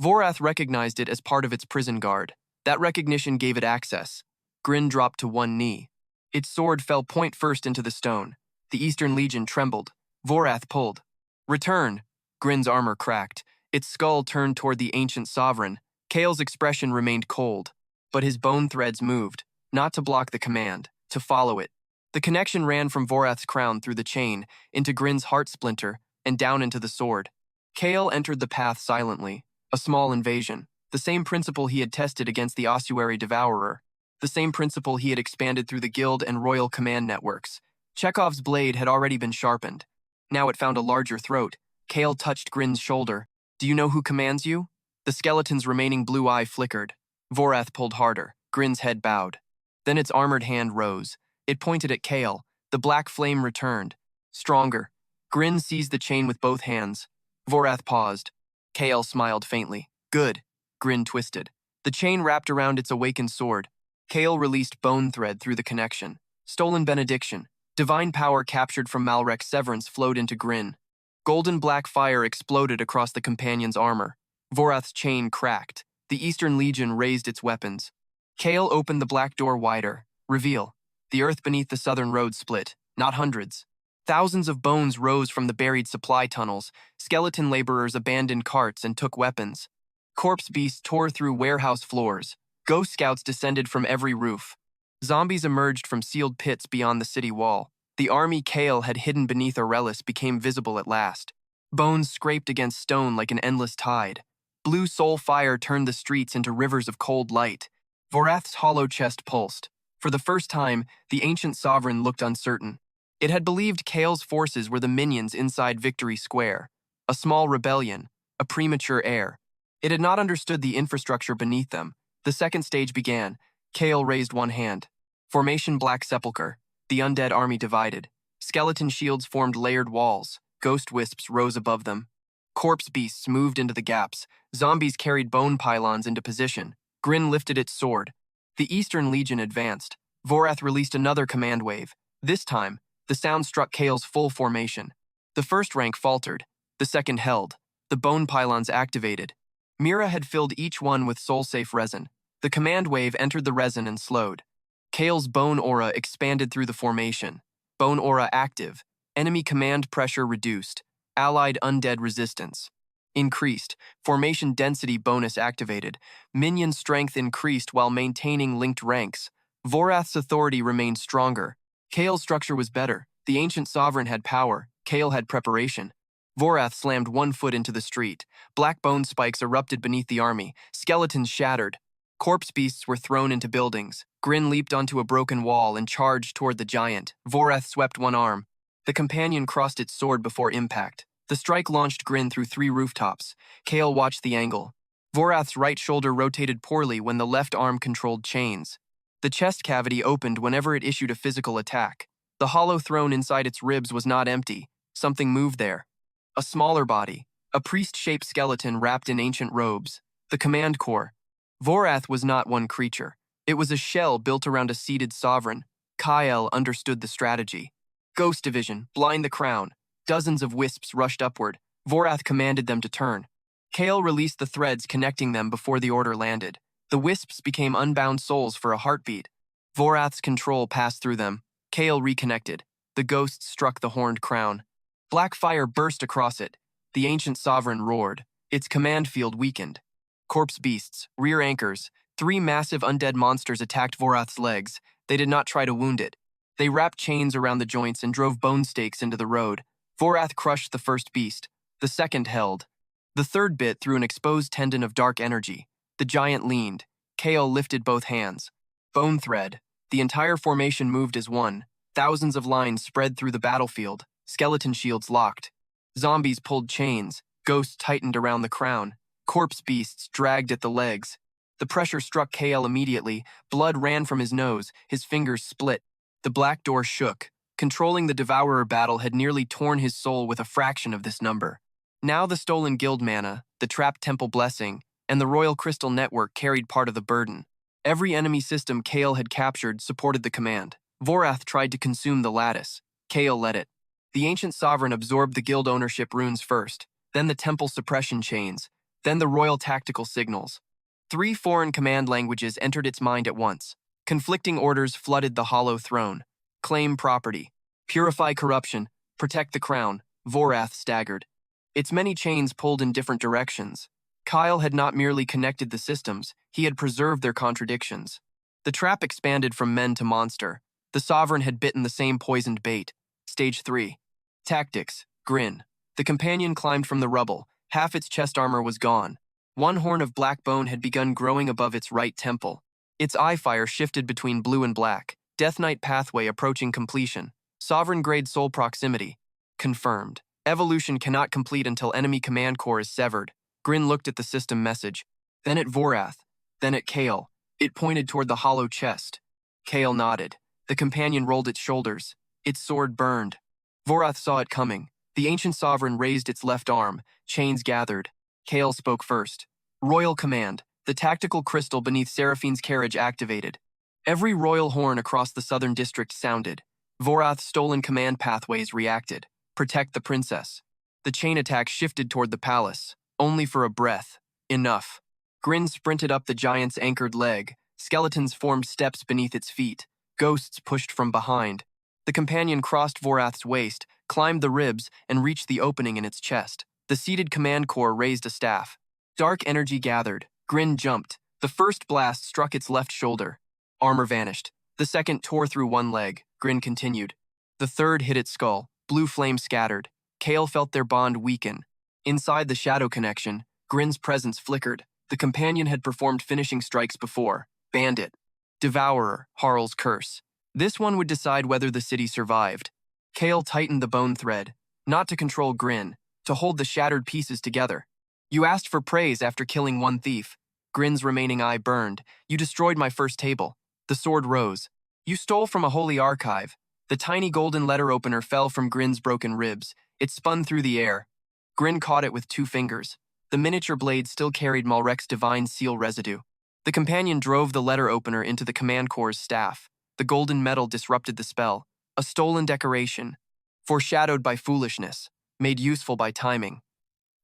Vorath recognized it as part of its prison guard. That recognition gave it access. Grin dropped to one knee. Its sword fell point first into the stone. The Eastern Legion trembled. Vorath pulled. Return. Grin's armor cracked. Its skull turned toward the ancient sovereign. Kael's expression remained cold, but his bone threads moved, not to block the command, to follow it. The connection ran from Vorath's crown through the chain, into Grin's heart splinter, and down into the sword. Kael entered the path silently, a small invasion, the same principle he had tested against the ossuary devourer, the same principle he had expanded through the guild and royal command networks. Chekhov's blade had already been sharpened. Now it found a larger throat. Kael touched Grin's shoulder. Do you know who commands you? The skeleton's remaining blue eye flickered. Vorath pulled harder. Grin's head bowed. Then its armored hand rose. It pointed at Kael. The black flame returned. Stronger. Grin seized the chain with both hands. Vorath paused. Kael smiled faintly. Good. Grin twisted. The chain wrapped around its awakened sword. Kael released bone thread through the connection. Stolen benediction. Divine power captured from Malrek's severance flowed into Grin. Golden black fire exploded across the companion's armor. Vorath's chain cracked. The Eastern Legion raised its weapons. Kael opened the black door wider. Reveal. The earth beneath the southern road split. Not hundreds. Thousands of bones rose from the buried supply tunnels. Skeleton laborers abandoned carts and took weapons. Corpse beasts tore through warehouse floors. Ghost scouts descended from every roof. Zombies emerged from sealed pits beyond the city wall. The army Kael had hidden beneath Aurelis became visible at last. Bones scraped against stone like an endless tide. Blue soul fire turned the streets into rivers of cold light. Vorath's hollow chest pulsed. For the first time, the ancient sovereign looked uncertain. It had believed Kael's forces were the minions inside Victory Square, a small rebellion, a premature heir. It had not understood the infrastructure beneath them. The second stage began. Kael raised one hand. Formation Black Sepulchre. The undead army divided. Skeleton shields formed layered walls. Ghost wisps rose above them. Corpse beasts moved into the gaps. Zombies carried bone pylons into position. Grin lifted its sword. The Eastern Legion advanced. Vorath released another command wave. This time, the sound struck Kael's full formation. The first rank faltered. The second held. The bone pylons activated. Mira had filled each one with soul-safe resin. The command wave entered the resin and slowed. Kael's bone aura expanded through the formation. Bone aura active. Enemy command pressure reduced. Allied undead resistance increased. Formation density bonus activated. Minion strength increased while maintaining linked ranks. Vorath's authority remained stronger. Kael's structure was better. The ancient sovereign had power. Kael had preparation. Vorath slammed one foot into the street. Black bone spikes erupted beneath the army. Skeletons shattered. Corpse beasts were thrown into buildings. Grin leaped onto a broken wall and charged toward the giant. Vorath swept one arm. The companion crossed its sword before impact. The strike launched Grin through 3 rooftops. Kael watched the angle. Vorath's right shoulder rotated poorly when the left arm controlled chains. The chest cavity opened whenever it issued a physical attack. The hollow throne inside its ribs was not empty. Something moved there. A smaller body. A priest-shaped skeleton wrapped in ancient robes. The command core. Vorath was not one creature. It was a shell built around a seated sovereign. Kael understood the strategy. Ghost division, blind the crown. Dozens of wisps rushed upward. Vorath commanded them to turn. Kael released the threads connecting them before the order landed. The wisps became unbound souls for a heartbeat. Vorath's control passed through them. Kael reconnected. The ghosts struck the horned crown. Black fire burst across it. The ancient sovereign roared. Its command field weakened. Corpse beasts, rear anchors, 3 massive undead monsters attacked Vorath's legs. They did not try to wound it. They wrapped chains around the joints and drove bone stakes into the road. Vorath crushed the first beast. The second held. The third bit through an exposed tendon of dark energy. The giant leaned. Kael lifted both hands. Bone thread. The entire formation moved as one. Thousands of lines spread through the battlefield. Skeleton shields locked. Zombies pulled chains. Ghosts tightened around the crown. Corpse beasts dragged at the legs. The pressure struck Kael immediately. Blood ran from his nose. His fingers split. The black door shook. Controlling the Devourer battle had nearly torn his soul with a fraction of this number. Now the stolen guild mana, the trapped temple blessing, and the royal crystal network carried part of the burden. Every enemy system Kael had captured supported the command. Vorath tried to consume the lattice. Kael let it. The ancient sovereign absorbed the guild ownership runes first, then the temple suppression chains, then the royal tactical signals. 3 foreign command languages entered its mind at once. Conflicting orders flooded the hollow throne. Claim property. Purify corruption. Protect the crown. Vorath staggered. Its many chains pulled in different directions. Kael had not merely connected the systems, he had preserved their contradictions. The trap expanded from men to monster. The sovereign had bitten the same poisoned bait. Stage 3. Tactics. Grin. The companion climbed from the rubble. Half its chest armor was gone. One horn of black bone had begun growing above its right temple. Its eye fire shifted between blue and black. Death Knight pathway approaching completion. Sovereign-grade soul proximity. Confirmed. Evolution cannot complete until enemy command core is severed. Grin looked at the system message. Then at Vorath. Then at Kael. It pointed toward the hollow chest. Kael nodded. The companion rolled its shoulders. Its sword burned. Vorath saw it coming. The ancient sovereign raised its left arm. Chains gathered. Kael spoke first. Royal command. The tactical crystal beneath Seraphine's carriage activated. Every royal horn across the southern district sounded. Vorath's stolen command pathways reacted. Protect the princess. The chain attack shifted toward the palace. Only for a breath. Enough. Grin sprinted up the giant's anchored leg. Skeletons formed steps beneath its feet. Ghosts pushed from behind. The companion crossed Vorath's waist, climbed the ribs, and reached the opening in its chest. The seated command core raised a staff. Dark energy gathered. Grin jumped. The first blast struck its left shoulder. Armor vanished. The second tore through one leg. Grin continued. The third hit its skull. Blue flame scattered. Kael felt their bond weaken. Inside the shadow connection, Grin's presence flickered. The companion had performed finishing strikes before. Bandit. Devourer, Harl's curse. This one would decide whether the city survived. Kael tightened the bone thread, not to control Grin, to hold the shattered pieces together. You asked for praise after killing one thief. Grin's remaining eye burned. You destroyed my first table. The sword rose. You stole from a holy archive. The tiny golden letter opener fell from Grin's broken ribs. It spun through the air. Grin caught it with 2 fingers. The miniature blade still carried Malrek's divine seal residue. The companion drove the letter opener into the command core's staff. The golden metal disrupted the spell. A stolen decoration. Foreshadowed by foolishness. Made useful by timing.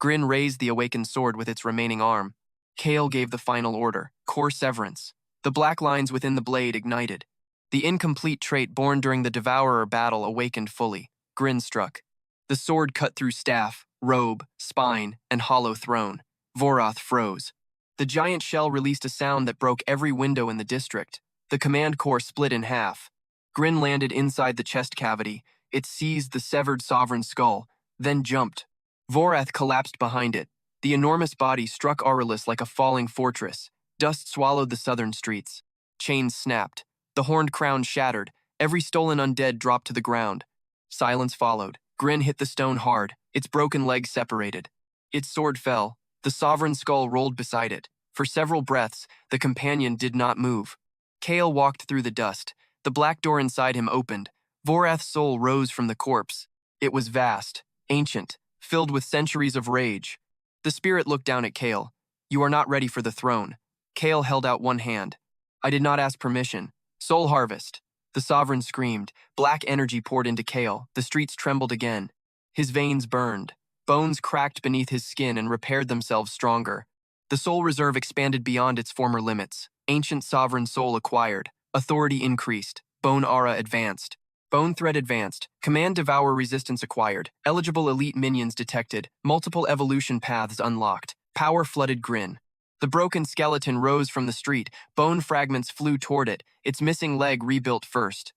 Grin raised the awakened sword with its remaining arm. Kael gave the final order. Core severance. The black lines within the blade ignited. The incomplete trait born during the Devourer battle awakened fully. Grin struck. The sword cut through staff, robe, spine, and hollow throne. Vorath froze. The giant shell released a sound that broke every window in the district. The command core split in half. Grin landed inside the chest cavity. It seized the severed sovereign skull, then jumped. Vorath collapsed behind it. The enormous body struck Aurelius like a falling fortress. Dust swallowed the southern streets. Chains snapped. The horned crown shattered. Every stolen undead dropped to the ground. Silence followed. Grin hit the stone hard. Its broken legs separated. Its sword fell. The sovereign skull rolled beside it. For several breaths, the companion did not move. Kael walked through the dust. The black door inside him opened. Vorath's soul rose from the corpse. It was vast, ancient, filled with centuries of rage. The spirit looked down at Kael. You are not ready for the throne. Kael held out one hand. I did not ask permission. Soul harvest. The sovereign screamed. Black energy poured into Kael. The streets trembled again. His veins burned. Bones cracked beneath his skin and repaired themselves stronger. The soul reserve expanded beyond its former limits. Ancient sovereign soul acquired. Authority increased. Bone aura advanced. Bone thread advanced. Command devour resistance acquired. Eligible elite minions detected. Multiple evolution paths unlocked. Power flooded Grin. The broken skeleton rose from the street. Bone fragments flew toward it, its missing leg rebuilt first.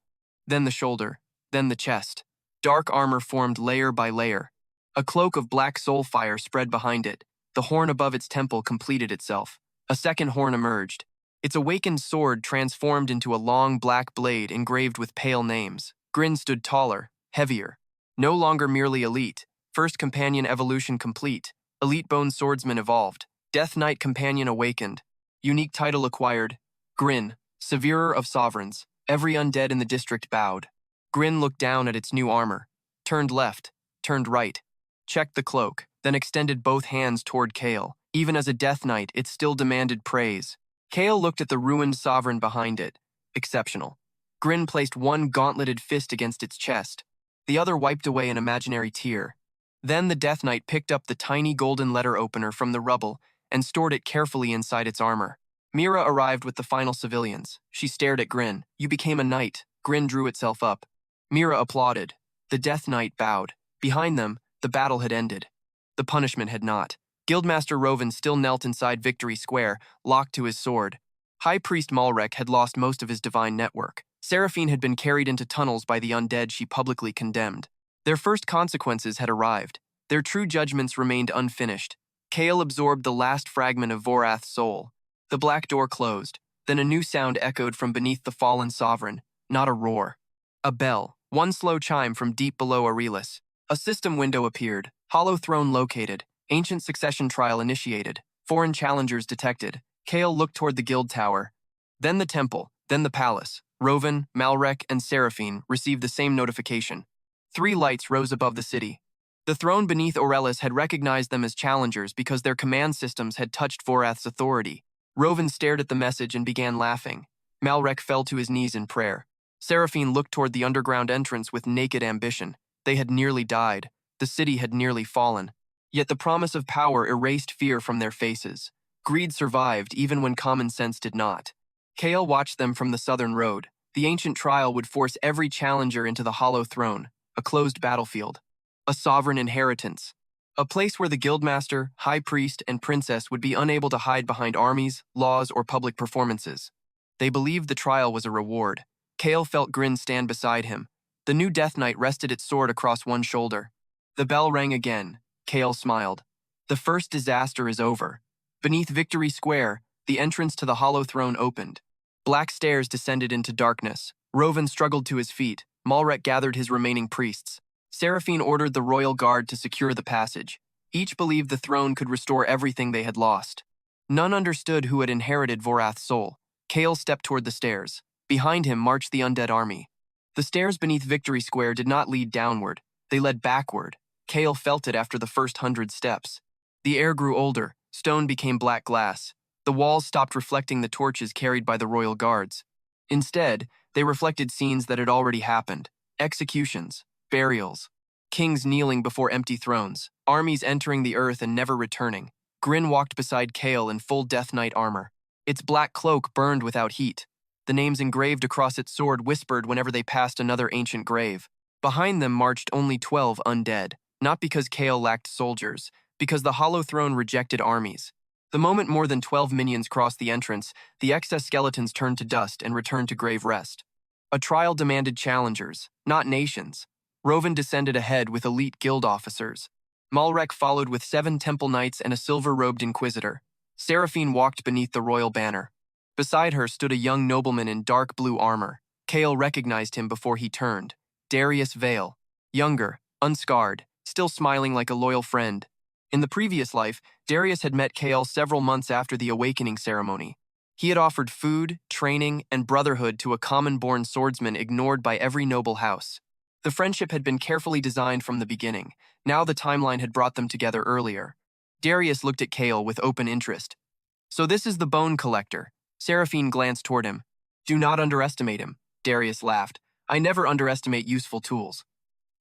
Then the shoulder. Then the chest. Dark armor formed layer by layer. A cloak of black soul fire spread behind it. The horn above its temple completed itself. A second horn emerged. Its awakened sword transformed into a long black blade engraved with pale names. Grin stood taller, heavier. No longer merely elite. First companion evolution complete. Elite bone swordsman evolved. Death Knight companion awakened. Unique title acquired. Grin, severer of sovereigns. Every undead in the district bowed. Grin looked down at its new armor. Turned left. Turned right. Checked the cloak, then extended both hands toward Kael. Even as a Death Knight, it still demanded praise. Kael looked at the ruined sovereign behind it. Exceptional. Grin placed one gauntleted fist against its chest. The other wiped away an imaginary tear. Then the Death Knight picked up the tiny golden letter opener from the rubble and stored it carefully inside its armor. Mira arrived with the final civilians. She stared at Grin. You became a knight. Grin drew itself up. Mira applauded. The Death Knight bowed. Behind them, the battle had ended. The punishment had not. Guildmaster Rovan still knelt inside Victory Square, locked to his sword. High Priest Malrek had lost most of his divine network. Seraphine had been carried into tunnels by the undead she publicly condemned. Their first consequences had arrived. Their true judgments remained unfinished. Kael absorbed the last fragment of Vorath's soul. The black door closed. Then a new sound echoed from beneath the fallen sovereign. Not a roar. A bell. One slow chime from deep below Aurelius. A system window appeared. Hollow throne located. Ancient succession trial initiated. Foreign challengers detected. Kael looked toward the guild tower. Then the temple. Then the palace. Rovan, Malrek, and Seraphine received the same notification. 3 lights rose above the city. The throne beneath Aurelius had recognized them as challengers because their command systems had touched Vorath's authority. Rovan stared at the message and began laughing. Malrek fell to his knees in prayer. Seraphine looked toward the underground entrance with naked ambition. They had nearly died. The city had nearly fallen. Yet the promise of power erased fear from their faces. Greed survived even when common sense did not. Kael watched them from the southern road. The ancient trial would force every challenger into the hollow throne, a closed battlefield. A sovereign inheritance. A place where the guildmaster, high priest, and princess would be unable to hide behind armies, laws, or public performances. They believed the trial was a reward. Kael felt Grin stand beside him. The new Death Knight rested its sword across one shoulder. The bell rang again. Kael smiled. The first disaster is over. Beneath Victory Square, the entrance to the hollow throne opened. Black stairs descended into darkness. Rovan struggled to his feet. Malrek gathered his remaining priests. Seraphine ordered the royal guard to secure the passage. Each believed the throne could restore everything they had lost. None understood who had inherited Vorath's soul. Kael stepped toward the stairs. Behind him marched the undead army. The stairs beneath Victory Square did not lead downward. They led backward. Kael felt it after the first 100 steps. The air grew older. Stone became black glass. The walls stopped reflecting the torches carried by the royal guards. Instead, they reflected scenes that had already happened. Executions. Burials. Kings kneeling before empty thrones. Armies entering the earth and never returning. Grin walked beside Kael in full Death Knight armor. Its black cloak burned without heat. The names engraved across its sword whispered whenever they passed another ancient grave. Behind them marched only 12 undead, not because Kael lacked soldiers, because the hollow throne rejected armies. The moment more than 12 minions crossed the entrance, the excess skeletons turned to dust and returned to grave rest. A trial demanded challengers, not nations. Rovan descended ahead with elite guild officers. Malrek followed with 7 temple knights and a silver-robed inquisitor. Seraphine walked beneath the royal banner. Beside her stood a young nobleman in dark blue armor. Kael recognized him before he turned. Darius Vale. Younger, unscarred, still smiling like a loyal friend. In the previous life, Darius had met Kael several months after the awakening ceremony. He had offered food, training, and brotherhood to a common-born swordsman ignored by every noble house. The friendship had been carefully designed from the beginning. Now the timeline had brought them together earlier. Darius looked at Kael with open interest. So this is the bone collector. Seraphine glanced toward him. Do not underestimate him, Darius laughed. I never underestimate useful tools.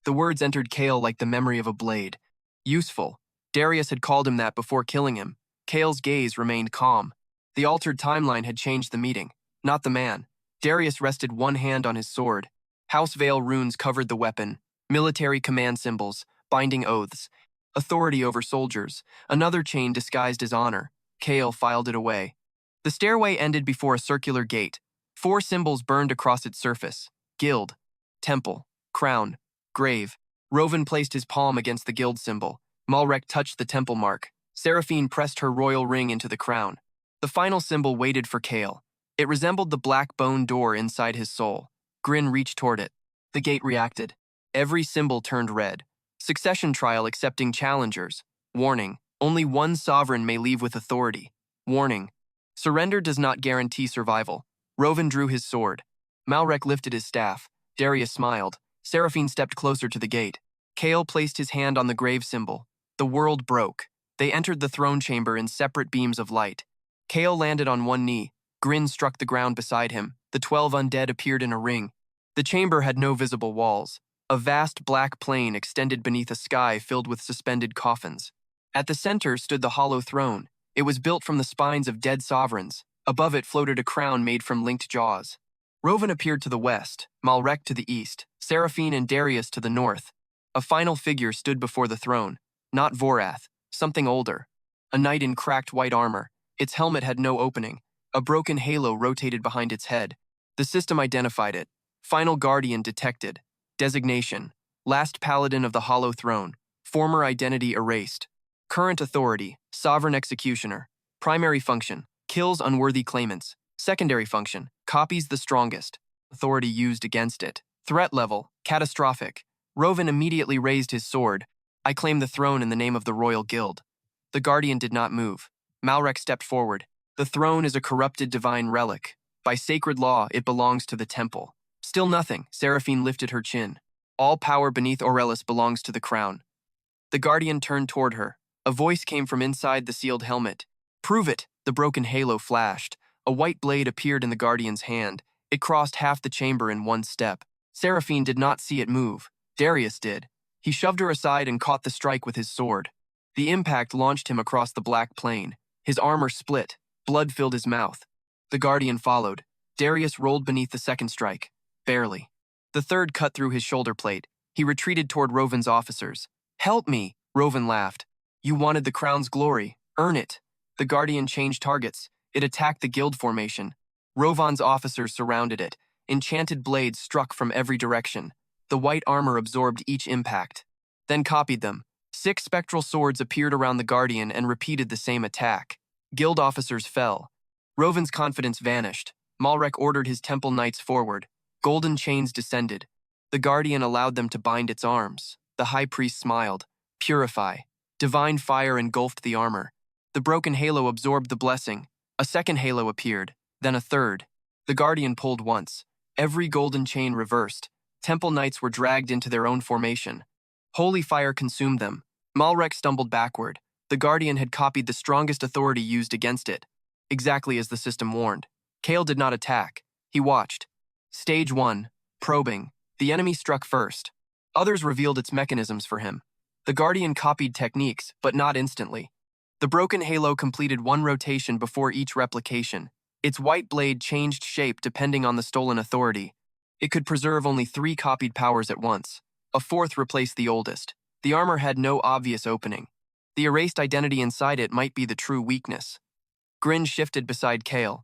The words entered Kael like the memory of a blade. Useful. Darius had called him that before killing him. Kael's gaze remained calm. The altered timeline had changed the meeting, not the man. Darius rested one hand on his sword. House Veil runes covered the weapon, military command symbols, binding oaths, authority over soldiers, another chain disguised as honor. Kael filed it away. The stairway ended before a circular gate. 4 symbols burned across its surface. Guild, temple, crown, grave. Rovan placed his palm against the guild symbol. Malrek touched the temple mark. Seraphine pressed her royal ring into the crown. The final symbol waited for Kael. It resembled the black bone door inside his soul. Grin reached toward it. The gate reacted. Every symbol turned red. Succession trial accepting challengers. Warning, only one sovereign may leave with authority. Warning, surrender does not guarantee survival. Rovan drew his sword. Malrek lifted his staff. Darius smiled. Seraphine stepped closer to the gate. Kael placed his hand on the grave symbol. The world broke. They entered the throne chamber in separate beams of light. Kael landed on one knee. Grin struck the ground beside him. The 12 undead appeared in a ring. The chamber had no visible walls. A vast black plain extended beneath a sky filled with suspended coffins. At the center stood the hollow throne. It was built from the spines of dead sovereigns. Above it floated a crown made from linked jaws. Rovan appeared to the west, Malrek to the east, Seraphine and Darius to the north. A final figure stood before the throne. Not Vorath, something older. A knight in cracked white armor. Its helmet had no opening. A broken halo rotated behind its head. The system identified it. Final Guardian detected. Designation: Last Paladin of the Hollow Throne. Former identity erased. Current authority: Sovereign Executioner. Primary function: Kills unworthy claimants. Secondary function: Copies the strongest. Authority used against it. Threat level: Catastrophic. Rovan immediately raised his sword. I claim the throne in the name of the Royal Guild. The Guardian did not move. Malrek stepped forward. The throne is a corrupted divine relic. By sacred law, it belongs to the temple. Still nothing. Seraphine lifted her chin. All power beneath Aurelis belongs to the crown. The Guardian turned toward her. A voice came from inside the sealed helmet. Prove it! The broken halo flashed. A white blade appeared in the Guardian's hand. It crossed half the chamber in one step. Seraphine did not see it move. Darius did. He shoved her aside and caught the strike with his sword. The impact launched him across the black plain. His armor split. Blood filled his mouth. The Guardian followed. Darius rolled beneath the second strike. Barely. The third cut through his shoulder plate. He retreated toward Rovan's officers. Help me! Rovan laughed. You wanted the crown's glory. Earn it. The Guardian changed targets. It attacked the guild formation. Rovan's officers surrounded it. Enchanted blades struck from every direction. The white armor absorbed each impact. Then copied them. 6 spectral swords appeared around the Guardian and repeated the same attack. Guild officers fell. Rovan's confidence vanished. Malrek ordered his temple knights forward. Golden chains descended. The Guardian allowed them to bind its arms. The high priest smiled. Purify. Divine fire engulfed the armor. The broken halo absorbed the blessing. A second halo appeared, then a third. The Guardian pulled once. Every golden chain reversed. Temple knights were dragged into their own formation. Holy fire consumed them. Malrek stumbled backward. The Guardian had copied the strongest authority used against it. Exactly as the system warned. Kael did not attack. He watched. Stage 1. Probing. The enemy struck first. Others revealed its mechanisms for him. The Guardian copied techniques, but not instantly. The broken halo completed one rotation before each replication. Its white blade changed shape depending on the stolen authority. It could preserve only 3 copied powers at once. A fourth replaced the oldest. The armor had no obvious opening. The erased identity inside it might be the true weakness. Grin shifted beside Kael.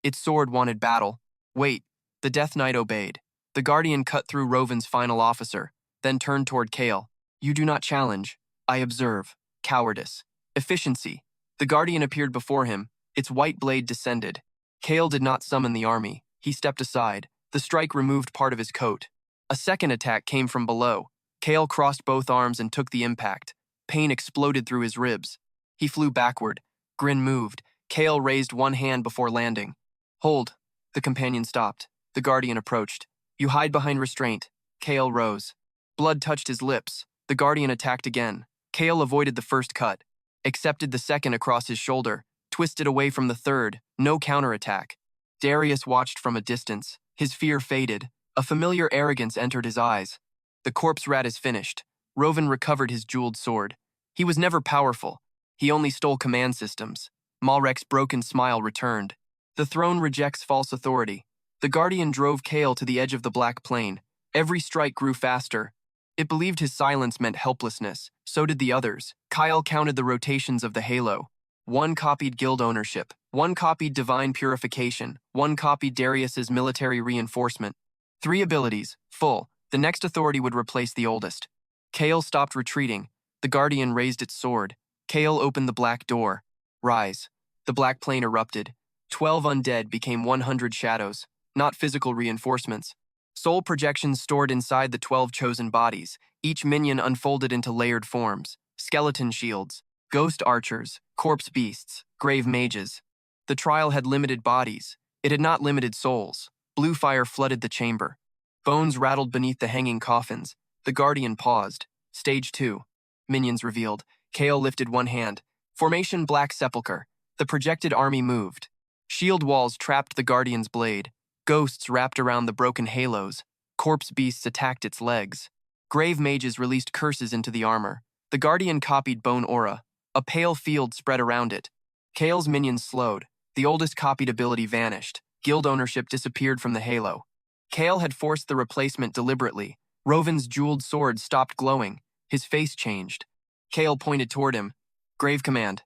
Its sword wanted battle. Wait. The Death Knight obeyed. The Guardian cut through Rovan's final officer, then turned toward Kael. You do not challenge. I observe. Cowardice. Efficiency. The Guardian appeared before him. Its white blade descended. Kael did not summon the army. He stepped aside. The strike removed part of his coat. A second attack came from below. Kael crossed both arms and took the impact. Pain exploded through his ribs. He flew backward. Grin moved. Kael raised one hand before landing. Hold. The companion stopped. The Guardian approached. You hide behind restraint. Kael rose. Blood touched his lips. The Guardian attacked again. Kael avoided the first cut. Accepted the second across his shoulder. twisted away from the third, no counterattack. Darius watched from a distance. His fear faded. A familiar arrogance entered his eyes. The corpse rat is finished. Rovan recovered his jeweled sword. He was never powerful. He only stole command systems. Malrek's broken smile returned. The throne rejects false authority. The Guardian drove Kael to the edge of the Black Plain. Every strike grew faster. It believed his silence meant helplessness. So did the others. Kael counted the rotations of the halo. One copied guild ownership. One copied divine purification. One copied Darius's military reinforcement. 3 abilities, full. The next authority would replace the oldest. Kael stopped retreating. The Guardian raised its sword. Kael opened the black door. Rise. The Black Plain erupted. 12 undead became 100 shadows, not physical reinforcements. Soul projections stored inside the 12 chosen bodies. Each minion unfolded into layered forms. Skeleton shields, ghost archers, corpse beasts, grave mages. The trial had limited bodies. It had not limited souls. Blue fire flooded the chamber. Bones rattled beneath the hanging coffins. The Guardian paused. Stage 2. Minions revealed. Kael lifted one hand. Formation Black Sepulchre. The projected army moved. Shield walls trapped the Guardian's blade. Ghosts wrapped around the broken halos. Corpse beasts attacked its legs. Grave mages released curses into the armor. The Guardian copied Bone Aura. A pale field spread around it. Kael's minions slowed. The oldest copied ability vanished. Guild ownership disappeared from the halo. Kael had forced the replacement deliberately. Rovin's jeweled sword stopped glowing. His face changed. Kael pointed toward him. Grave command.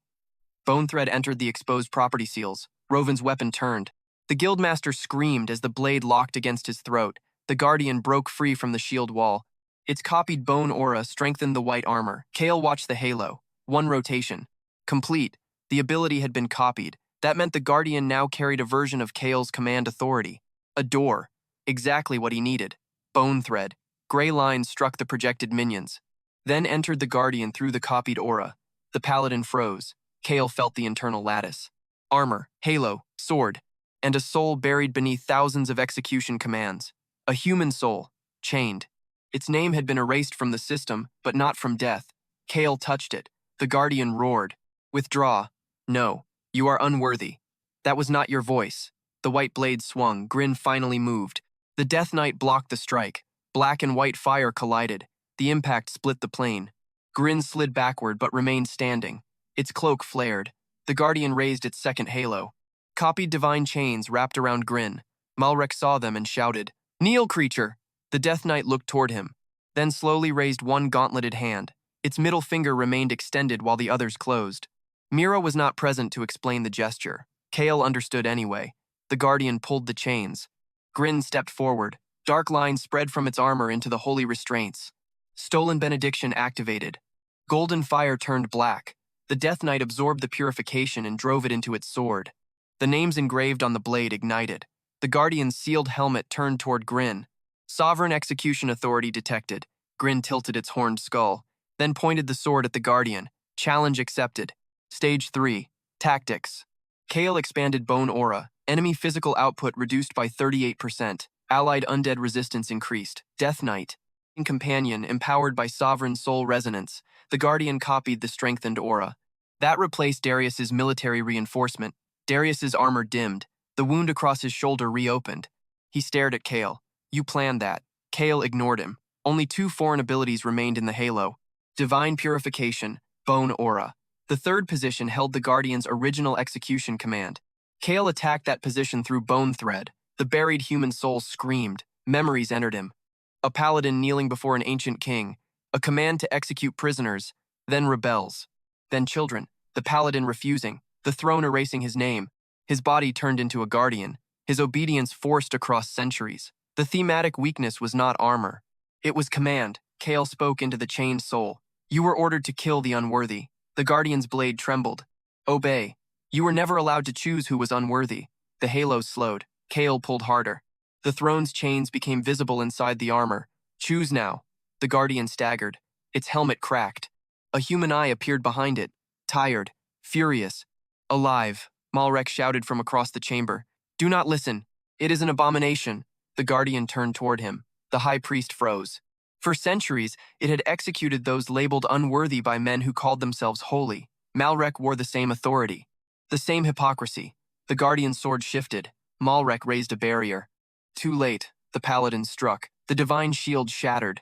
Bone thread entered the exposed property seals. Rovin's weapon turned. The guildmaster screamed as the blade locked against his throat. The Guardian broke free from the shield wall. Its copied Bone Aura strengthened the white armor. Kael watched the halo. One rotation. Complete. The ability had been copied. That meant the Guardian now carried a version of Kael's command authority. A door. Exactly what he needed. Bone thread. Gray lines struck the projected minions. Then entered the Guardian through the copied aura. The paladin froze. Kael felt the internal lattice. Armor, halo, sword, and a soul buried beneath thousands of execution commands. A human soul, chained. Its name had been erased from the system, but not from death. Kael touched it. The Guardian roared. Withdraw. No, you are unworthy. That was not your voice. The white blade swung. Grin finally moved. The Death Knight blocked the strike. Black and white fire collided. The impact split the plane. Grin slid backward but remained standing. Its cloak flared. The Guardian raised its second halo. Copied divine chains wrapped around Grin. Malrek saw them and shouted, "Kneel, creature!" The Death Knight looked toward him, then slowly raised one gauntleted hand. Its middle finger remained extended while the others closed. Mira was not present to explain the gesture. Kael understood anyway. The Guardian pulled the chains. Grin stepped forward. Dark lines spread from its armor into the holy restraints. Stolen benediction activated. Golden fire turned black. The Death Knight absorbed the purification and drove it into its sword. The names engraved on the blade ignited. The Guardian's sealed helmet turned toward Grin. Sovereign Execution Authority detected. Grin tilted its horned skull, then pointed the sword at the Guardian. Challenge accepted. Stage 3. Tactics. Kael expanded Bone Aura. Enemy physical output reduced by 38%. Allied undead resistance increased. Death Knight. Companion empowered by Sovereign Soul Resonance. The Guardian copied the strengthened aura. That replaced Darius's military reinforcement. Darius's armor dimmed. The wound across his shoulder reopened. He stared at Kael. You planned that. Kael ignored him. Only 2 foreign abilities remained in the halo. Divine Purification, Bone Aura. The third position held the Guardian's original execution command. Kael attacked that position through Bone Thread. The buried human soul screamed. Memories entered him. A paladin kneeling before an ancient king. A command to execute prisoners. Then rebels. Then children. The paladin refusing. The throne erasing his name. His body turned into a guardian. His obedience forced across centuries. The thematic weakness was not armor. It was command. Kael spoke into the chained soul. You were ordered to kill the unworthy. The guardian's blade trembled. Obey. You were never allowed to choose who was unworthy. The halo slowed. Kael pulled harder. The throne's chains became visible inside the armor. Choose now. The Guardian staggered. Its helmet cracked. A human eye appeared behind it. Tired. Furious. Alive. Malrek shouted from across the chamber. Do not listen. It is an abomination. The Guardian turned toward him. The high priest froze. For centuries, it had executed those labeled unworthy by men who called themselves holy. Malrek wore the same authority. The same hypocrisy. The Guardian's sword shifted. Malrek raised a barrier. Too late, the Paladin struck. The divine shield shattered.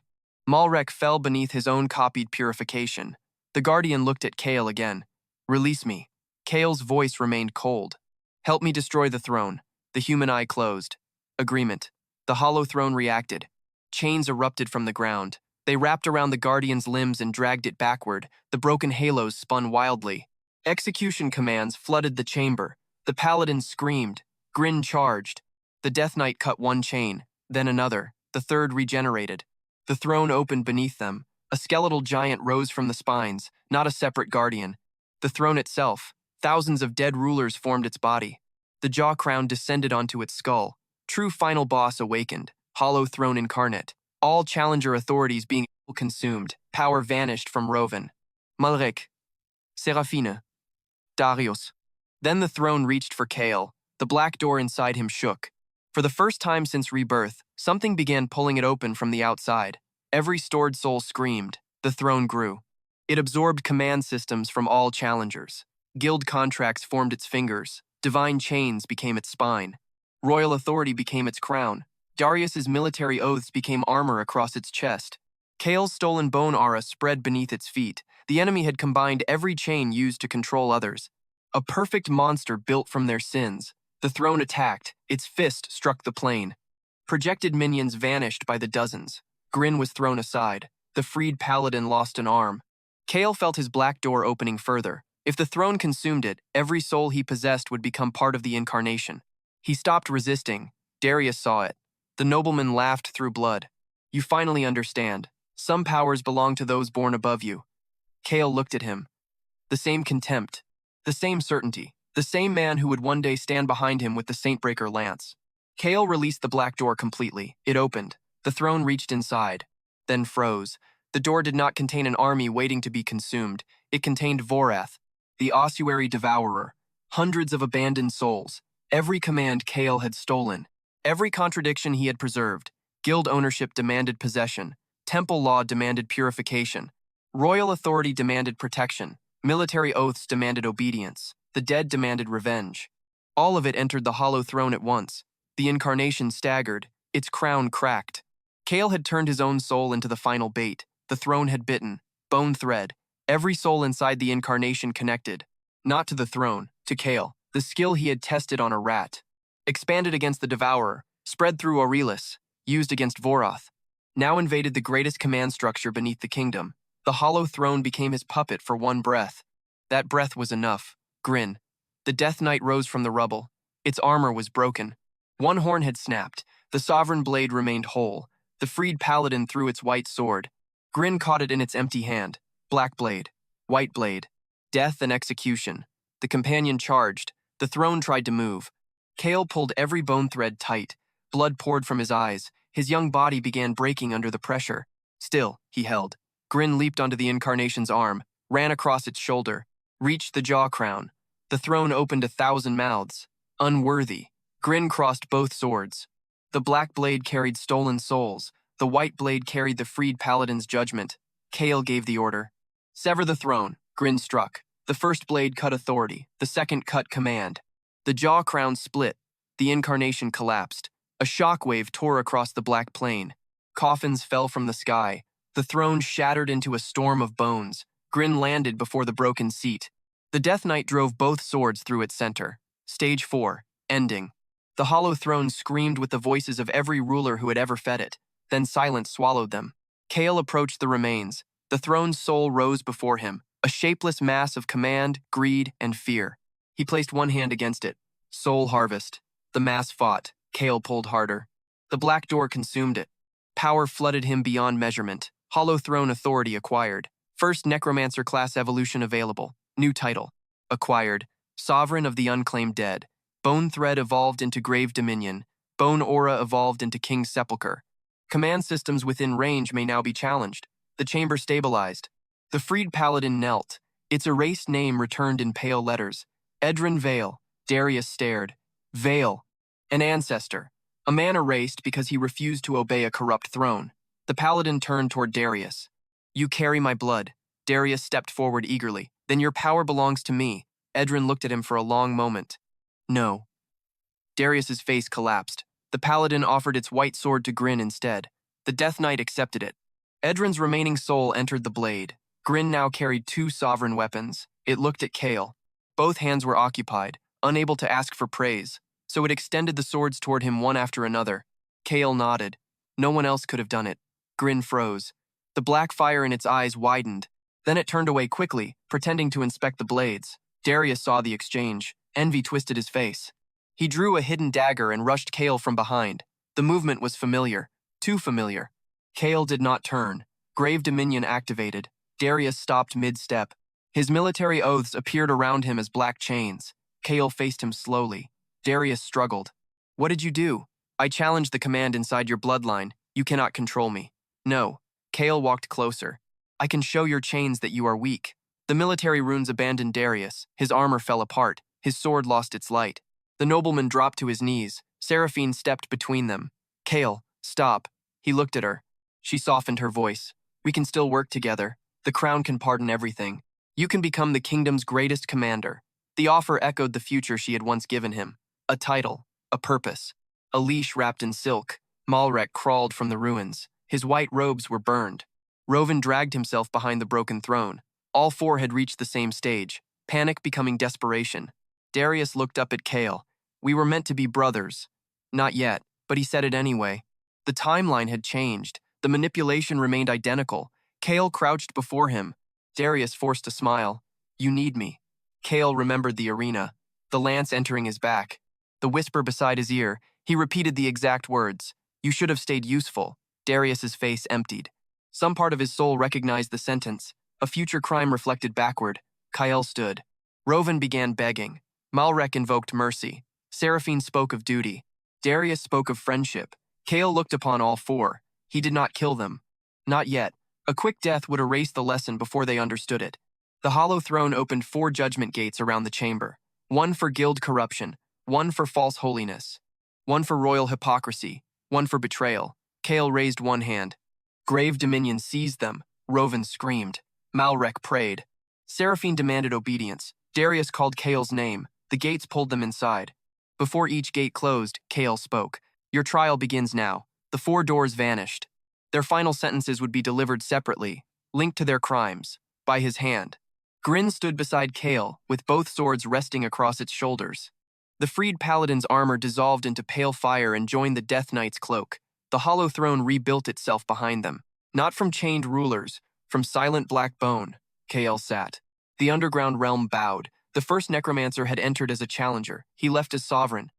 Malrek fell beneath his own copied purification. The Guardian looked at Kael again. Release me. Kael's voice remained cold. Help me destroy the throne. The human eye closed. Agreement. The hollow throne reacted. Chains erupted from the ground. They wrapped around the Guardian's limbs and dragged it backward. The broken halos spun wildly. Execution commands flooded the chamber. The Paladin screamed. Grin charged. The Death Knight cut one chain, then another. The third regenerated. The throne opened beneath them. A skeletal giant rose from the spines, not a separate guardian. The throne itself, thousands of dead rulers formed its body. The jaw crown descended onto its skull. True final boss awakened, hollow throne incarnate. All challenger authorities being consumed. Power vanished from Roven. Malrek. Serafina. Darius. Then the throne reached for Kael. The black door inside him shook. For the first time since rebirth, something began pulling it open from the outside. Every stored soul screamed. The throne grew. It absorbed command systems from all challengers. Guild contracts formed its fingers. Divine chains became its spine. Royal authority became its crown. Darius's military oaths became armor across its chest. Kael's stolen bone aura spread beneath its feet. The enemy had combined every chain used to control others. A perfect monster built from their sins. The throne attacked. Its fist struck the plane. Projected minions vanished by the dozens. Grin was thrown aside. The freed paladin lost an arm. Kael felt his black door opening further. If the throne consumed it, every soul he possessed would become part of the incarnation. He stopped resisting. Darius saw it. The nobleman laughed through blood. You finally understand. Some powers belong to those born above you. Kael looked at him. The same contempt. The same certainty. The same man who would one day stand behind him with the Saintbreaker lance. Kael released the black door completely. It opened. The throne reached inside. Then froze. The door did not contain an army waiting to be consumed. It contained Vorath, the ossuary devourer. Hundreds of abandoned souls. Every command Kael had stolen. Every contradiction he had preserved. Guild ownership demanded possession. Temple law demanded purification. Royal authority demanded protection. Military oaths demanded obedience. The dead demanded revenge. All of it entered the hollow throne at once. The incarnation staggered. Its crown cracked. Kael had turned his own soul into the final bait. The throne had bitten. Bone thread. Every soul inside the incarnation connected. Not to the throne, to Kael, the skill he had tested on a rat. Expanded against the devourer, spread through Aurelius, used against Vorath. Now invaded the greatest command structure beneath the kingdom. The hollow throne became his puppet for one breath. That breath was enough. Grin. The Death Knight rose from the rubble. Its armor was broken. One horn had snapped. The sovereign blade remained whole. The freed paladin threw its white sword. Grin caught it in its empty hand. Black blade. White blade. Death and execution. The companion charged. The throne tried to move. Kael pulled every bone thread tight. Blood poured from his eyes. His young body began breaking under the pressure. Still, he held. Grin leaped onto the incarnation's arm, ran across its shoulder, reached the jaw crown. The throne opened 1,000 mouths. Unworthy. Grin crossed both swords. The black blade carried stolen souls. The white blade carried the freed paladin's judgment. Kael gave the order. Sever the throne. Grin struck. The first blade cut authority. The second cut command. The jaw crown split. The incarnation collapsed. A shockwave tore across the black plain. Coffins fell from the sky. The throne shattered into a storm of bones. Grin landed before the broken seat. The Death Knight drove both swords through its center. Stage 4. Ending. The hollow throne screamed with the voices of every ruler who had ever fed it. Then silence swallowed them. Kael approached the remains. The throne's soul rose before him, a shapeless mass of command, greed, and fear. He placed one hand against it. Soul harvest. The mass fought. Kael pulled harder. The black door consumed it. Power flooded him beyond measurement. Hollow throne authority acquired. First Necromancer class evolution available. New title. Acquired. Sovereign of the Unclaimed Dead. Bone thread evolved into Grave Dominion. Bone aura evolved into King's Sepulchre. Command systems within range may now be challenged. The chamber stabilized. The freed paladin knelt. Its erased name returned in pale letters. Edrin Vale. Darius stared. Vale. An ancestor. A man erased because he refused to obey a corrupt throne. The paladin turned toward Darius. You carry my blood. Darius stepped forward eagerly. Then your power belongs to me. Edrin looked at him for a long moment. No. Darius's face collapsed. The paladin offered its white sword to Grin instead. The Death Knight accepted it. Edrin's remaining soul entered the blade. Grin now carried 2 sovereign weapons. It looked at Kael. Both hands were occupied, unable to ask for praise, so it extended the swords toward him one after another. Kael nodded. No one else could have done it. Grin froze. The black fire in its eyes widened. Then it turned away quickly, pretending to inspect the blades. Darius saw the exchange. Envy twisted his face. He drew a hidden dagger and rushed Kael from behind. The movement was familiar. Too familiar. Kael did not turn. Grave Dominion activated. Darius stopped mid-step. His military oaths appeared around him as black chains. Kael faced him slowly. Darius struggled. What did you do? I challenged the command inside your bloodline. You cannot control me. No. Kael walked closer. I can show your chains that you are weak. The military runes abandoned Darius. His armor fell apart. His sword lost its light. The nobleman dropped to his knees. Seraphine stepped between them. Kael, stop. He looked at her. She softened her voice. We can still work together. The crown can pardon everything. You can become the kingdom's greatest commander. The offer echoed the future she had once given him. A title, a purpose, a leash wrapped in silk. Malrek crawled from the ruins. His white robes were burned. Rovan dragged himself behind the broken throne. All 4 had reached the same stage, panic becoming desperation. Darius looked up at Kael. We were meant to be brothers. Not yet, but he said it anyway. The timeline had changed. The manipulation remained identical. Kael crouched before him. Darius forced a smile. You need me. Kael remembered the arena, the lance entering his back. The whisper beside his ear. He repeated the exact words. You should have stayed useful. Darius's face emptied. Some part of his soul recognized the sentence. A future crime reflected backward. Kael stood. Rovan began begging. Malrek invoked mercy. Seraphine spoke of duty. Darius spoke of friendship. Kael looked upon all 4. He did not kill them. Not yet. A quick death would erase the lesson before they understood it. The hollow throne opened 4 judgment gates around the chamber. 1 for guild corruption, 1 for false holiness, 1 for royal hypocrisy, 1 for betrayal. Kael raised one hand. Grave Dominion seized them. Rovan screamed. Malrek prayed. Seraphine demanded obedience. Darius called Kael's name. The gates pulled them inside. Before each gate closed, Kael spoke. Your trial begins now. The 4 doors vanished. Their final sentences would be delivered separately, linked to their crimes, by his hand. Grin stood beside Kael, with both swords resting across its shoulders. The freed paladin's armor dissolved into pale fire and joined the Death Knight's cloak. The hollow throne rebuilt itself behind them. Not from chained rulers, from silent black bone, Kael sat. The underground realm bowed. The first necromancer had entered as a challenger. He left as sovereign.